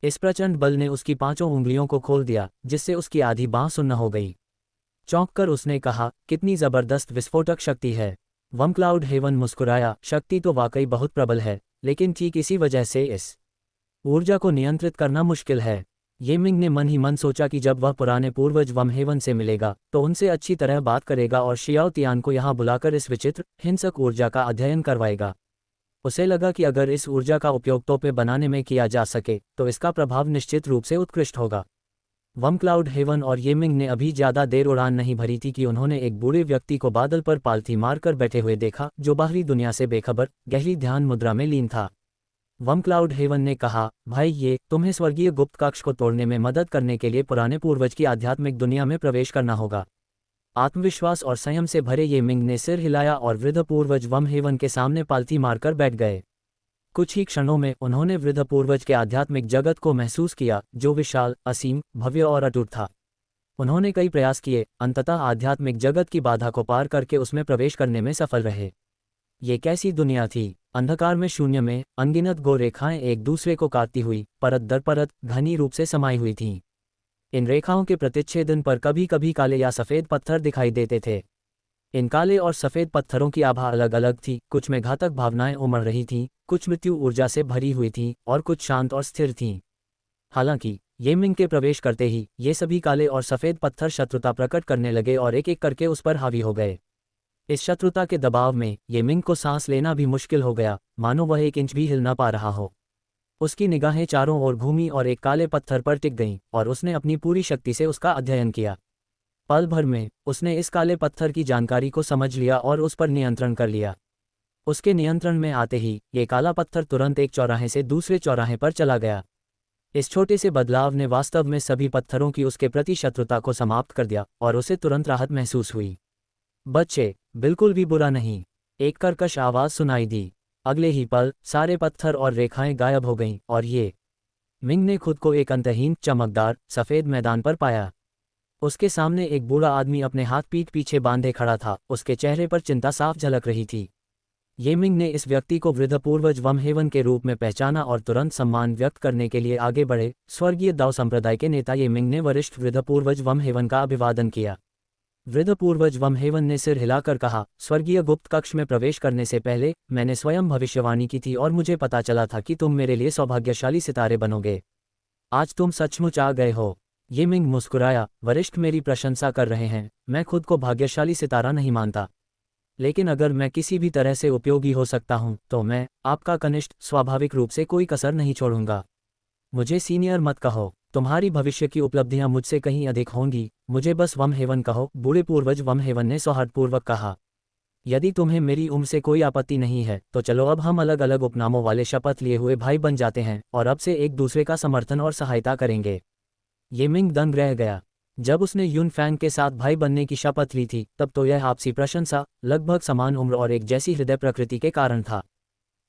इस प्रचंड बल ने उसकी 5 उंगलियों को खोल दिया, जिससे उसकी आधी बांह सुन्न हो गई। चौंककर उसने कहा, कितनी जबरदस्त विस्फोटक शक्ति है। वम क्लाउड हेवन मुस्कुराया, शक्ति तो वाकई बहुत प्रबल है, लेकिन ठीक इसी वजह से इस ऊर्जा को नियंत्रित करना मुश्किल है। ये मिंग ने मन ही मन सोचा कि जब वह पुराने पूर्वज वम हेवन से मिलेगा तो उनसे अच्छी तरह बात करेगा और शियाओ तियान को यहाँ बुलाकर इस विचित्र, हिंसक ऊर्जा का अध्ययन करवाएगा। उसे लगा कि अगर इस ऊर्जा का उपयोग तोपे बनाने में किया जा सके तो इसका प्रभाव निश्चित रूप से उत्कृष्ट होगा। वम क्लाउड हेवन और ये मिंग ने अभी ज़्यादा देर उड़ान नहीं भरी थी कि उन्होंने एक बूढ़े व्यक्ति को बादल पर पालथी मारकर बैठे हुए देखा, जो बाहरी दुनिया से बेखबर, गहरी ध्यान मुद्रा में लीन था। वम क्लाउड हेवन ने कहा, भाई, ये तुम्हें स्वर्गीय गुप्त कक्ष को तोड़ने में मदद करने के लिए पुराने पूर्वज की आध्यात्मिक दुनिया में प्रवेश करना होगा। आत्मविश्वास और संयम से भरे ये मिंग ने सिर हिलाया और वृद्ध पूर्वज वम हेवन के सामने पालथी मारकर बैठ गए। कुछ ही क्षणों में उन्होंने वृद्ध पूर्वज के आध्यात्मिक जगत को महसूस किया, जो विशाल, असीम, भव्य और अटूट था। उन्होंने कई प्रयास किए, अंततः आध्यात्मिक जगत की बाधा को पार करके उसमें प्रवेश करने में सफल रहे। ये कैसी दुनिया थी! अंधकार में, शून्य में, अनगिनत गो रेखाएं एक दूसरे को काटती हुई, परत दर परत, घनी रूप से समाई हुई थीं। इन रेखाओं के प्रतिच्छेदन पर कभी कभी काले या सफ़ेद पत्थर दिखाई देते थे। इन काले और सफ़ेद पत्थरों की आभा अलग अलग थी, कुछ में घातक भावनाएं उमड़ रही थीं, कुछ मृत्यु ऊर्जा से भरी हुई थीं और कुछ शांत और स्थिर थीं। हालांकि ये मिंग के प्रवेश करते ही ये सभी काले और सफ़ेद पत्थर शत्रुता प्रकट करने लगे और एक एक करके उस पर हावी हो गए। इस शत्रुता के दबाव में ये मिंग को सांस लेना भी मुश्किल हो गया, मानो वह 1 इंच भी हिल ना पा रहा हो। उसकी निगाहें चारों ओर घूमी और एक काले पत्थर पर टिक गईं और उसने अपनी पूरी शक्ति से उसका अध्ययन किया। पल भर में उसने इस काले पत्थर की जानकारी को समझ लिया और उस पर नियंत्रण कर लिया। उसके नियंत्रण में आते ही ये काला पत्थर तुरंत एक चौराहे से दूसरे चौराहे पर चला गया। इस छोटे से बदलाव ने वास्तव में सभी पत्थरों की उसके प्रति शत्रुता को समाप्त कर दिया और उसे तुरंत राहत महसूस हुई। बच्चे, बिल्कुल भी बुरा नहीं, एक कर्कश आवाज़ सुनाई दी। अगले ही पल सारे पत्थर और रेखाएं गायब हो गईं और ये मिंग ने खुद को एक अंतहीन, चमकदार, सफ़ेद मैदान पर पाया। उसके सामने एक बूढ़ा आदमी अपने हाथ पीठ पीछे बांधे खड़ा था, उसके चेहरे पर चिंता साफ झलक रही थी। ये मिंग ने इस व्यक्ति को वृद्ध पूर्वज वम हेवन के रूप में पहचाना और तुरंत सम्मान व्यक्त करने के लिए आगे बढ़े। स्वर्गीय दाओ संप्रदाय के नेता ये मिंग ने वरिष्ठ वृद्ध पूर्वज वम हेवन का अभिवादन किया। वृद्ध पूर्वज वम हेवन ने सिर हिलाकर कहा, स्वर्गीय गुप्त कक्ष में प्रवेश करने से पहले मैंने स्वयं भविष्यवाणी की थी और मुझे पता चला था कि तुम मेरे लिए सौभाग्यशाली सितारे बनोगे। आज तुम सचमुच आ गए हो। ये मिंग मुस्कुराया, वरिष्ठ मेरी प्रशंसा कर रहे हैं, मैं खुद को भाग्यशाली सितारा नहीं मानता, लेकिन अगर मैं किसी भी तरह से उपयोगी हो सकता हूं तो मैं, आपका कनिष्ठ, स्वाभाविक रूप से कोई कसर नहीं छोड़ूंगा। मुझे सीनियर मत कहो, तुम्हारी भविष्य की उपलब्धियां मुझसे कहीं अधिक होंगी, मुझे बस वम हेवन कहो, बूढ़े पूर्वज वम हेवन ने सौहार्दपूर्वक कहा। यदि तुम्हें मेरी उम्र से कोई आपत्ति नहीं है तो चलो अब हम अलग अलग उपनामों वाले शपथ लिए हुए भाई बन जाते हैं और अब से एक दूसरे का समर्थन और सहायता करेंगे। ये मिंग दंग रह गया। जब उसने यून फैंग के साथ भाई बनने की शपथ ली थी तब तो यह आपसी प्रशंसा, लगभग समान उम्र और एक जैसी हृदय प्रकृति के कारण था,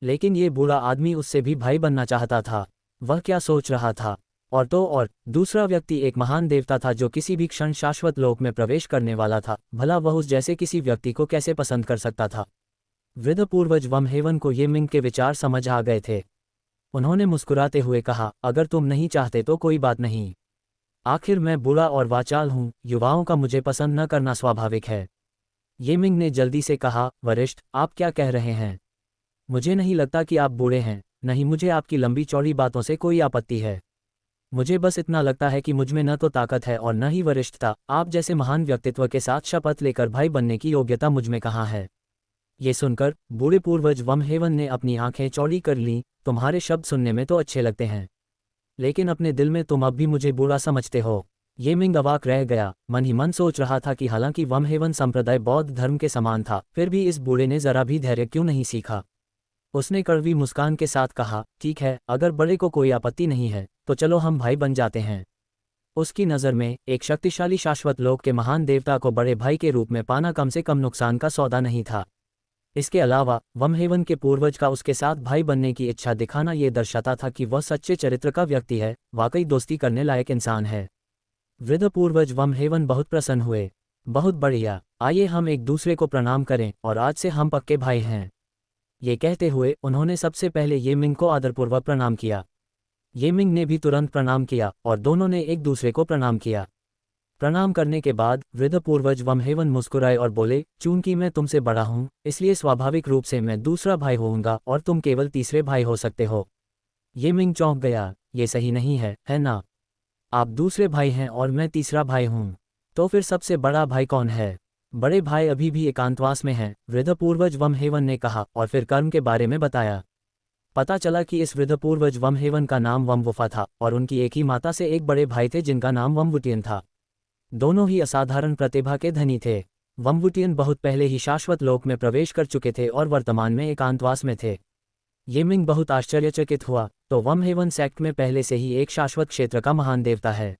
लेकिन ये बूढ़ा आदमी उससे भी भाई बनना चाहता था। वह क्या सोच रहा था? और तो और दूसरा व्यक्ति एक महान देवता था जो किसी भी क्षण शाश्वत लोक में प्रवेश करने वाला था। भला वह उस जैसे किसी व्यक्ति को कैसे पसंद कर सकता था? वृद्ध पूर्वज वम हेवन को ये मिंग के विचार समझ आ गए थे। उन्होंने मुस्कुराते हुए कहा, अगर तुम नहीं चाहते तो कोई बात नहीं, आखिर मैं बूढ़ा और वाचाल हूँ, युवाओं का मुझे पसंद न करना स्वाभाविक है। ये मिंग ने जल्दी से कहा, वरिष्ठ, आप क्या कह रहे हैं? मुझे नहीं लगता कि आप बूढ़े हैं, नहीं मुझे आपकी लंबी चौड़ी बातों से कोई आपत्ति है। मुझे बस इतना लगता है कि मुझमें न तो ताकत है और न ही वरिष्ठता। आप जैसे महान व्यक्तित्व के साथ शपथ लेकर भाई बनने की योग्यता मुझमें कहाँ है? ये सुनकर बूढ़े पूर्वज वम हेवन ने अपनी आंखें चौड़ी कर लीं। तुम्हारे शब्द सुनने में तो अच्छे लगते हैं, लेकिन अपने दिल में तुम अब भी मुझे बूढ़ा समझते हो। ये मिंग अवाक रह गया, मन ही मन सोच रहा था कि हालांकि वमहेवन संप्रदाय बौद्ध धर्म के समान था, फिर भी इस बूढ़े ने जरा भी धैर्य क्यों नहीं सीखा। उसने कड़वी मुस्कान के साथ कहा, ठीक है, अगर बड़े को कोई आपत्ति नहीं है तो चलो हम भाई बन जाते हैं। उसकी नज़र में एक शक्तिशाली शाश्वत लोक के महान देवता को बड़े भाई के रूप में पाना कम से कम नुकसान का सौदा नहीं था। इसके अलावा वमहेवन के पूर्वज का उसके साथ भाई बनने की इच्छा दिखाना ये दर्शाता था कि वह सच्चे चरित्र का व्यक्ति है, वाकई दोस्ती करने लायक इंसान है। वृद्ध पूर्वज वमहेवन बहुत प्रसन्न हुए। बहुत बढ़िया, आइए हम एक दूसरे को प्रणाम करें और आज से हम पक्के भाई हैं। ये कहते हुए उन्होंने सबसे पहले ये मिंग को आदरपूर्वक प्रणाम किया। ये मिंग ने भी तुरंत प्रणाम किया और दोनों ने एक दूसरे को प्रणाम किया। प्रणाम करने के बाद वृद्ध पूर्वज वमहेवन मुस्कुराए और बोले, चूंकि मैं तुमसे बड़ा हूँ इसलिए स्वाभाविक रूप से मैं दूसरा भाई होऊंगा और तुम केवल तीसरे भाई हो सकते हो। ये मिंग चौंक गया, ये सही नहीं है ना? आप दूसरे भाई हैं और मैं तीसरा भाई हूँ, तो फिर सबसे बड़ा भाई कौन है? बड़े भाई अभी भी एकांतवास में हैं, वृद्ध पूर्वज वमहेवन ने कहा और फिर कर्म के बारे में बताया। पता चला कि इस वृद्ध पूर्वज वमहेवन का नाम वमवुफा था और उनकी एक ही माता से एक बड़े भाई थे जिनका नाम वमवुटियन था। दोनों ही असाधारण प्रतिभा के धनी थे। वमवुटियन बहुत पहले ही शाश्वत लोक में प्रवेश कर चुके थे और वर्तमान में एकांतवास में थे। ये मिंग बहुत आश्चर्यचकित हुआ, तो वमहेवन सेक्ट में पहले से ही एक शाश्वत क्षेत्र का महान देवता है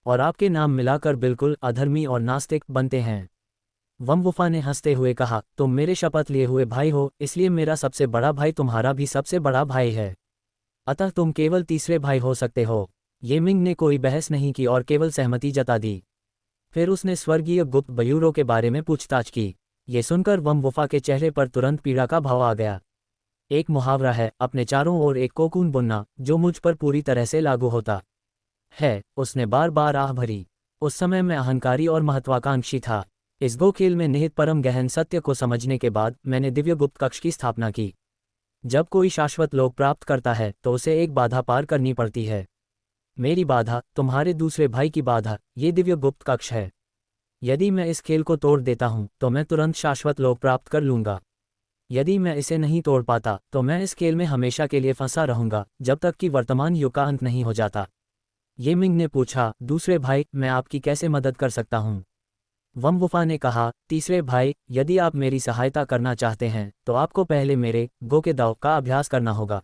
और आपके नाम मिलाकर बिल्कुल अधर्मी और नास्तिक बनते हैं। वमवुफा ने हंसते हुए कहा, तुम मेरे शपथ लिए हुए भाई हो, इसलिए मेरा सबसे बड़ा भाई तुम्हारा भी सबसे बड़ा भाई है, अतः तुम केवल तीसरे भाई हो सकते हो। ये मिंग ने कोई बहस नहीं की और केवल सहमति जता दी। फिर उसने स्वर्गीय गुप्त बयूरों के बारे में पूछताछ की। ये सुनकर वमवुफा के चेहरे पर तुरंत पीड़ा का भाव आ गया। एक मुहावरा है, अपने चारों ओर एक कोकून बुनना, जो मुझ पर पूरी तरह से लागू होता है। उसने बार बार आह भरी। उस समय मैं अहंकारी और महत्वाकांक्षी था। इस गो खेल में निहित परम गहन सत्य को समझने के बाद मैंने दिव्य गुप्त कक्ष की स्थापना की। जब कोई शाश्वत लोक प्राप्त करता है तो उसे एक बाधा पार करनी पड़ती है। मेरी बाधा, तुम्हारे दूसरे भाई की बाधा, ये दिव्य गुप्त कक्ष है। यदि मैं इस खेल को तोड़ देता हूं तो मैं तुरंत शाश्वत लोक प्राप्त कर लूंगा। यदि मैं इसे नहीं तोड़ पाता तो मैं इस खेल में हमेशा के लिए फंसा रहूंगा, जब तक कि वर्तमान युग का अंत नहीं हो जाता। ये मिंग ने पूछा, दूसरे भाई, मैं आपकी कैसे मदद कर सकता हूँ? वमवुफा ने कहा, तीसरे भाई, यदि आप मेरी सहायता करना चाहते हैं तो आपको पहले मेरे गो के दाव का अभ्यास करना होगा।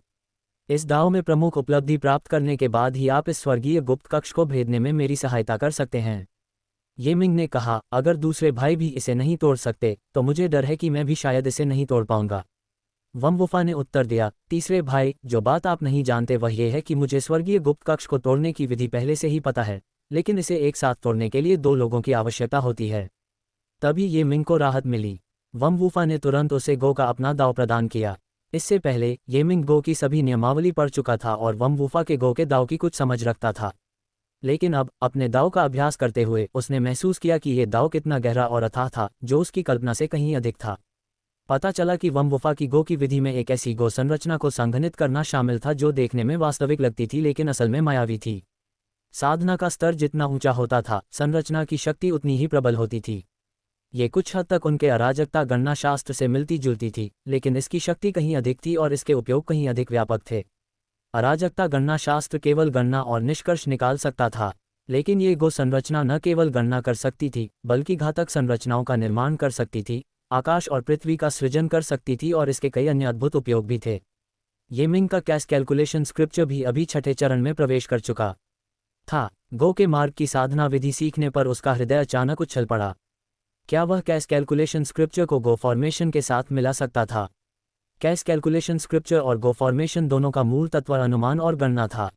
इस दाव में प्रमुख उपलब्धि प्राप्त करने के बाद ही आप इस स्वर्गीय गुप्त कक्ष को भेदने में मेरी सहायता कर सकते हैं। ये मिंग ने कहा, अगर दूसरे भाई भी इसे नहीं तोड़ सकते तो मुझे डर है कि मैं भी शायद इसे नहीं तोड़ पाऊंगा। वमवुफा ने उत्तर दिया, तीसरे भाई, जो बात आप नहीं जानते वह ये है कि मुझे स्वर्गीय गुप्त कक्ष को तोड़ने की विधि पहले से ही पता है, लेकिन इसे एक साथ तोड़ने के लिए 2 लोगों की आवश्यकता होती है। तभी ये मिंग को राहत मिली। वमवुफा ने तुरंत उसे गो का अपना दाव प्रदान किया। इससे पहले ये मिंग गो की सभी नियमावली पढ़ चुका था और वमवुफा के गो के दाव की कुछ समझ रखता था। लेकिन अब अपने दाव का अभ्यास करते हुए उसने महसूस किया कि ये दाव कितना गहरा और अथाह था, जो उसकी कल्पना से कहीं अधिक था। पता चला कि वमवुफा की गो की विधि में एक ऐसी गो संरचना को संघनित करना शामिल था जो देखने में वास्तविक लगती थी लेकिन असल में मायावी थी। साधना का स्तर जितना ऊंचा होता था, संरचना की शक्ति उतनी ही प्रबल होती थी। ये कुछ हद तक उनके अराजकता गणना शास्त्र से मिलती जुलती थी, लेकिन इसकी शक्ति कहीं अधिक थी और इसके उपयोग कहीं अधिक व्यापक थे। अराजकता गणना शास्त्र केवल गणना और निष्कर्ष निकाल सकता था, लेकिन ये गो संरचना न केवल गणना कर सकती थी बल्कि घातक संरचनाओं का निर्माण कर सकती थी, आकाश और पृथ्वी का सृजन कर सकती थी और इसके कई अन्य अद्भुत उपयोग भी थे। ये मिंग का कैश कैलकुलेशन स्क्रिप्चर भी अभी छठे चरण में प्रवेश कर चुका था। गो के मार्ग की साधना विधि सीखने पर उसका हृदय अचानक उछल पड़ा। क्या वह कैश कैलकुलेशन स्क्रिप्चर को गो फॉर्मेशन के साथ मिला सकता था? कैश कैलकुलेशन स्क्रिप्चर और गो फॉर्मेशन दोनों का मूल तत्व अनुमान और गणना था।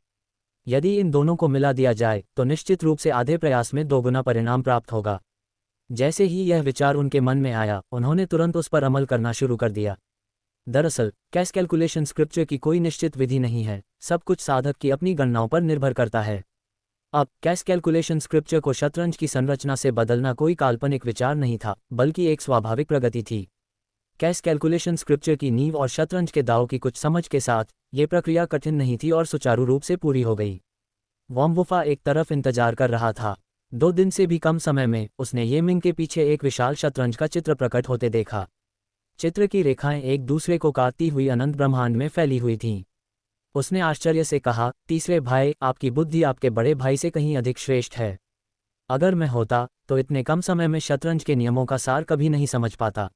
यदि इन दोनों को मिला दिया जाए तो निश्चित रूप से आधे प्रयास में 2 गुना परिणाम प्राप्त होगा। जैसे ही यह विचार उनके मन में आया, उन्होंने तुरंत उस पर अमल करना शुरू कर दिया। दरअसल कैश कैलकुलेशन स्क्रिप्चर की कोई निश्चित विधि नहीं है, सब कुछ साधक की अपनी गणनाओं पर निर्भर करता है। अब कैश कैलकुलेशन स्क्रिप्चर को शतरंज की संरचना से बदलना कोई काल्पनिक विचार नहीं था, बल्कि एक स्वाभाविक प्रगति थी। कैश कैलकुलेशन स्क्रिप्चर की नींव और शतरंज के दाव की कुछ समझ के साथ ये प्रक्रिया कठिन नहीं थी और सुचारू रूप से पूरी हो गई। वमवुफा एक तरफ इंतजार कर रहा था। 2 दिन से भी कम समय में उसने ये मिंग के पीछे एक विशाल शतरंज का चित्र प्रकट होते देखा। चित्र की रेखाएं एक दूसरे को काटती हुई अनंत ब्रह्मांड में फैली हुई थीं। उसने आश्चर्य से कहा, तीसरे भाई, आपकी बुद्धि आपके बड़े भाई से कहीं अधिक श्रेष्ठ है। अगर मैं होता तो इतने कम समय में शतरंज के नियमों का सार कभी नहीं समझ पाता।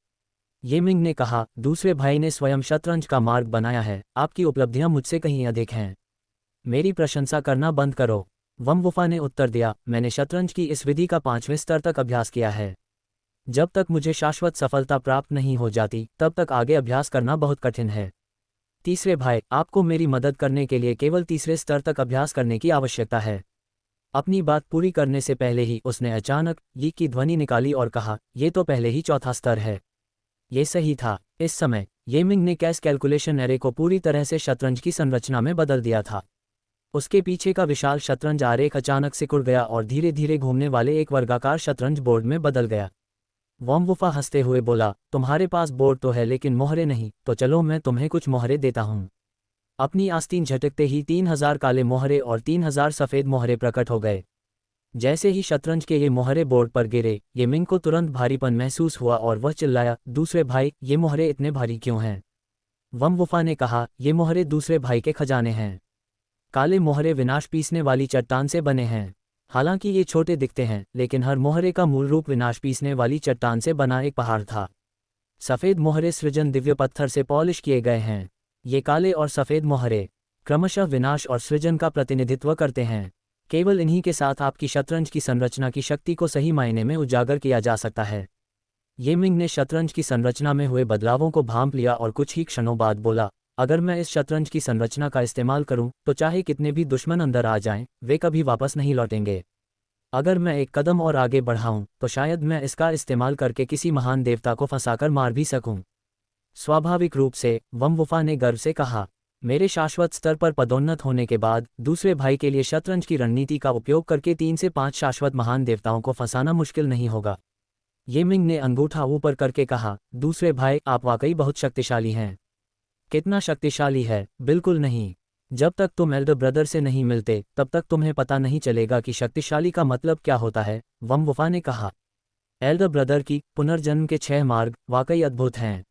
ये मिंग ने कहा, दूसरे भाई ने स्वयं शतरंज का मार्ग बनाया है, आपकी उपलब्धियां मुझसे कहीं अधिक हैं। मेरी प्रशंसा करना बंद करो। वंगवुफा ने उत्तर दिया, मैंने शतरंज की इस विधि का 5वें स्तर तक अभ्यास किया है। जब तक मुझे शाश्वत सफलता प्राप्त नहीं हो जाती तब तक आगे अभ्यास करना बहुत कठिन है। तीसरे भाई, आपको मेरी मदद करने के लिए केवल तीसरे स्तर तक अभ्यास करने की आवश्यकता है। अपनी बात पूरी करने से पहले ही उसने अचानक यी की ध्वनि निकाली और कहा, यह तो पहले ही चौथा स्तर है। ये सही था। इस समय ये मिंग ने कैश कैलकुलेशन एरे को पूरी तरह से शतरंज की संरचना में बदल दिया था। उसके पीछे का विशाल शतरंज आरेख अचानक सिकुड़ गया और धीरे धीरे घूमने वाले एक वर्गाकार शतरंज बोर्ड में बदल गया। वॉम्वुफा हंसते हुए बोला, तुम्हारे पास बोर्ड तो है लेकिन मोहरे नहीं, तो चलो मैं तुम्हें कुछ मोहरे देता हूँ। अपनी आस्तीन झटकते ही 3000 काले मोहरे और 3000 सफ़ेद मोहरे प्रकट हो गए। जैसे ही शतरंज के ये मोहरे बोर्ड पर गिरे, ये मिंग को तुरंत भारीपन महसूस हुआ और वह चिल्लाया, दूसरे भाई, ये मोहरे इतने भारी क्यों हैं? वंगवुफा ने कहा, ये मोहरे दूसरे भाई के खजाने हैं। काले मोहरे विनाश पीसने वाली चट्टान से बने हैं। हालांकि ये छोटे दिखते हैं, लेकिन हर मोहरे का मूल रूप विनाश पीसने वाली चट्टान से बना एक पहाड़ था। सफ़ेद मोहरे सृजन दिव्य पत्थर से पॉलिश किए गए हैं। ये काले और सफ़ेद मोहरे क्रमशः विनाश और सृजन का प्रतिनिधित्व करते हैं। केवल इन्हीं के साथ आपकी शतरंज की संरचना की शक्ति को सही मायने में उजागर किया जा सकता है। ये मिंग ने शतरंज की संरचना में हुए बदलावों को भांप लिया और कुछ ही क्षणों बाद बोला, अगर मैं इस शतरंज की संरचना का इस्तेमाल करूं, तो चाहे कितने भी दुश्मन अंदर आ जाएं, वे कभी वापस नहीं लौटेंगे। अगर मैं एक कदम और आगे बढ़ाऊं, तो शायद मैं इसका इस्तेमाल करके किसी महान देवता को फंसाकर मार भी सकूं। स्वाभाविक रूप से वंगवुफा ने गर्व से कहा, मेरे शाश्वत स्तर पर पदोन्नत होने के बाद दूसरे भाई के लिए शतरंज की रणनीति का उपयोग करके 3 से 5 शाश्वत महान देवताओं को फंसाना मुश्किल नहीं होगा। ये मिंग ने अंगूठा ऊपर करके कहा, दूसरे भाई, आप वाकई बहुत शक्तिशाली हैं। कितना शक्तिशाली है? बिल्कुल नहीं। जब तक तुम एल्डर ब्रदर से नहीं मिलते तब तक तुम्हें पता नहीं चलेगा कि शक्तिशाली का मतलब क्या होता है, वंगवुफा ने कहा। एल्डर ब्रदर की पुनर्जन्म के 6 मार्ग वाकई अद्भुत हैं।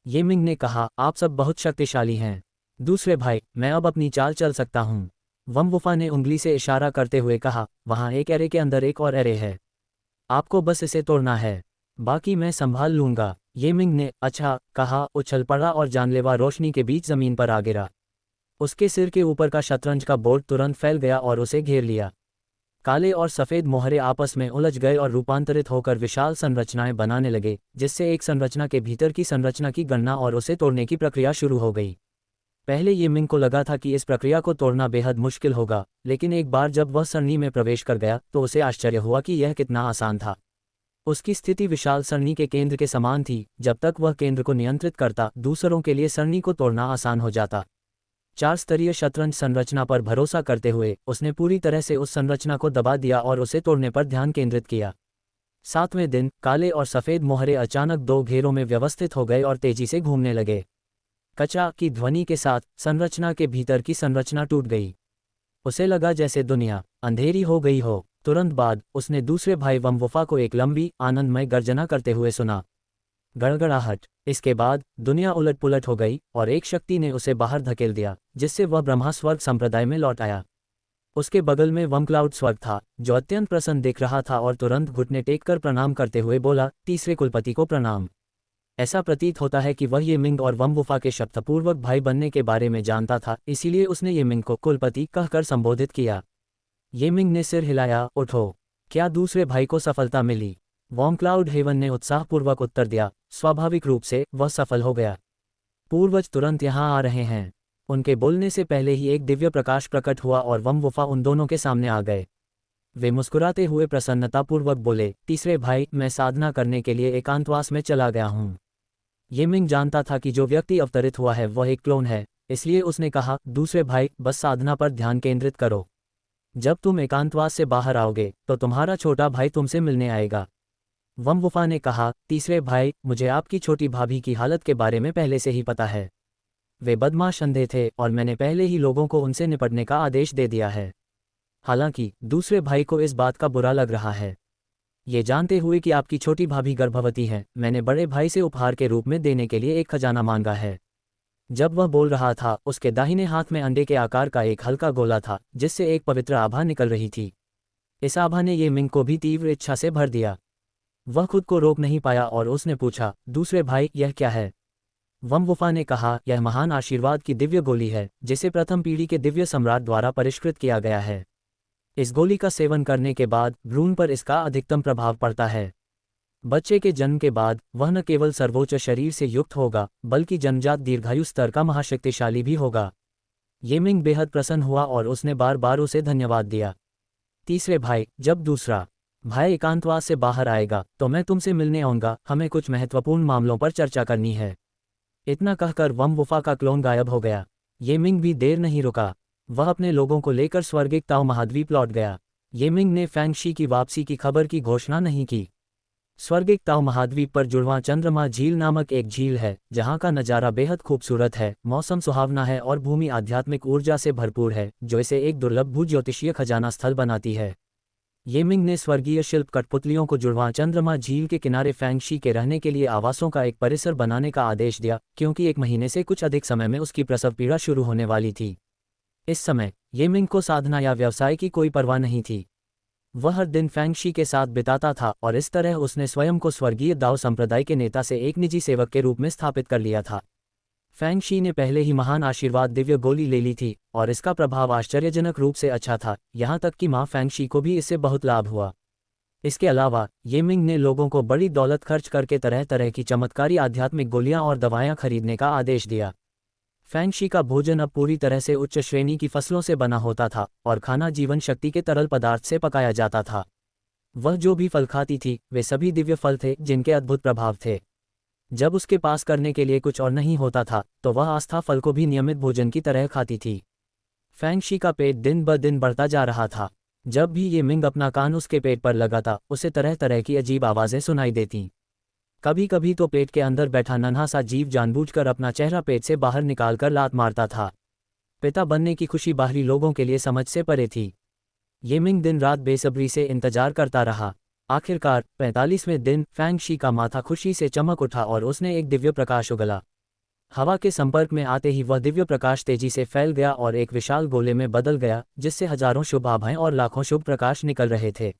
ये मिंग ने कहा, आप सब बहुत शक्तिशाली हैं। दूसरे भाई, मैं अब अपनी चाल चल सकता हूँ। वंगवुफा ने उंगली से इशारा करते हुए कहा, वहाँ एक एरे के अंदर एक और एरे है। आपको बस इसे तोड़ना है, बाकी मैं संभाल लूंगा। ये मिंग ने अच्छा कहा, उछल पड़ा और जानलेवा रोशनी के बीच जमीन पर आ गिरा। उसके सिर के ऊपर का शतरंज का बोर्ड तुरंत फैल गया और उसे घेर लिया। काले और सफ़ेद मोहरे आपस में उलझ गए और रूपांतरित होकर विशाल संरचनाएं बनाने लगे, जिससे एक संरचना के भीतर की संरचना की गणना और उसे तोड़ने की प्रक्रिया शुरू हो गई। पहले ये मिंग को लगा था कि इस प्रक्रिया को तोड़ना बेहद मुश्किल होगा, लेकिन एक बार जब वह सरणी में प्रवेश कर गया तो उसे आश्चर्य हुआ कि यह कितना आसान था। उसकी स्थिति विशाल सरणी के केंद्र के समान थी। जब तक वह केंद्र को नियंत्रित करता, दूसरों के लिए सरणी को तोड़ना आसान हो जाता। 4 स्तरीय शतरंज संरचना पर भरोसा करते हुए उसने पूरी तरह से उस संरचना को दबा दिया और उसे तोड़ने पर ध्यान केंद्रित किया। 7वें दिन काले और सफ़ेद मोहरे अचानक 2 घेरों में व्यवस्थित हो गए और तेजी से घूमने लगे। कचा की ध्वनि के साथ संरचना के भीतर की संरचना टूट गई। उसे लगा जैसे दुनिया अंधेरी हो गई हो। तुरंत बाद उसने दूसरे भाई वंगवुफा को एक लंबी आनंदमय गर्जना करते हुए सुना। गड़गड़ाहट। इसके बाद दुनिया उलट पुलट हो गई और एक शक्ति ने उसे बाहर धकेल दिया, जिससे वह ब्रह्मा स्वर्ग संप्रदाय में लौट आया। उसके बगल में वंक्लाउड स्वर्ग था, जो अत्यंत प्रसन्न दिख रहा था और तुरंत घुटने टेककर प्रणाम करते हुए बोला, तीसरे कुलपति को प्रणाम। ऐसा प्रतीत होता है कि वह ये मिंग और वंगवुफा के शक्तिपूर्वक भाई बनने के बारे में जानता था, इसीलिए उसने ये मिंग को कुलपति कहकर संबोधित किया। ये मिंग ने सिर हिलाया, उठो। क्या दूसरे भाई को सफलता मिली? वॉन्क्लाउड हेवन ने उत्साहपूर्वक उत्तर दिया, स्वाभाविक रूप से वह सफल हो गया। पूर्वज तुरंत यहाँ आ रहे हैं। उनके बोलने से पहले ही एक दिव्य प्रकाश प्रकट हुआ और वंगवुफा उन दोनों के सामने आ गए। वे मुस्कुराते हुए प्रसन्नतापूर्वक बोले, तीसरे भाई, मैं साधना करने के लिए एकांतवास में चला गया हूँ। ये मिंग जानता था कि जो व्यक्ति अवतरित हुआ है वह एक क्लोन है, इसलिए उसने कहा, दूसरे भाई, बस साधना पर ध्यान केंद्रित करो। जब तुम एकांतवास से बाहर आओगे तो तुम्हारा छोटा भाई तुमसे मिलने आएगा। वंगवुफा ने कहा, तीसरे भाई, मुझे आपकी छोटी भाभी की हालत के बारे में पहले से ही पता है। वे बदमाश अंधे थे और मैंने पहले ही लोगों को उनसे निपटने का आदेश दे दिया है। हालांकि दूसरे भाई को इस बात का बुरा लग रहा है। ये जानते हुए कि आपकी छोटी भाभी गर्भवती है, मैंने बड़े भाई से उपहार के रूप में देने के लिए एक खजाना मांगा है। जब वह बोल रहा था, उसके दाहिने हाथ में अंडे के आकार का एक हल्का गोला था, जिससे एक पवित्र आभा निकल रही थी। इस आभा ने ये मिंग को भी तीव्र इच्छा से भर दिया। वह खुद को रोक नहीं पाया और उसने पूछा, दूसरे भाई यह क्या है? वम्वुफा ने कहा, यह महान आशीर्वाद की दिव्य गोली है जिसे प्रथम पीढ़ी के दिव्य सम्राट द्वारा परिष्कृत किया गया है। इस गोली का सेवन करने के बाद भ्रूण पर इसका अधिकतम प्रभाव पड़ता है। बच्चे के जन्म के बाद वह न केवल सर्वोच्च शरीर से युक्त होगा बल्कि जन्मजात दीर्घायु स्तर का महाशक्तिशाली भी होगा। ये मिंग बेहद प्रसन्न हुआ और उसने बार बार उसे धन्यवाद दिया। तीसरे भाई, जब दूसरा भाई एकांतवास से बाहर आएगा तो मैं तुमसे मिलने आऊंगा, हमें कुछ महत्वपूर्ण मामलों पर चर्चा करनी है। इतना कहकर वम्वुफा का क्लोन गायब हो गया। ये मिंग भी देर नहीं रुका, वह अपने लोगों को लेकर स्वर्गिक ताओ महाद्वीप लौट गया। ये मिंग ने फैंगशी की वापसी की खबर की घोषणा नहीं की। स्वर्गिक ताओ महाद्वीप पर जुड़वां चंद्रमा झील नामक एक झील है जहां का नज़ारा बेहद खूबसूरत है, मौसम सुहावना है और भूमि आध्यात्मिक ऊर्जा से भरपूर है जो इसे एक दुर्लभ भूज्योतिषीय खजाना स्थल बनाती है। ये मिंग ने स्वर्गीय शिल्प कठपुतलियों को जुड़वां चंद्रमा झील के किनारे फैंगशी के रहने के लिए आवासों का एक परिसर बनाने का आदेश दिया, क्योंकि 1 महीने से कुछ अधिक समय में उसकी प्रसव पीड़ा शुरू होने वाली थी। इस समय ये मिंग को साधना या व्यवसाय की कोई परवाह नहीं थी। वह हर दिन फैंगशी के साथ बिताता था और इस तरह उसने स्वयं को स्वर्गीय दाओ संप्रदाय के नेता से एक निजी सेवक के रूप में स्थापित कर लिया था। फैंगशी ने पहले ही महान आशीर्वाद दिव्य गोली ले ली थी और इसका प्रभाव आश्चर्यजनक रूप से अच्छा था, यहाँ तक कि माँ फैंगशी को भी इससे बहुत लाभ हुआ। इसके अलावा ये मिंग ने लोगों को बड़ी दौलत खर्च करके तरह तरह की चमत्कारी आध्यात्मिक गोलियां और दवाएं खरीदने का आदेश दिया। फैंगशी का भोजन अब पूरी तरह से उच्च श्रेणी की फसलों से बना होता था और खाना जीवन शक्ति के तरल पदार्थ से पकाया जाता था। वह जो भी फल खाती थी वे सभी दिव्य फल थे जिनके अद्भुत प्रभाव थे। जब उसके पास करने के लिए कुछ और नहीं होता था तो वह आस्था फल को भी नियमित भोजन की तरह खाती थी। फैंगशी का पेट दिन ब दिन बढ़ता जा रहा था। जब भी ये मिंग अपना कान उसके पेट पर लगाता उसे तरह तरह की अजीब आवाज़ें सुनाई देतीं। कभी कभी तो पेट के अंदर बैठा नन्हा सा जीव जानबूझकर अपना चेहरा पेट से बाहर निकालकर लात मारता था। पिता बनने की खुशी बाहरी लोगों के लिए समझ से परे थी। ये मिंग दिन रात बेसब्री से इंतजार करता रहा। आखिरकार 45वें दिन फैंगशी का माथा खुशी से चमक उठा और उसने एक दिव्य प्रकाश उगला। हवा के संपर्क में आते ही वह दिव्य प्रकाश तेजी से फैल गया और एक विशाल गोले में बदल गया जिससे हजारों शुभ आभाएं और लाखों शुभ प्रकाश निकल रहे थे।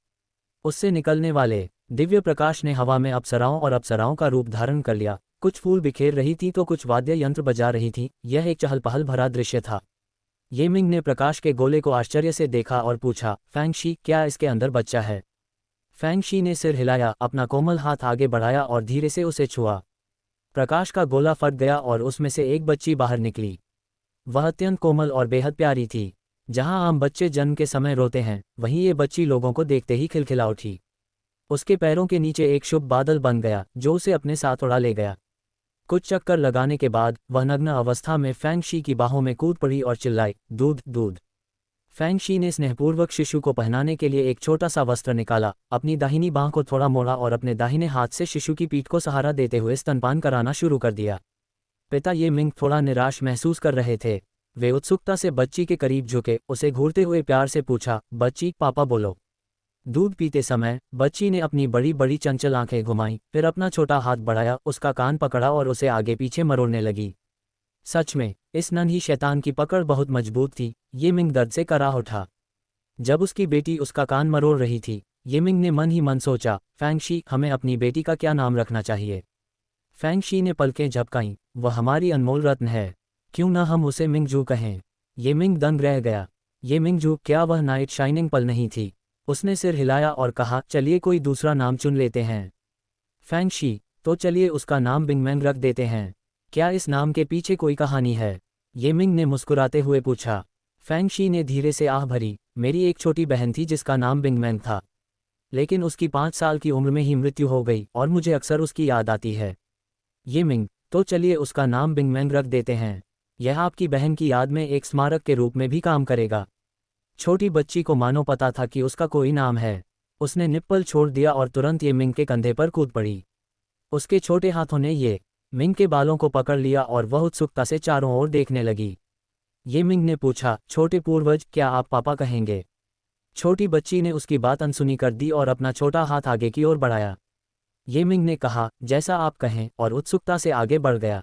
उससे निकलने वाले दिव्य प्रकाश ने हवा में अप्सराओं और अप्सराओं का रूप धारण कर लिया। कुछ फूल बिखेर रही थी तो कुछ वाद्य यंत्र बजा रही थी। यह एक चहल पहल भरा दृश्य था। ये मिंग ने प्रकाश के गोले को आश्चर्य से देखा और पूछा, फैंगशी, क्या इसके अंदर बच्चा है? फैंगशी ने सिर हिलाया, अपना कोमल हाथ आगे बढ़ाया और धीरे से उसे छुआ। प्रकाश का गोला फट गया और उसमें से एक बच्ची बाहर निकली। वह अत्यंत कोमल और बेहद प्यारी थी। जहां आम बच्चे जन्म के समय रोते हैं वहीं ये बच्ची लोगों को देखते ही खिलखिला उठी। उसके पैरों के नीचे एक शुभ बादल बन गया जो उसे अपने साथ उड़ा ले गया। कुछ चक्कर लगाने के बाद वह नग्न अवस्था में फैंगशी की बाहों में कूद पड़ी और चिल्लाई, दूध दूध। फैंगशी ने स्नेहपूर्वक शिशु को पहनाने के लिए एक छोटा सा वस्त्र निकाला, अपनी दाहिनी बाह को थोड़ा मोड़ा और अपने दाहिने हाथ से शिशु की पीठ को सहारा देते हुए स्तनपान कराना शुरू कर दिया। पिता ये मिंग थोड़ा निराश महसूस कर रहे थे। वे उत्सुकता से बच्ची के करीब झुके, उसे घूरते हुए प्यार से पूछा, बच्ची, पापा बोलो। दूध पीते समय बच्ची ने अपनी बड़ी बड़ी चंचल आंखें घुमाईं, फिर अपना छोटा हाथ बढ़ाया, उसका कान पकड़ा और उसे आगे पीछे मरोड़ने लगी। सच में इस नन्ही शैतान की पकड़ बहुत मजबूत थी। ये मिंग दर्द से कराह उठा। जब उसकी बेटी उसका कान मरोड़ रही थी, ये मिंग ने मन ही मन सोचा, फैंगशी, हमें अपनी बेटी का क्या नाम रखना चाहिए? फैंगशी ने पलकें झपकाईं, वह हमारी अनमोल रत्न है, क्यों ना हम उसे मिंगजू कहें? ये मिंग दंग रह गया। ये मिंगजू, क्या वह नाइट शाइनिंग पल नहीं थी? उसने सिर हिलाया और कहा, चलिए कोई दूसरा नाम चुन लेते हैं। फैंगशी, तो चलिए उसका नाम बिंगमैंग रख देते हैं। क्या इस नाम के पीछे कोई कहानी है? ये मिंग ने मुस्कुराते हुए पूछा। फैंगशी ने धीरे से आह भरी, मेरी एक छोटी बहन थी जिसका नाम बिंगमैंग था, लेकिन उसकी 5 साल की उम्र में ही मृत्यु हो गई और मुझे अक्सर उसकी याद आती है। ये मिंग, तो चलिए उसका नाम बिंगमैंग रख देते हैं। यह आपकी बहन की याद में एक स्मारक के रूप में भी काम करेगा। छोटी बच्ची को मानो पता था कि उसका कोई नाम है। उसने निप्पल छोड़ दिया और तुरंत ये मिंग के कंधे पर कूद पड़ी। उसके छोटे हाथों ने ये मिंग के बालों को पकड़ लिया और वह उत्सुकता से चारों ओर देखने लगी। ये मिंग ने पूछा, छोटे पूर्वज, क्या आप पापा कहेंगे? छोटी बच्ची ने उसकी बात अनसुनी कर दी और अपना छोटा हाथ आगे की ओर बढ़ाया। ये मिंग ने कहा, जैसा आप कहें, और उत्सुकता से आगे बढ़ गया।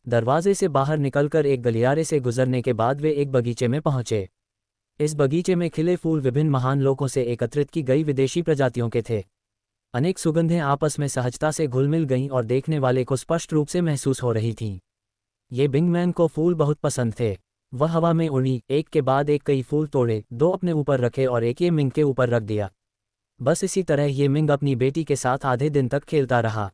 दरवाजे से बाहर निकलकर एक गलियारे से गुजरने के बाद वे एक बगीचे में पहुंचे। इस बगीचे में खिले फूल विभिन्न महान लोगों से एकत्रित की गई विदेशी प्रजातियों के थे। अनेक सुगंधें आपस में सहजता से घुल मिल गईं और देखने वाले को स्पष्ट रूप से महसूस हो रही थीं। ये बिंगमैन को फूल बहुत पसंद थे। वह हवा में उड़ी, एक के बाद एक कई फूल तोड़े, दो अपने ऊपर रखे और एक ये मिंग के ऊपर रख दिया। बस इसी तरह ये मिंग अपनी बेटी के साथ आधे दिन तक खेलता रहा।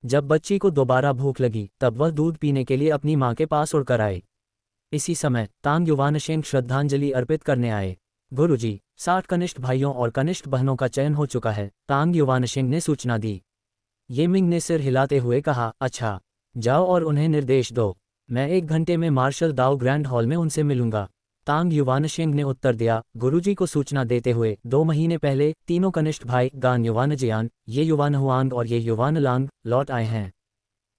जब बच्ची को दोबारा भूख लगी तब वह दूध पीने के लिए अपनी माँ के पास उड़कर आई। इसी समय तांग युवानशेंग श्रद्धांजलि अर्पित करने आए। गुरुजी, 60 कनिष्ठ भाइयों और कनिष्ठ बहनों का चयन हो चुका है, तांग युवानशेंग ने सूचना दी। ये मिंग ने सिर हिलाते हुए कहा, अच्छा, जाओ और उन्हें निर्देश दो। मैं 1 घंटे में मार्शल दाओ ग्रैंड हॉल में उनसे मिलूंगा। तांग युवानशेंग ने उत्तर दिया, गुरुजी को सूचना देते हुए 2 महीने पहले तीनों कनिष्ठ भाई गान युवानजियान, ये युवानहुआंग और ये युवानलांग लौट आए हैं।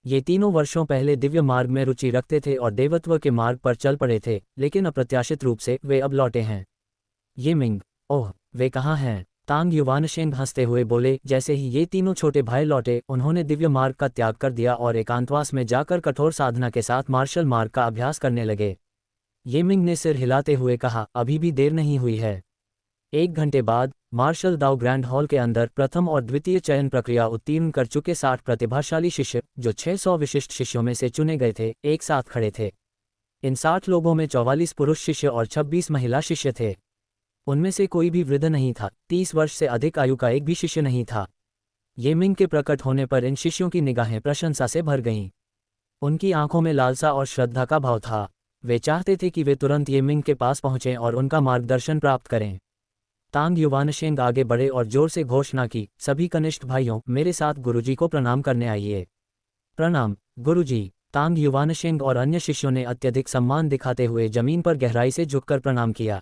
ये तीनों वर्षों पहले दिव्य मार्ग में रुचि रखते थे और देवत्व के मार्ग पर चल पड़े थे, लेकिन अप्रत्याशित रूप से वे अब लौटे हैं। ये मिंग, ओह, वे कहाँ हैं? तांग युवानशेंग हंसते हुए बोले। जैसे ही ये तीनों छोटे भाई लौटे, उन्होंने दिव्य मार्ग का त्याग कर दिया और एकांतवास में जाकर कठोर साधना के साथ मार्शल मार्ग का अभ्यास करने लगे। ये मिंग ने सिर हिलाते हुए कहा, अभी भी देर नहीं हुई है। 1 घंटे बाद मार्शल दाओ ग्रैंड हॉल के अंदर प्रथम और द्वितीय चयन प्रक्रिया उत्तीर्ण कर चुके 60 प्रतिभाशाली शिष्य, जो 600 विशिष्ट शिष्यों में से चुने गए थे, एक साथ खड़े थे। इन 60 लोगों में 44 पुरुष शिष्य और 26 महिला शिष्य थे। उनमें से कोई भी वृद्ध नहीं था, 30 वर्ष से अधिक आयु का एक भी शिष्य नहीं था। ये मिंग के प्रकट होने पर इन शिष्यों की निगाहें प्रशंसा से भर गईं। उनकी आंखों में लालसा और श्रद्धा का भाव था। वे चाहते थे कि वे तुरंत ये मिंग के पास पहुंचें और उनका मार्गदर्शन प्राप्त करें। तांग युवानशेंग आगे बढ़े और जोर से घोषणा की, सभी कनिष्ठ भाइयों, मेरे साथ गुरुजी को प्रणाम करने आइए। प्रणाम, गुरुजी। तांग युवानशेंग और अन्य शिष्यों ने अत्यधिक सम्मान दिखाते हुए जमीन पर गहराई से झुककर प्रणाम किया।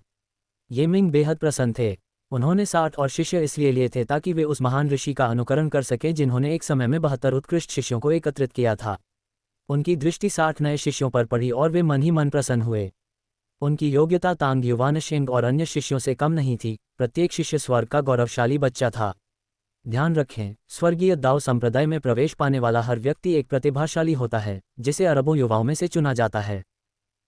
ये मिंग बेहद प्रसन्न थे। उन्होंने 60 और शिष्य इसलिए लिए थे ताकि वे उस महान ऋषि का अनुकरण कर सकें जिन्होंने एक समय में 72 उत्कृष्ट शिष्यों को एकत्रित किया था। उनकी दृष्टि 60 नए शिष्यों पर पड़ी और वे मन ही मन प्रसन्न हुए। उनकी योग्यता तांग युवानशेंग और अन्य शिष्यों से कम नहीं थी। प्रत्येक शिष्य स्वर्ग का गौरवशाली बच्चा था। ध्यान रखें, स्वर्गीय दाओ संप्रदाय में प्रवेश पाने वाला हर व्यक्ति एक प्रतिभाशाली होता है, जिसे अरबों युवाओं में से चुना जाता है।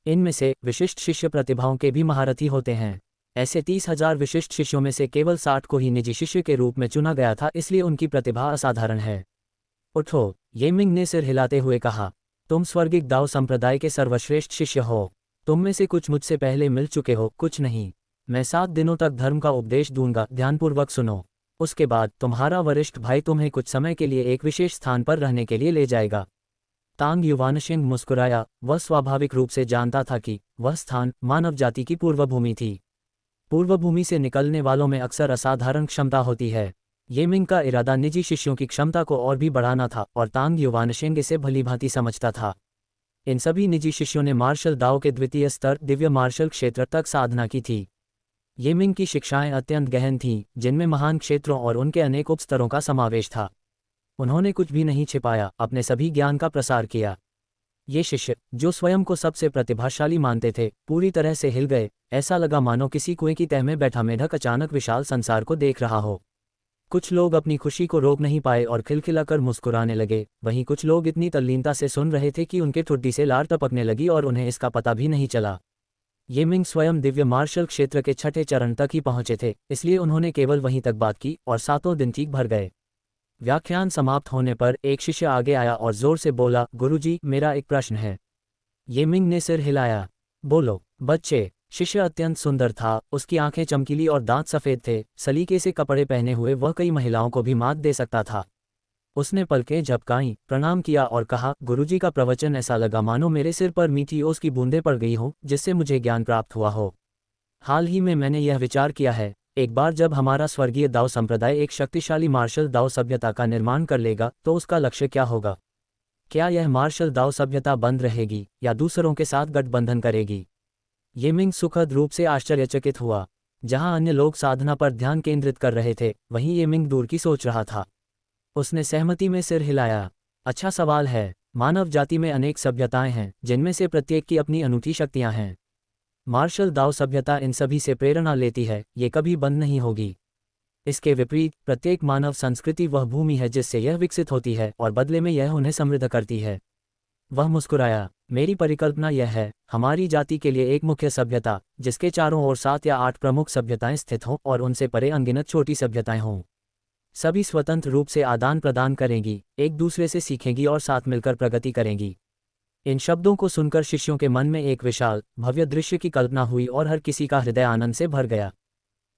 इनमें से विशिष्ट शिष्य प्रतिभाओं के भी महारथी होते हैं। ऐसे 30,000 विशिष्ट शिष्यों में से केवल 60 को ही निजी शिष्य के रूप में चुना गया था, इसलिए उनकी प्रतिभा असाधारण है। उठो, ये मिंग ने सिर हिलाते हुए कहा, तुम स्वर्गिक दाओ संप्रदाय के सर्वश्रेष्ठ शिष्य हो। तुम में से कुछ मुझसे पहले मिल चुके हो, कुछ नहीं। मैं 7 दिनों तक धर्म का उपदेश दूंगा, ध्यानपूर्वक सुनो। उसके बाद तुम्हारा वरिष्ठ भाई तुम्हें कुछ समय के लिए एक विशेष स्थान पर रहने के लिए ले जाएगा। तांग युवानशेंग मुस्कुराया। वह स्वाभाविक रूप से जानता था कि वह स्थान मानव जाति की पूर्वभूमि थी। पूर्वभूमि से निकलने वालों में अक्सर असाधारण क्षमता होती है। ये मिंग का इरादा निजी शिष्यों की क्षमता को और भी बढ़ाना था और तांग युवानशेंग इसे भलीभांति समझता था। इन सभी निजी शिष्यों ने मार्शल दाओ के द्वितीय स्तर दिव्य मार्शल क्षेत्र तक साधना की थी। ये मिंग की शिक्षाएं अत्यंत गहन थीं, जिनमें महान क्षेत्रों और उनके अनेक उपस्तरों का समावेश था। उन्होंने कुछ भी नहीं छिपाया, अपने सभी ज्ञान का प्रसार किया। ये शिष्य, जो स्वयं को सबसे प्रतिभाशाली मानते थे, पूरी तरह से हिल गए। ऐसा लगा मानो किसी कुएं की तह में बैठा मेढक अचानक विशाल संसार को देख रहा हो। कुछ लोग अपनी खुशी को रोक नहीं पाए और खिलखिलाकर मुस्कुराने लगे। वहीं कुछ लोग इतनी तल्लीनता से सुन रहे थे कि उनके ठुड्डी से लार टपकने लगी और उन्हें इसका पता भी नहीं चला। ये मिंग स्वयं दिव्य मार्शल क्षेत्र के 6ठे चरण तक ही पहुंचे थे, इसलिए उन्होंने केवल वहीं तक बात की और 7 दिन चीख भर गए। व्याख्यान समाप्त होने पर एक शिष्य आगे आया और जोर से बोला, गुरुजी, मेरा एक प्रश्न है। ये मिंग ने सिर हिलाया। बोलो, बच्चे। शिष्य अत्यंत सुंदर था। उसकी आंखें चमकीली और दांत सफ़ेद थे। सलीके से कपड़े पहने हुए वह कई महिलाओं को भी मात दे सकता था। उसने पलकें झपकाईं, प्रणाम किया और कहा, गुरुजी का प्रवचन ऐसा लगा मानो मेरे सिर पर मीठी ओस की बूंदें पड़ गई हो, जिससे मुझे ज्ञान प्राप्त हुआ हो। हाल ही में मैंने यह विचार किया है, एक बार जब हमारा स्वर्गीय दाओ संप्रदाय एक शक्तिशाली मार्शल दाओ सभ्यता का निर्माण कर लेगा, तो उसका लक्ष्य क्या होगा? क्या यह मार्शल दाओ सभ्यता बंद रहेगी या दूसरों के साथ गठबंधन करेगी? ये मिंग सुखद रूप से आश्चर्यचकित हुआ। जहां अन्य लोग साधना पर ध्यान केंद्रित कर रहे थे, वहीं ये मिंग दूर की सोच रहा था। उसने सहमति में सिर हिलाया। अच्छा सवाल है। मानव जाति में अनेक सभ्यताएं हैं, जिनमें से प्रत्येक की अपनी अनूठी शक्तियां हैं। मार्शल दाओ सभ्यता इन सभी से प्रेरणा लेती है, ये कभी बंद नहीं होगी। इसके विपरीत, प्रत्येक मानव संस्कृति वह भूमि है जिससे यह विकसित होती है और बदले में यह उन्हें समृद्ध करती है। वह मुस्कुराया। मेरी परिकल्पना यह है, हमारी जाति के लिए एक मुख्य सभ्यता, जिसके चारों ओर 7 या 8 प्रमुख सभ्यताएं स्थित हों और उनसे परे अनगिनत छोटी सभ्यताएं हों। सभी स्वतंत्र रूप से आदान प्रदान करेंगी, एक दूसरे से सीखेंगी और साथ मिलकर प्रगति करेंगी। इन शब्दों को सुनकर शिष्यों के मन में एक विशाल, भव्य दृश्य की कल्पना हुई और हर किसी का हृदय आनंद से भर गया।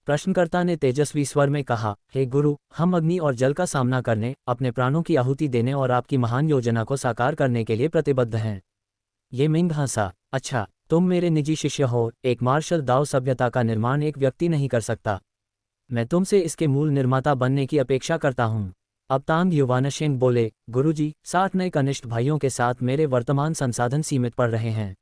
प्रश्नकर्ता ने तेजस्वी स्वर में कहा, हे गुरु, हम अग्नि और जल का सामना करने, अपने प्राणों की आहुति देने और आपकी महान योजना को साकार करने के लिए प्रतिबद्ध हैं। ये मिंग हंसा, अच्छा, तुम मेरे निजी शिष्य हो। एक मार्शल दाओ सभ्यता का निर्माण एक व्यक्ति नहीं कर सकता। मैं तुमसे इसके मूल निर्माता बनने की अपेक्षा करता हूँ। अब तांग युवानशेंग बोले, गुरुजी, 60 नए कनिष्ठ भाइयों के साथ मेरे वर्तमान संसाधन सीमित पड़ रहे हैं।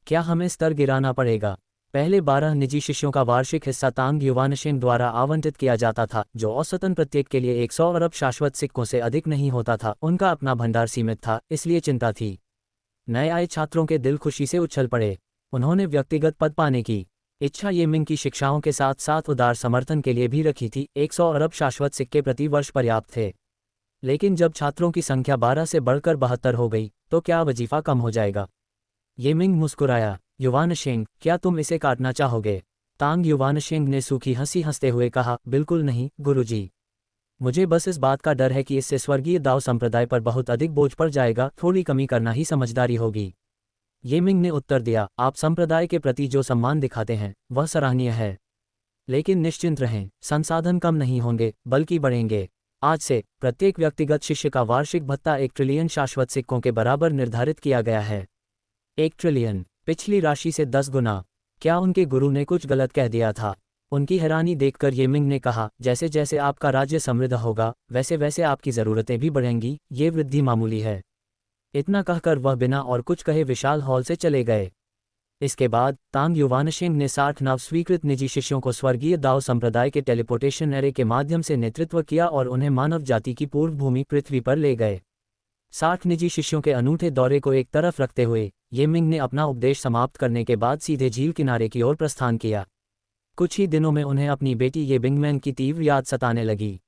क्या हमें स्तर गिराना पड़ेगा? पहले 12 निजी शिष्यों का वार्षिक हिस्सा तांग युवानशेंग द्वारा आवंटित किया जाता था, जो औसतन प्रत्येक के लिए 100 अरब शाश्वत सिक्कों से अधिक नहीं होता था। उनका अपना भंडार सीमित था, इसलिए चिंता थी। नए आए छात्रों के दिल खुशी से उछल पड़े। उन्होंने व्यक्तिगत पद पाने की इच्छा ये मिंग की शिक्षाओं के साथ साथ उदार समर्थन के लिए भी रखी थी। 100 अरब शाश्वत सिक्के प्रति वर्ष पर्याप्त थे। लेकिन जब छात्रों की संख्या 12 से बढ़कर 72 हो गई, तो क्या वजीफा कम हो जाएगा? ये मिंग मुस्कुराया, युवानशेंग, क्या तुम इसे काटना चाहोगे? तांग युवानशेंग ने सूखी हंसी हंसते हुए कहा, बिल्कुल नहीं, गुरुजी। मुझे बस इस बात का डर है कि इससे स्वर्गीय दाओ संप्रदाय पर बहुत अधिक बोझ पड़ जाएगा। थोड़ी कमी करना ही समझदारी होगी। ये मिंग ने उत्तर दिया, आप संप्रदाय के प्रति जो सम्मान दिखाते हैं वह सराहनीय है, लेकिन निश्चिंत रहें, संसाधन कम नहीं होंगे बल्कि बढ़ेंगे। आज से प्रत्येक व्यक्तिगत शिष्य का वार्षिक भत्ता 1 ट्रिलियन शाश्वत सिक्कों के बराबर निर्धारित किया गया है। 1 ट्रिलियन, पिछली राशि से 10 गुना। क्या उनके गुरु ने कुछ गलत कह दिया था? उनकी हैरानी देखकर ये मिंग ने कहा, जैसे जैसे आपका राज्य समृद्ध होगा, वैसे वैसे आपकी ज़रूरतें भी बढ़ेंगी। ये वृद्धि मामूली है। इतना कहकर वह बिना और कुछ कहे विशाल हॉल से चले गए। इसके बाद तांग युवानशेंग ने 60 नव स्वीकृत निजी शिष्यों को स्वर्गीय दाओ संप्रदाय के टेलीपोर्टेशन एरे के माध्यम से नेतृत्व किया और उन्हें मानव जाति की पूर्व भूमि पृथ्वी पर ले गए। 60 निजी शिष्यों के अनूठे दौरे को एक तरफ रखते हुए ये मिंग ने अपना उपदेश समाप्त करने के बाद सीधे झील किनारे की ओर प्रस्थान किया। कुछ ही दिनों में उन्हें अपनी बेटी ये बिंगमैन की तीव्र याद सताने लगी।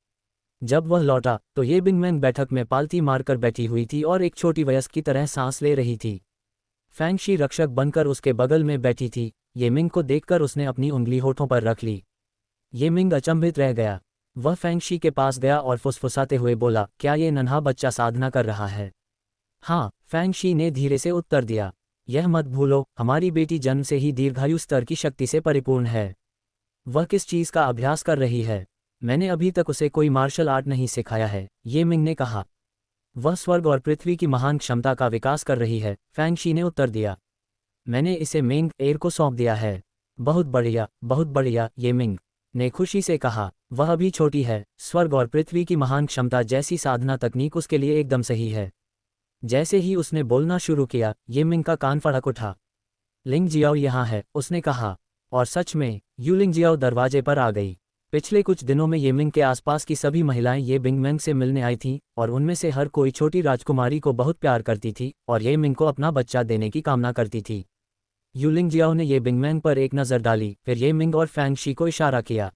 जब वह लौटा तो ये बिंगमैन बैठक में पालती मारकर बैठी हुई थी और एक छोटी वयस्क की तरह सांस ले रही थी। फैंगशी रक्षक बनकर उसके बगल में बैठी थी। ये मिंग को देखकर उसने अपनी उंगली होठों पर रख ली। ये मिंग अचंभित रह गया। वह फैंगशी के पास गया और फुसफुसाते हुए बोला, क्या ये नन्हा बच्चा साधना कर रहा है? हाँ, फैंगशी ने धीरे से उत्तर दिया। यह मत भूलो, हमारी बेटी जन्म से ही दीर्घायु स्तर की शक्ति से परिपूर्ण है। वह किस चीज़ का अभ्यास कर रही है? मैंने अभी तक उसे कोई मार्शल आर्ट नहीं सिखाया है, ये मिंग ने कहा। वह स्वर्ग और पृथ्वी की महान क्षमता का विकास कर रही है, फैंगशी ने उत्तर दिया। मैंने इसे मिंग एर को सौंप दिया है। बहुत बढ़िया, ये मिंग ने खुशी से कहा। वह अभी छोटी है, स्वर्ग और पृथ्वी की महान क्षमता जैसी साधना तकनीक उसके लिए एकदम सही है। जैसे ही उसने बोलना शुरू किया, ये मिंग का कान फड़क उठा। लिंग जियाओ यहाँ है, उसने कहा। और सच में यू लिंग जियाओ दरवाजे पर आ गई। पिछले कुछ दिनों में ये मिंग के आसपास की सभी महिलाएं ये बिंगमैन से मिलने आई थीं और उनमें से हर कोई छोटी राजकुमारी को बहुत प्यार करती थी और ये मिंग को अपना बच्चा देने की कामना करती थी। यू लिंग जियाओ ने ये बिंगमैन पर एक नज़र डाली, फिर ये मिंग और फैंगशी को इशारा किया।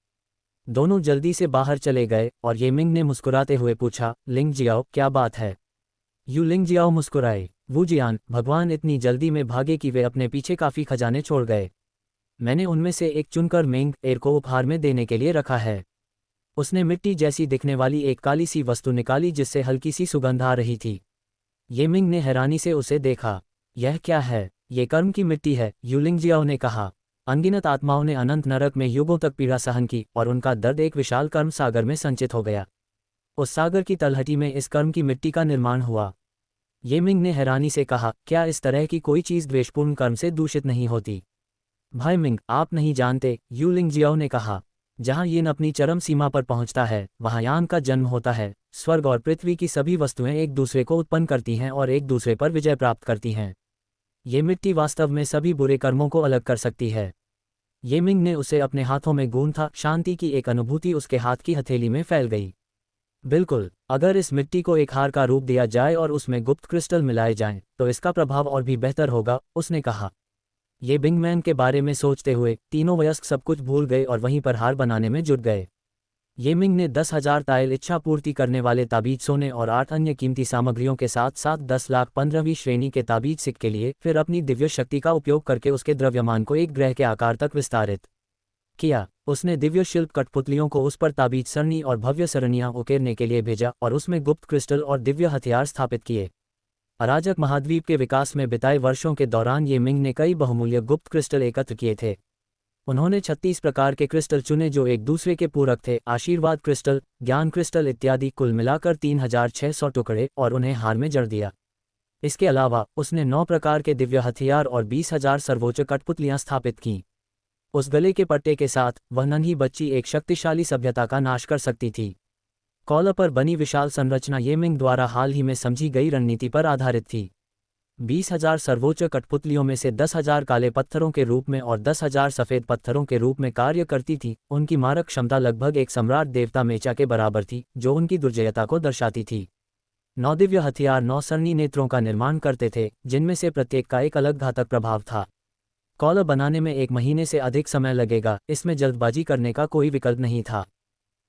दोनों जल्दी से बाहर चले गए और ये मिंग ने मुस्कुराते हुए पूछा, लिंग जियाओ, क्या बात है? यू लिंग जियाओ मुस्कुराए, वू जियान, भगवान इतनी जल्दी में भागे कि वे अपने पीछे काफ़ी खजाने छोड़ गए। मैंने उनमें से एक चुनकर मिंग एर को उपहार में देने के लिए रखा है। उसने मिट्टी जैसी दिखने वाली एक काली सी वस्तु निकाली जिससे हल्की सी सुगंध आ रही थी। ये मिंग ने हैरानी से उसे देखा। यह क्या है? ये कर्म की मिट्टी है, यू लिंग जियाओ ने कहा। अनगिनत आत्माओं ने अनंत नरक में युगों तक पीड़ा सहन की और उनका दर्द एक विशाल कर्म सागर में संचित हो गया। उस सागर की तलहटी में इस कर्म की मिट्टी का निर्माण हुआ। ये मिंग ने हैरानी से कहा, क्या इस तरह की कोई चीज़ द्वेषपूर्ण कर्म से दूषित नहीं होती? भाई मिंग, आप नहीं जानते, यू लिंग जियाओ ने कहा। जहाँ यिन अपनी चरम सीमा पर पहुँचता है, वहाँ यांग का जन्म होता है। स्वर्ग और पृथ्वी की सभी वस्तुएं एक दूसरे को उत्पन्न करती हैं और एक दूसरे पर विजय प्राप्त करती हैं। ये मिट्टी वास्तव में सभी बुरे कर्मों को अलग कर सकती है। ये मिंग ने उसे अपने हाथों में गूंथा। शांति की एक अनुभूति उसके हाथ की हथेली में फैल गई। बिल्कुल, अगर इस मिट्टी को एक हार का रूप दिया जाए और उसमें गुप्त क्रिस्टल मिलाए जाएं, तो इसका प्रभाव और भी बेहतर होगा, उसने कहा। ये बिंगमैन के बारे में सोचते हुए तीनों वयस्क सब कुछ भूल गए और वहीं पर हार बनाने में जुट गए। ये मिंग ने 10,000 ताइल इच्छा पूर्ति करने वाले ताबीज सोने और 8 अन्य कीमती सामग्रियों के साथ साथ 10 लाख 15वीं श्रेणी के ताबीज सिक्के लिए, फिर अपनी दिव्य शक्ति का उपयोग करके उसके द्रव्यमान को एक ग्रह के आकार तक विस्तारित किया। उसने दिव्य शिल्प कठपुतलियों को उस पर ताबीज सरनी और भव्य सरणियां उकेरने के लिए भेजा और उसमें गुप्त क्रिस्टल और दिव्य हथियार स्थापित किए। अराजक महाद्वीप के विकास में बिताए वर्षों के दौरान ये मिंग ने कई बहुमूल्य गुप्त क्रिस्टल एकत्र किए थे। उन्होंने 36 प्रकार के क्रिस्टल चुने जो एक दूसरे के पूरक थे, आशीर्वाद क्रिस्टल, ज्ञान क्रिस्टल इत्यादि, कुल मिलाकर 3600 टुकड़े, और उन्हें हार में जड़ दिया। इसके अलावा उसने 9 प्रकार के दिव्य हथियार और 20,000 सर्वोच्च कठपुतलियां स्थापित कीं। उस गले के पट्टे के साथ वह नन्ही बच्ची एक शक्तिशाली सभ्यता का नाश कर सकती थी। कॉलर पर बनी विशाल संरचना ये मिंग द्वारा हाल ही में समझी गई रणनीति पर आधारित थी। 20,000 सर्वोच्च कठपुतलियों में से 10,000 काले पत्थरों के रूप में और 10,000 सफ़ेद पत्थरों के रूप में कार्य करती थी। उनकी मारक क्षमता लगभग एक सम्राट देवता मेचा के बराबर थी, जो उनकी दुर्जयता को दर्शाती थी। 9 दिव्य हथियार 9 सरनी नेत्रों का निर्माण करते थे, जिनमें से प्रत्येक का एक अलग घातक प्रभाव था। कॉलर बनाने में 1 महीने से अधिक समय लगेगा, इसमें जल्दबाजी करने का कोई विकल्प नहीं था।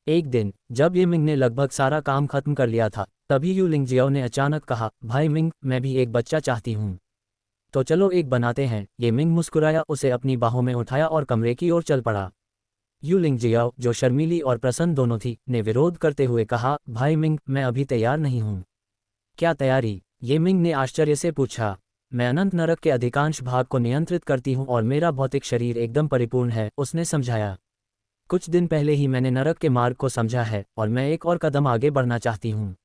एक दिन जब ये मिंग ने लगभग सारा काम खत्म कर लिया था, तभी यू लिंगजियाओ ने अचानक कहा, भाई मिंग, मैं भी एक बच्चा चाहती हूँ। तो चलो एक बनाते हैं। ये मिंग मुस्कुराया, उसे अपनी बाहों में उठाया और कमरे की ओर चल पड़ा। यू लिंगजियाओ, जो शर्मीली और प्रसन्न दोनों थी, ने विरोध करते हुए कहा, भाई मिंग, मैं अभी तैयार नहीं हूँ। क्या तैयारी? ये मिंग ने आश्चर्य से पूछा। मैं अनंत नरक के अधिकांश भाग को नियंत्रित करती हूँ और मेरा भौतिक शरीर एकदम परिपूर्ण है, उसने समझाया। कुछ दिन पहले ही मैंने नरक के मार्ग को समझा है और मैं एक और कदम आगे बढ़ना चाहती हूँ।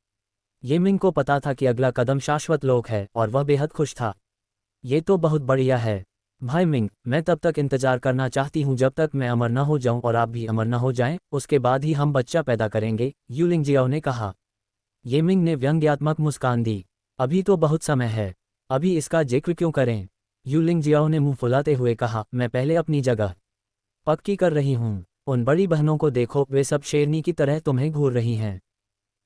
ये मिंग को पता था कि अगला कदम शाश्वत लोक है और वह बेहद खुश था। ये तो बहुत बढ़िया है भाई मिंग, मैं तब तक इंतजार करना चाहती हूँ जब तक मैं अमर न हो जाऊं और आप भी अमर न हो जाएं, उसके बाद ही हम बच्चा पैदा करेंगे, यू लिंगजियाओ ने कहा। ये मिंग ने व्यंग्यात्मक मुस्कान दी। अभी तो बहुत समय है, अभी इसका जिक्र क्यों करें? यू लिंगजियाओ ने मुंह फुलाते हुए कहा, मैं पहले अपनी जगह पक्की कर रही हूँ। उन बड़ी बहनों को देखो, वे सब शेरनी की तरह तुम्हें घूर रही हैं।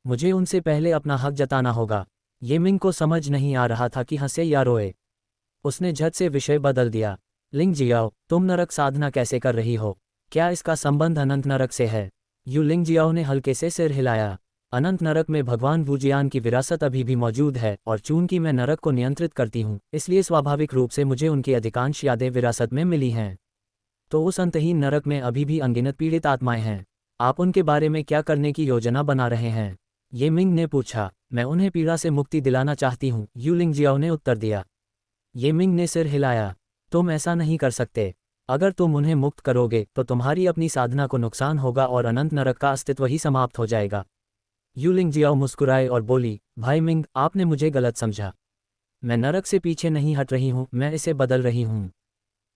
मुझे उनसे पहले अपना हक जताना होगा। ये मिंग को समझ नहीं आ रहा था कि हंसे या रोए। उसने झट से विषय बदल दिया। लिंगजियाओ, तुम नरक साधना कैसे कर रही हो? क्या इसका संबंध अनंत नरक से है? यू लिंगजियाओ ने हल्के से सिर हिलाया। अनंत नरक में भगवान वुजियान की विरासत अभी भी मौजूद है और चूंकि मैं नरक को नियंत्रित करती हूँ, इसलिए स्वाभाविक रूप से मुझे उनकी अधिकांश यादें विरासत में मिली हैं। तो उस अंतहीन नरक में अभी भी अनगिनत पीड़ित आत्माएं हैं। आप उनके बारे में क्या करने की योजना बना रहे हैं? ये मिंग ने पूछा। मैं उन्हें पीड़ा से मुक्ति दिलाना चाहती हूँ, यू लिंगजियाओ ने उत्तर दिया। ये मिंग ने सिर हिलाया। तुम ऐसा नहीं कर सकते। अगर तुम उन्हें मुक्त करोगे तो तुम्हारी अपनी साधना को नुकसान होगा और अनंत नरक का अस्तित्व ही समाप्त हो जाएगा। यू लिंगजियाओ मुस्कुराए और बोली, भाई मिंग, आपने मुझे गलत समझा। मैं नरक से पीछे नहीं हट रही हूँ, मैं इसे बदल रही हूँ।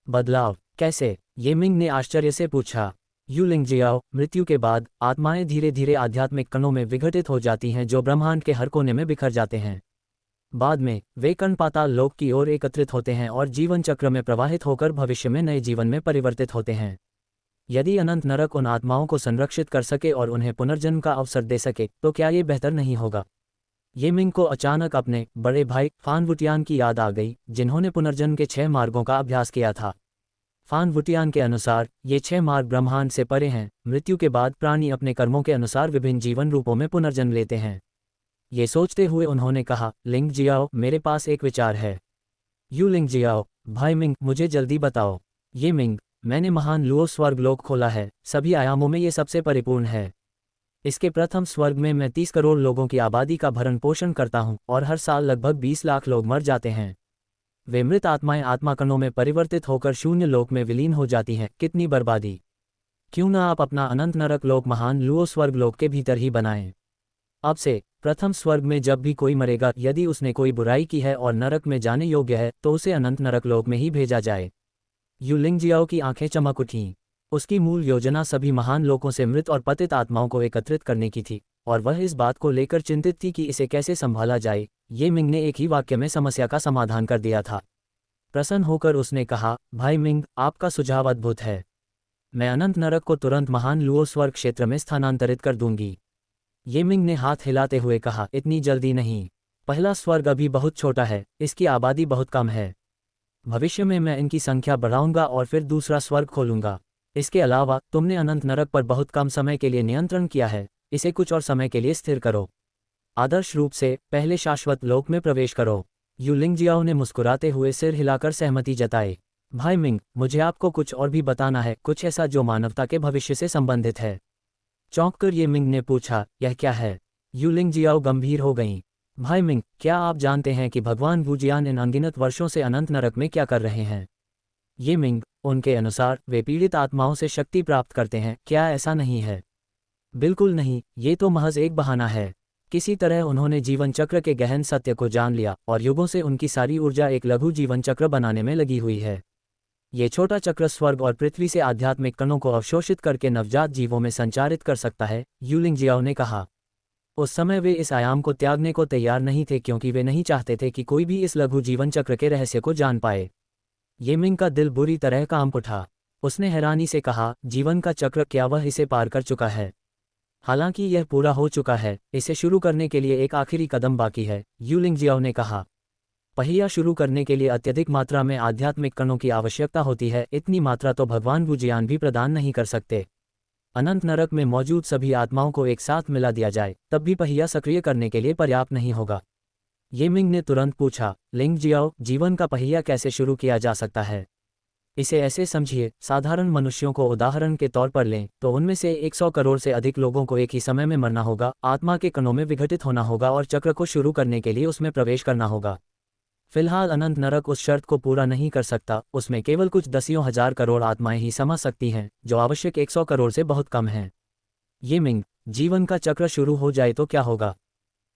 बदलाव? कैसे? ये मिंग ने आश्चर्य से पूछा। यू लिंगजियाओ, मृत्यु के बाद आत्माएं धीरे धीरे आध्यात्मिक कणों में विघटित हो जाती हैं जो ब्रह्मांड के हर कोने में बिखर जाते हैं। बाद में वे कण पाताल लोक की ओर एकत्रित होते हैं और जीवन चक्र में प्रवाहित होकर भविष्य में नए जीवन में परिवर्तित होते हैं। यदि अनंत नरक उन आत्माओं को संरक्षित कर सके और उन्हें पुनर्जन्म का अवसर दे सके, तो क्या ये बेहतर नहीं होगा? ये मिंग को अचानक अपने बड़े भाई फान वुटियान की याद आ गई, जिन्होंने पुनर्जन्म के 6 मार्गों का अभ्यास किया था। फान वुटियान के अनुसार ये 6 मार्ग ब्रह्मांड से परे हैं। मृत्यु के बाद प्राणी अपने कर्मों के अनुसार विभिन्न जीवन रूपों में पुनर्जन्म लेते हैं। ये सोचते हुए उन्होंने कहा, लिंगजियाओ, मेरे पास एक विचार है। यू लिंगजियाओ, भाई मिंग, मुझे जल्दी बताओ। ये मिंग, मैंने महान लुओ स्वर्गलोक खोला है, सभी आयामों में ये सबसे परिपूर्ण है। इसके प्रथम स्वर्ग में मैं 30 करोड़ लोगों की आबादी का भरण पोषण करता हूँ और हर साल लगभग 20 लाख लोग मर जाते हैं। वे मृत आत्माएं आत्माकणों में परिवर्तित होकर शून्य लोक में विलीन हो जाती हैं। कितनी बर्बादी! क्यों ना आप अपना अनंत नरक लोक महान लुओ स्वर्गलोक के भीतर ही बनाएं। अब से प्रथम स्वर्ग में जब भी कोई मरेगा, यदि उसने कोई बुराई की है और नरक में जाने योग्य है, तो उसे अनंत नरक लोक में ही भेजा जाए। यू लिंगजियाओ की आंखें चमक उठीं। उसकी मूल योजना सभी महान लोकों से मृत और पतित आत्माओं को एकत्रित करने की थी, और वह इस बात को लेकर चिंतित थी कि इसे कैसे संभाला जाए। ये मिंग ने एक ही वाक्य में समस्या का समाधान कर दिया था। प्रसन्न होकर उसने कहा, भाई मिंग, आपका सुझाव अद्भुत है। मैं अनंत नरक को तुरंत महान लुओ स्वर्ग क्षेत्र में स्थानांतरित कर दूंगी। ये मिंग ने हाथ हिलाते हुए कहा, इतनी जल्दी नहीं। पहला स्वर्ग अभी बहुत छोटा है, इसकी आबादी बहुत कम है। भविष्य में मैं इनकी संख्या बढ़ाऊंगा और फिर दूसरा स्वर्ग खोलूंगा। इसके अलावा तुमने अनंत नरक पर बहुत कम समय के लिए नियंत्रण किया है, इसे कुछ और समय के लिए स्थिर करो। आदर्श रूप से पहले शाश्वत लोक में प्रवेश करो। यू लिंगजियाओ ने मुस्कुराते हुए सिर हिलाकर सहमति जताई। भाई मिंग, मुझे आपको कुछ और भी बताना है, कुछ ऐसा जो मानवता के भविष्य से संबंधित है। चौंककर ये मिंग ने पूछा, यह क्या है? यू लिंगजियाओ गंभीर हो गईं। भाई मिंग, क्या आप जानते हैं कि भगवान वुजियान इन अनगिनत वर्षों से अनंत नरक में क्या कर रहे हैं? ये मिंग, उनके अनुसार वे पीड़ित आत्माओं से शक्ति प्राप्त करते हैं, क्या ऐसा नहीं है? बिल्कुल नहीं, ये तो महज एक बहाना है। किसी तरह उन्होंने जीवन चक्र के गहन सत्य को जान लिया और युगों से उनकी सारी ऊर्जा एक लघु जीवन चक्र बनाने में लगी हुई है। ये छोटा चक्र स्वर्ग और पृथ्वी से आध्यात्मिक कणों को अवशोषित करके नवजात जीवों में संचारित कर सकता है, यू लिंगजियाओ ने कहा। उस समय वे इस आयाम को त्यागने को तैयार नहीं थे क्योंकि वे नहीं चाहते थे कि कोई भी इस लघु जीवन चक्र के रहस्य को जान पाए। ये मिंग का दिल बुरी तरह कांप उठा। उसने हैरानी से कहा, जीवन का चक्र, क्या वह इसे पार कर चुका है? हालांकि यह पूरा हो चुका है, इसे शुरू करने के लिए एक आखिरी कदम बाकी है, यू लिंगजियाओ ने कहा। पहिया शुरू करने के लिए अत्यधिक मात्रा में आध्यात्मिक कणों की आवश्यकता होती है, इतनी मात्रा तो भगवान वुजियान भी प्रदान नहीं कर सकते। अनंत नरक में मौजूद सभी आत्माओं को एक साथ मिला दिया जाए, तब भी पहिया सक्रिय करने के लिए पर्याप्त नहीं होगा। ये मिंग ने तुरंत पूछा, लिंगजियाओ, जीवन का पहिया कैसे शुरू किया जा सकता है? इसे ऐसे समझिए, साधारण मनुष्यों को उदाहरण के तौर पर लें तो उनमें से 100 करोड़ से अधिक लोगों को एक ही समय में मरना होगा, आत्मा के कणों में विघटित होना होगा और चक्र को शुरू करने के लिए उसमें प्रवेश करना होगा। फिलहाल अनंत नरक उस शर्त को पूरा नहीं कर सकता, उसमें केवल कुछ दसियों हजार करोड़ आत्माएं ही समा सकती हैं, जो आवश्यक 100 करोड़ से बहुत कम हैं। ये मिंग, जीवन का चक्र शुरू हो जाए तो क्या होगा?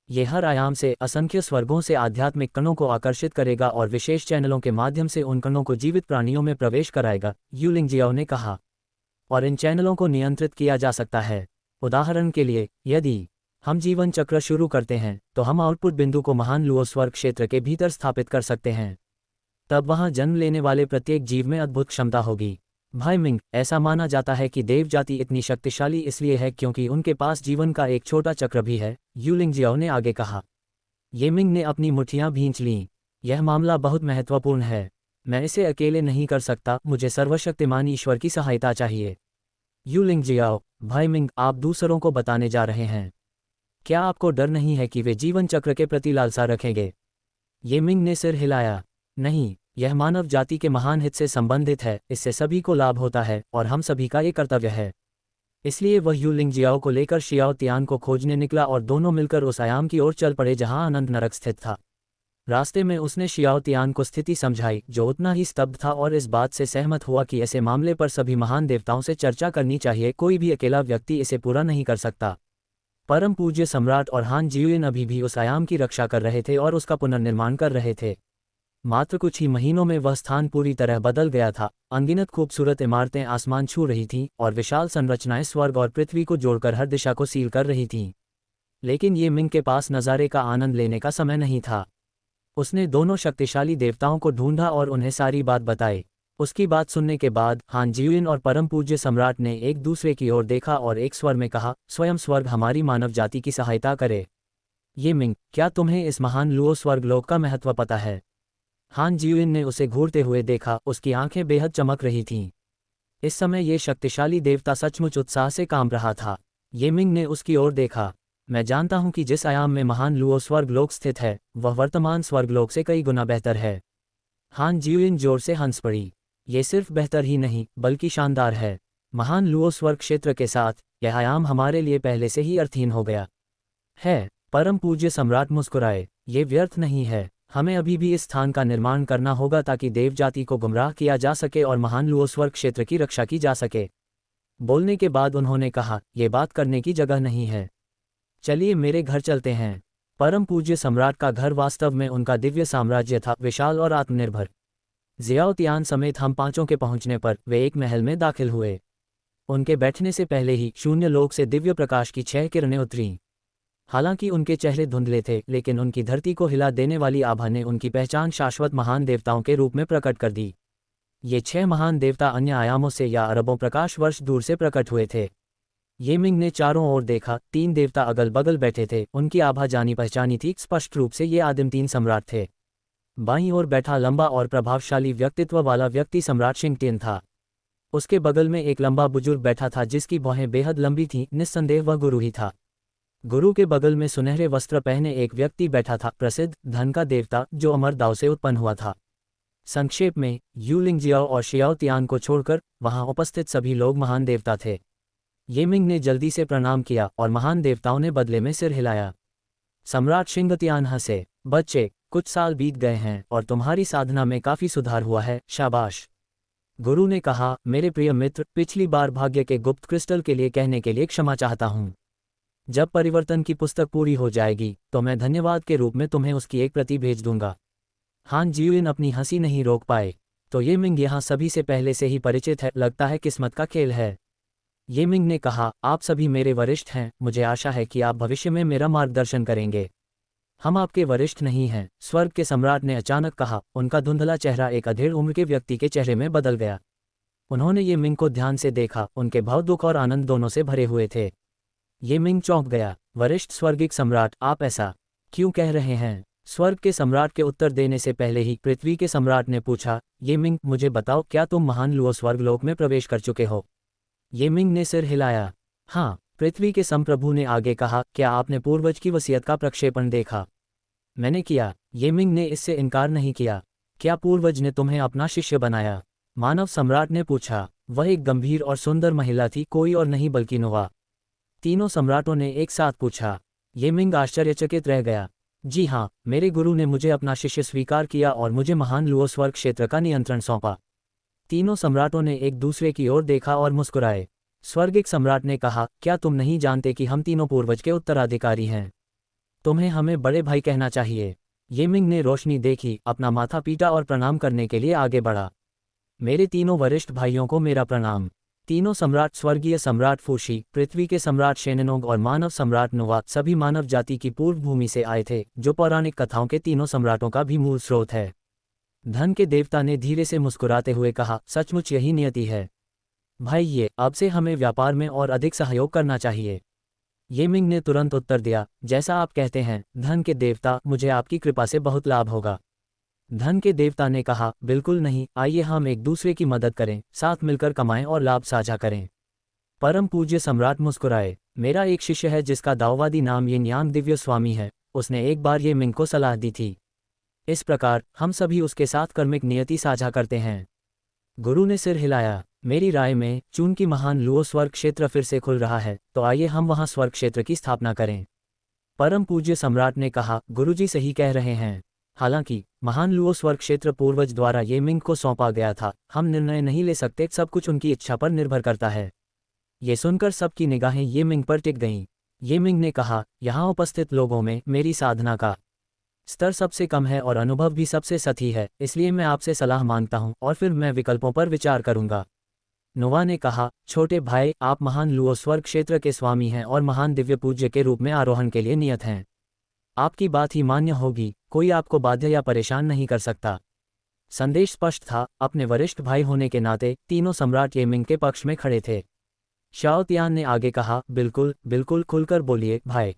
ये हर आयाम से असंख्य स्वर्गों से आध्यात्मिक कणों को आकर्षित करेगा और विशेष चैनलों के माध्यम से उन कणों को जीवित प्राणियों में प्रवेश कराएगा, यू लिंगजियाओ ने कहा। और इन चैनलों को नियंत्रित किया जा सकता है। उदाहरण के लिए, यदि हम जीवन चक्र शुरू करते हैं तो हम आउटपुट बिंदु को महान लुओ स्वर्ग क्षेत्र के भीतर स्थापित कर सकते हैं। तब वहां जन्म लेने वाले प्रत्येक जीव में अद्भुत क्षमता होगी। भाई मिंग, ऐसा माना जाता है कि देव जाति इतनी शक्तिशाली इसलिए है क्योंकि उनके पास जीवन का एक छोटा चक्र भी है, यू लिंगजियाओ ने आगे कहा। ये मिंग ने अपनी मुट्ठियां भींच लीं। यह मामला बहुत महत्वपूर्ण है। मैं इसे अकेले नहीं कर सकता, मुझे सर्वशक्तिमान ईश्वर की सहायता चाहिए। यू लिंगजियाओ, भाई मिंग, आप दूसरों को बताने जा रहे हैं। क्या आपको डर नहीं है कि वे जीवन चक्र के प्रति लालसा रखेंगे? ये मिंग ने सिर हिलाया। नहीं, यह मानव जाति के महान हित से संबंधित है, इससे सभी को लाभ होता है और हम सभी का ये कर्तव्य है। इसलिए वह यू लिंगजियाओ को लेकर शियाओ तियान को खोजने निकला और दोनों मिलकर उस आयाम की ओर चल पड़े जहां अनंत नरक स्थित था। रास्ते में उसने शियाओ तियान को स्थिति समझाई, जो उतना ही स्तब्ध था और इस बात से सहमत हुआ कि ऐसे मामले पर सभी महान देवताओं से चर्चा करनी चाहिए, कोई भी अकेला व्यक्ति इसे पूरा नहीं कर सकता। परम पूज्य सम्राट और हान जियुइन अभी भी उस आयाम की रक्षा कर रहे थे और उसका पुनर्निर्माण कर रहे थे। मात्र कुछ ही महीनों में वह स्थान पूरी तरह बदल गया था। अनगिनत खूबसूरत इमारतें आसमान छू रही थीं और विशाल संरचनाएं स्वर्ग और पृथ्वी को जोड़कर हर दिशा को सील कर रही थीं। लेकिन ये मिंग के पास नज़ारे का आनंद लेने का समय नहीं था। उसने दोनों शक्तिशाली देवताओं को ढूंढा और उन्हें सारी बात बताई। उसकी बात सुनने के बाद हान जियुइन और परम पूज्य सम्राट ने एक दूसरे की ओर देखा और एक स्वर में कहा, स्वयं स्वर्ग हमारी मानव जाति की सहायता करे। ये मिंग, क्या तुम्हें इस महान लुओ स्वर्गलोक का महत्व पता है? हान जियुइन ने उसे घूरते हुए देखा, उसकी आंखें बेहद चमक रही थीं। इस समय ये शक्तिशाली देवता सचमुच उत्साह से काम रहा था। ये मिंग ने उसकी ओर देखा। मैं जानता हूं कि जिस आयाम में महान लुओ स्वर्गलोक स्थित है, वह वर्तमान स्वर्गलोक से कई गुना बेहतर है। हान जियुइन जोर से हंस पड़ी। ये सिर्फ बेहतर ही नहीं, बल्कि शानदार है। महान लुओ स्वर्ग क्षेत्र के साथ यह आयाम हमारे लिए पहले से ही अर्थहीन हो गया है। परम पूज्य सम्राट मुस्कुराए। ये व्यर्थ नहीं है, हमें अभी भी इस स्थान का निर्माण करना होगा ताकि देव जाति को गुमराह किया जा सके और महान लुओ स्वर्ग क्षेत्र की रक्षा की जा सके। बोलने के बाद उन्होंने कहा, यह बात करने की जगह नहीं है, चलिए मेरे घर चलते हैं। परम पूज्य सम्राट का घर वास्तव में उनका दिव्य साम्राज्य था, विशाल और आत्मनिर्भर। ज़ियाओ तियान समेत हम पांचों के पहुंचने पर वे एक महल में दाखिल हुए। उनके बैठने से पहले ही शून्य लोक से दिव्य प्रकाश की 6 किरणें उतरीं। हालांकि उनके चेहरे धुंधले थे, लेकिन उनकी धरती को हिला देने वाली आभा ने उनकी पहचान शाश्वत महान देवताओं के रूप में प्रकट कर दी। ये 6 महान देवता अन्य आयामों से या अरबों प्रकाश वर्ष दूर से प्रकट हुए थे। ये मिंग ने चारों ओर देखा। 3 देवता अगल बगल बैठे थे, उनकी आभा जानी पहचानी थी। स्पष्ट रूप से ये आदिम 3 सम्राट थे। बाईं ओर बैठा लंबा और प्रभावशाली व्यक्तित्व वाला व्यक्ति सम्राट शिंगटियन था। उसके बगल में एक लंबा बुजुर्ग बैठा था जिसकी भौहें बेहद लंबी थीं, निस्संदेह वह गुरु ही था। गुरु के बगल में सुनहरे वस्त्र पहने एक व्यक्ति बैठा था, प्रसिद्ध धन का देवता जो अमर दाव से उत्पन्न हुआ था। संक्षेप में, यू लिंगजियाओ और शियाओ तियान को छोड़कर वहां उपस्थित सभी लोग महान देवता थे। ये मिंग ने जल्दी से प्रणाम किया और महान देवताओं ने बदले में सिर हिलाया। सम्राट शिंगतियान हंसे, बच्चे, कुछ साल बीत गए हैं और तुम्हारी साधना में काफी सुधार हुआ है, शाबाश। गुरु ने कहा, मेरे प्रिय मित्र, पिछली बार भाग्य के गुप्त क्रिस्टल के लिए कहने के लिए क्षमा चाहता हूँ। जब परिवर्तन की पुस्तक पूरी हो जाएगी तो मैं धन्यवाद के रूप में तुम्हें उसकी एक प्रति भेज दूंगा। हान जियुइन अपनी हंसी नहीं रोक पाए। तो ये मिंग यहाँ सभी से पहले से ही परिचित है, लगता है किस्मत का खेल है। ये मिंग ने कहा, आप सभी मेरे वरिष्ठ हैं, मुझे आशा है कि आप भविष्य में मेरा मार्गदर्शन करेंगे। हम आपके वरिष्ठ नहीं हैं, स्वर्ग के सम्राट ने अचानक कहा। उनका धुंधला चेहरा एक अधेड़ उम्र के व्यक्ति के चेहरे में बदल गया। उन्होंने ये मिंग को ध्यान से देखा, उनके भाव दुख और आनंद दोनों से भरे हुए थे। ये मिंग चौंक गया। वरिष्ठ स्वर्गिक सम्राट, आप ऐसा क्यों कह रहे हैं? स्वर्ग के सम्राट के उत्तर देने से पहले ही पृथ्वी के सम्राट ने पूछा, ये मिंग, मुझे बताओ, क्या तुम महान लुओ स्वर्गलोक में प्रवेश कर चुके हो? ये मिंग ने सिर हिलाया। हाँ, पृथ्वी के संप्रभु ने आगे कहा, क्या आपने पूर्वज की वसीयत का प्रक्षेपण देखा? मैंने किया। ये मिंग ने इससे इनकार नहीं किया। क्या पूर्वज ने तुम्हें अपना शिष्य बनाया? मानव सम्राट ने पूछा। वह एक गंभीर और सुंदर महिला थी, कोई और नहीं बल्कि नुवा। तीनों सम्राटों ने एक साथ पूछा। ये मिंग आश्चर्यचकित रह गया। जी हाँ, मेरे गुरु ने मुझे अपना शिष्य स्वीकार किया और मुझे महान लुओ स्वर्ग क्षेत्र का नियंत्रण सौंपा। तीनों सम्राटों ने एक दूसरे की ओर देखा और मुस्कुराए। स्वर्गिक सम्राट ने कहा, क्या तुम नहीं जानते कि हम तीनों पूर्वज के उत्तराधिकारी हैं? तुम्हें हमें बड़े भाई कहना चाहिए। ये मिंग ने रोशनी देखी, अपना माथा पीटा और प्रणाम करने के लिए आगे बढ़ा। मेरे तीनों वरिष्ठ भाइयों को मेरा प्रणाम। तीनों सम्राट, स्वर्गीय सम्राट फूशी, पृथ्वी के सम्राट शेननोंग और मानव सम्राट नुवा, सभी मानव जाति की पूर्व भूमि से आए थे, जो पौराणिक कथाओं के तीनों सम्राटों का भी मूल स्रोत है। धन के देवता ने धीरे से मुस्कुराते हुए कहा, सचमुच यही नियति है भाई, ये अब से हमें व्यापार में और अधिक सहयोग करना चाहिए। ये मिंग ने तुरंत उत्तर दिया, जैसा आप कहते हैं धन के देवता, मुझे आपकी कृपा से बहुत लाभ होगा। धन के देवता ने कहा, बिल्कुल नहीं, आइए हम एक दूसरे की मदद करें, साथ मिलकर कमाएं और लाभ साझा करें। परम पूज्य सम्राट मुस्कुराए। मेरा एक शिष्य है जिसका दाओवादी नाम यिन यांग दिव्य स्वामी है, उसने एक बार ये मिंग को सलाह दी थी। इस प्रकार हम सभी उसके साथ कर्मिक नियति साझा करते हैं। गुरु ने सिर हिलाया। मेरी राय में, चूंकि महान लुओ स्वर्ग क्षेत्र फिर से खुल रहा है, तो आइए हम वहां स्वर्ग क्षेत्र की स्थापना करें। परम पूज्य सम्राट ने कहा, गुरुजी सही कह रहे हैं। हालांकि महान लुओ स्वर्ग क्षेत्र पूर्वज द्वारा ये मिंग को सौंपा गया था, हम निर्णय नहीं ले सकते, सब कुछ उनकी इच्छा पर निर्भर करता है। ये सुनकर सबकी निगाहें ये मिंग पर टिक गईं। ये मिंग ने कहा, यहाँ उपस्थित लोगों में मेरी साधना का स्तर सबसे कम है और अनुभव भी सबसे सही है, इसलिए मैं आपसे सलाह मांगता हूँ और फिर मैं विकल्पों पर विचार करूंगा। नुवा ने कहा, छोटे भाई, आप महान लुओ स्वर्ग क्षेत्र के स्वामी हैं और महान दिव्य पूज्य के रूप में आरोहण के लिए नियत हैं। आपकी बात ही मान्य होगी, कोई आपको बाध्य या परेशान नहीं कर सकता। संदेश स्पष्ट था। अपने वरिष्ठ भाई होने के नाते तीनों सम्राट ये मिंग के पक्ष में खड़े थे। शाओ तियान ने आगे कहा, बिल्कुल बिल्कुल, खुलकर बोलिए भाई।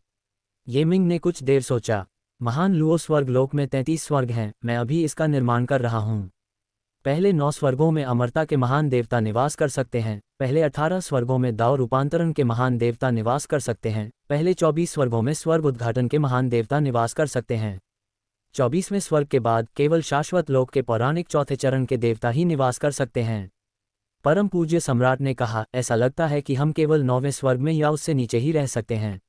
ये मिंग ने कुछ देर सोचा। महान लुओ स्वर्ग लोक में 33 स्वर्ग हैं, मैं अभी इसका निर्माण कर रहा हूँ। पहले 9 स्वर्गों में अमरता के महान देवता निवास कर सकते हैं, पहले 18 स्वर्गों में दाव रूपांतरण के महान देवता निवास कर सकते हैं, पहले 24 स्वर्गों में स्वर्ग उद्घाटन के महान देवता निवास कर सकते हैं। 24वें स्वर्ग के बाद केवल शाश्वत लोक के पौराणिक चौथे चरण के देवता ही निवास कर सकते हैं। परम पूज्य सम्राट ने कहा, ऐसा लगता है कि हम केवल 9वें स्वर्ग में या उससे नीचे ही रह सकते हैं।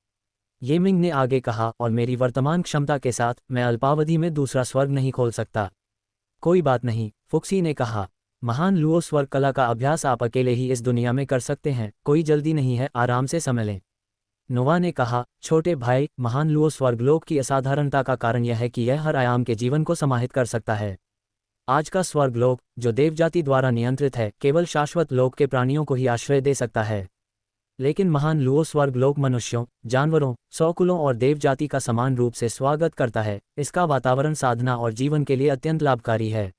ये मिंग ने आगे कहा, और मेरी वर्तमान क्षमता के साथ मैं अल्पावधि में दूसरा स्वर्ग नहीं खोल सकता। कोई बात नहीं, फुक्सी ने कहा। महान लुओ स्वर्ग कला का अभ्यास आप अकेले ही इस दुनिया में कर सकते हैं, कोई जल्दी नहीं है, आराम से समय लें। नुवा ने कहा, छोटे भाई, महान लुओ स्वर्गलोक की असाधारणता का कारण यह है कि यह हर आयाम के जीवन को समाहित कर सकता है। आज का स्वर्गलोक, जो देवजाति द्वारा नियंत्रित है, केवल शाश्वत लोक के प्राणियों को ही आश्रय दे सकता है। लेकिन महान लुओ स्वर्गलोक मनुष्यों, जानवरों, सौकुलों और देवजाति का समान रूप से स्वागत करता है। इसका वातावरण साधना और जीवन के लिए अत्यंत लाभकारी है।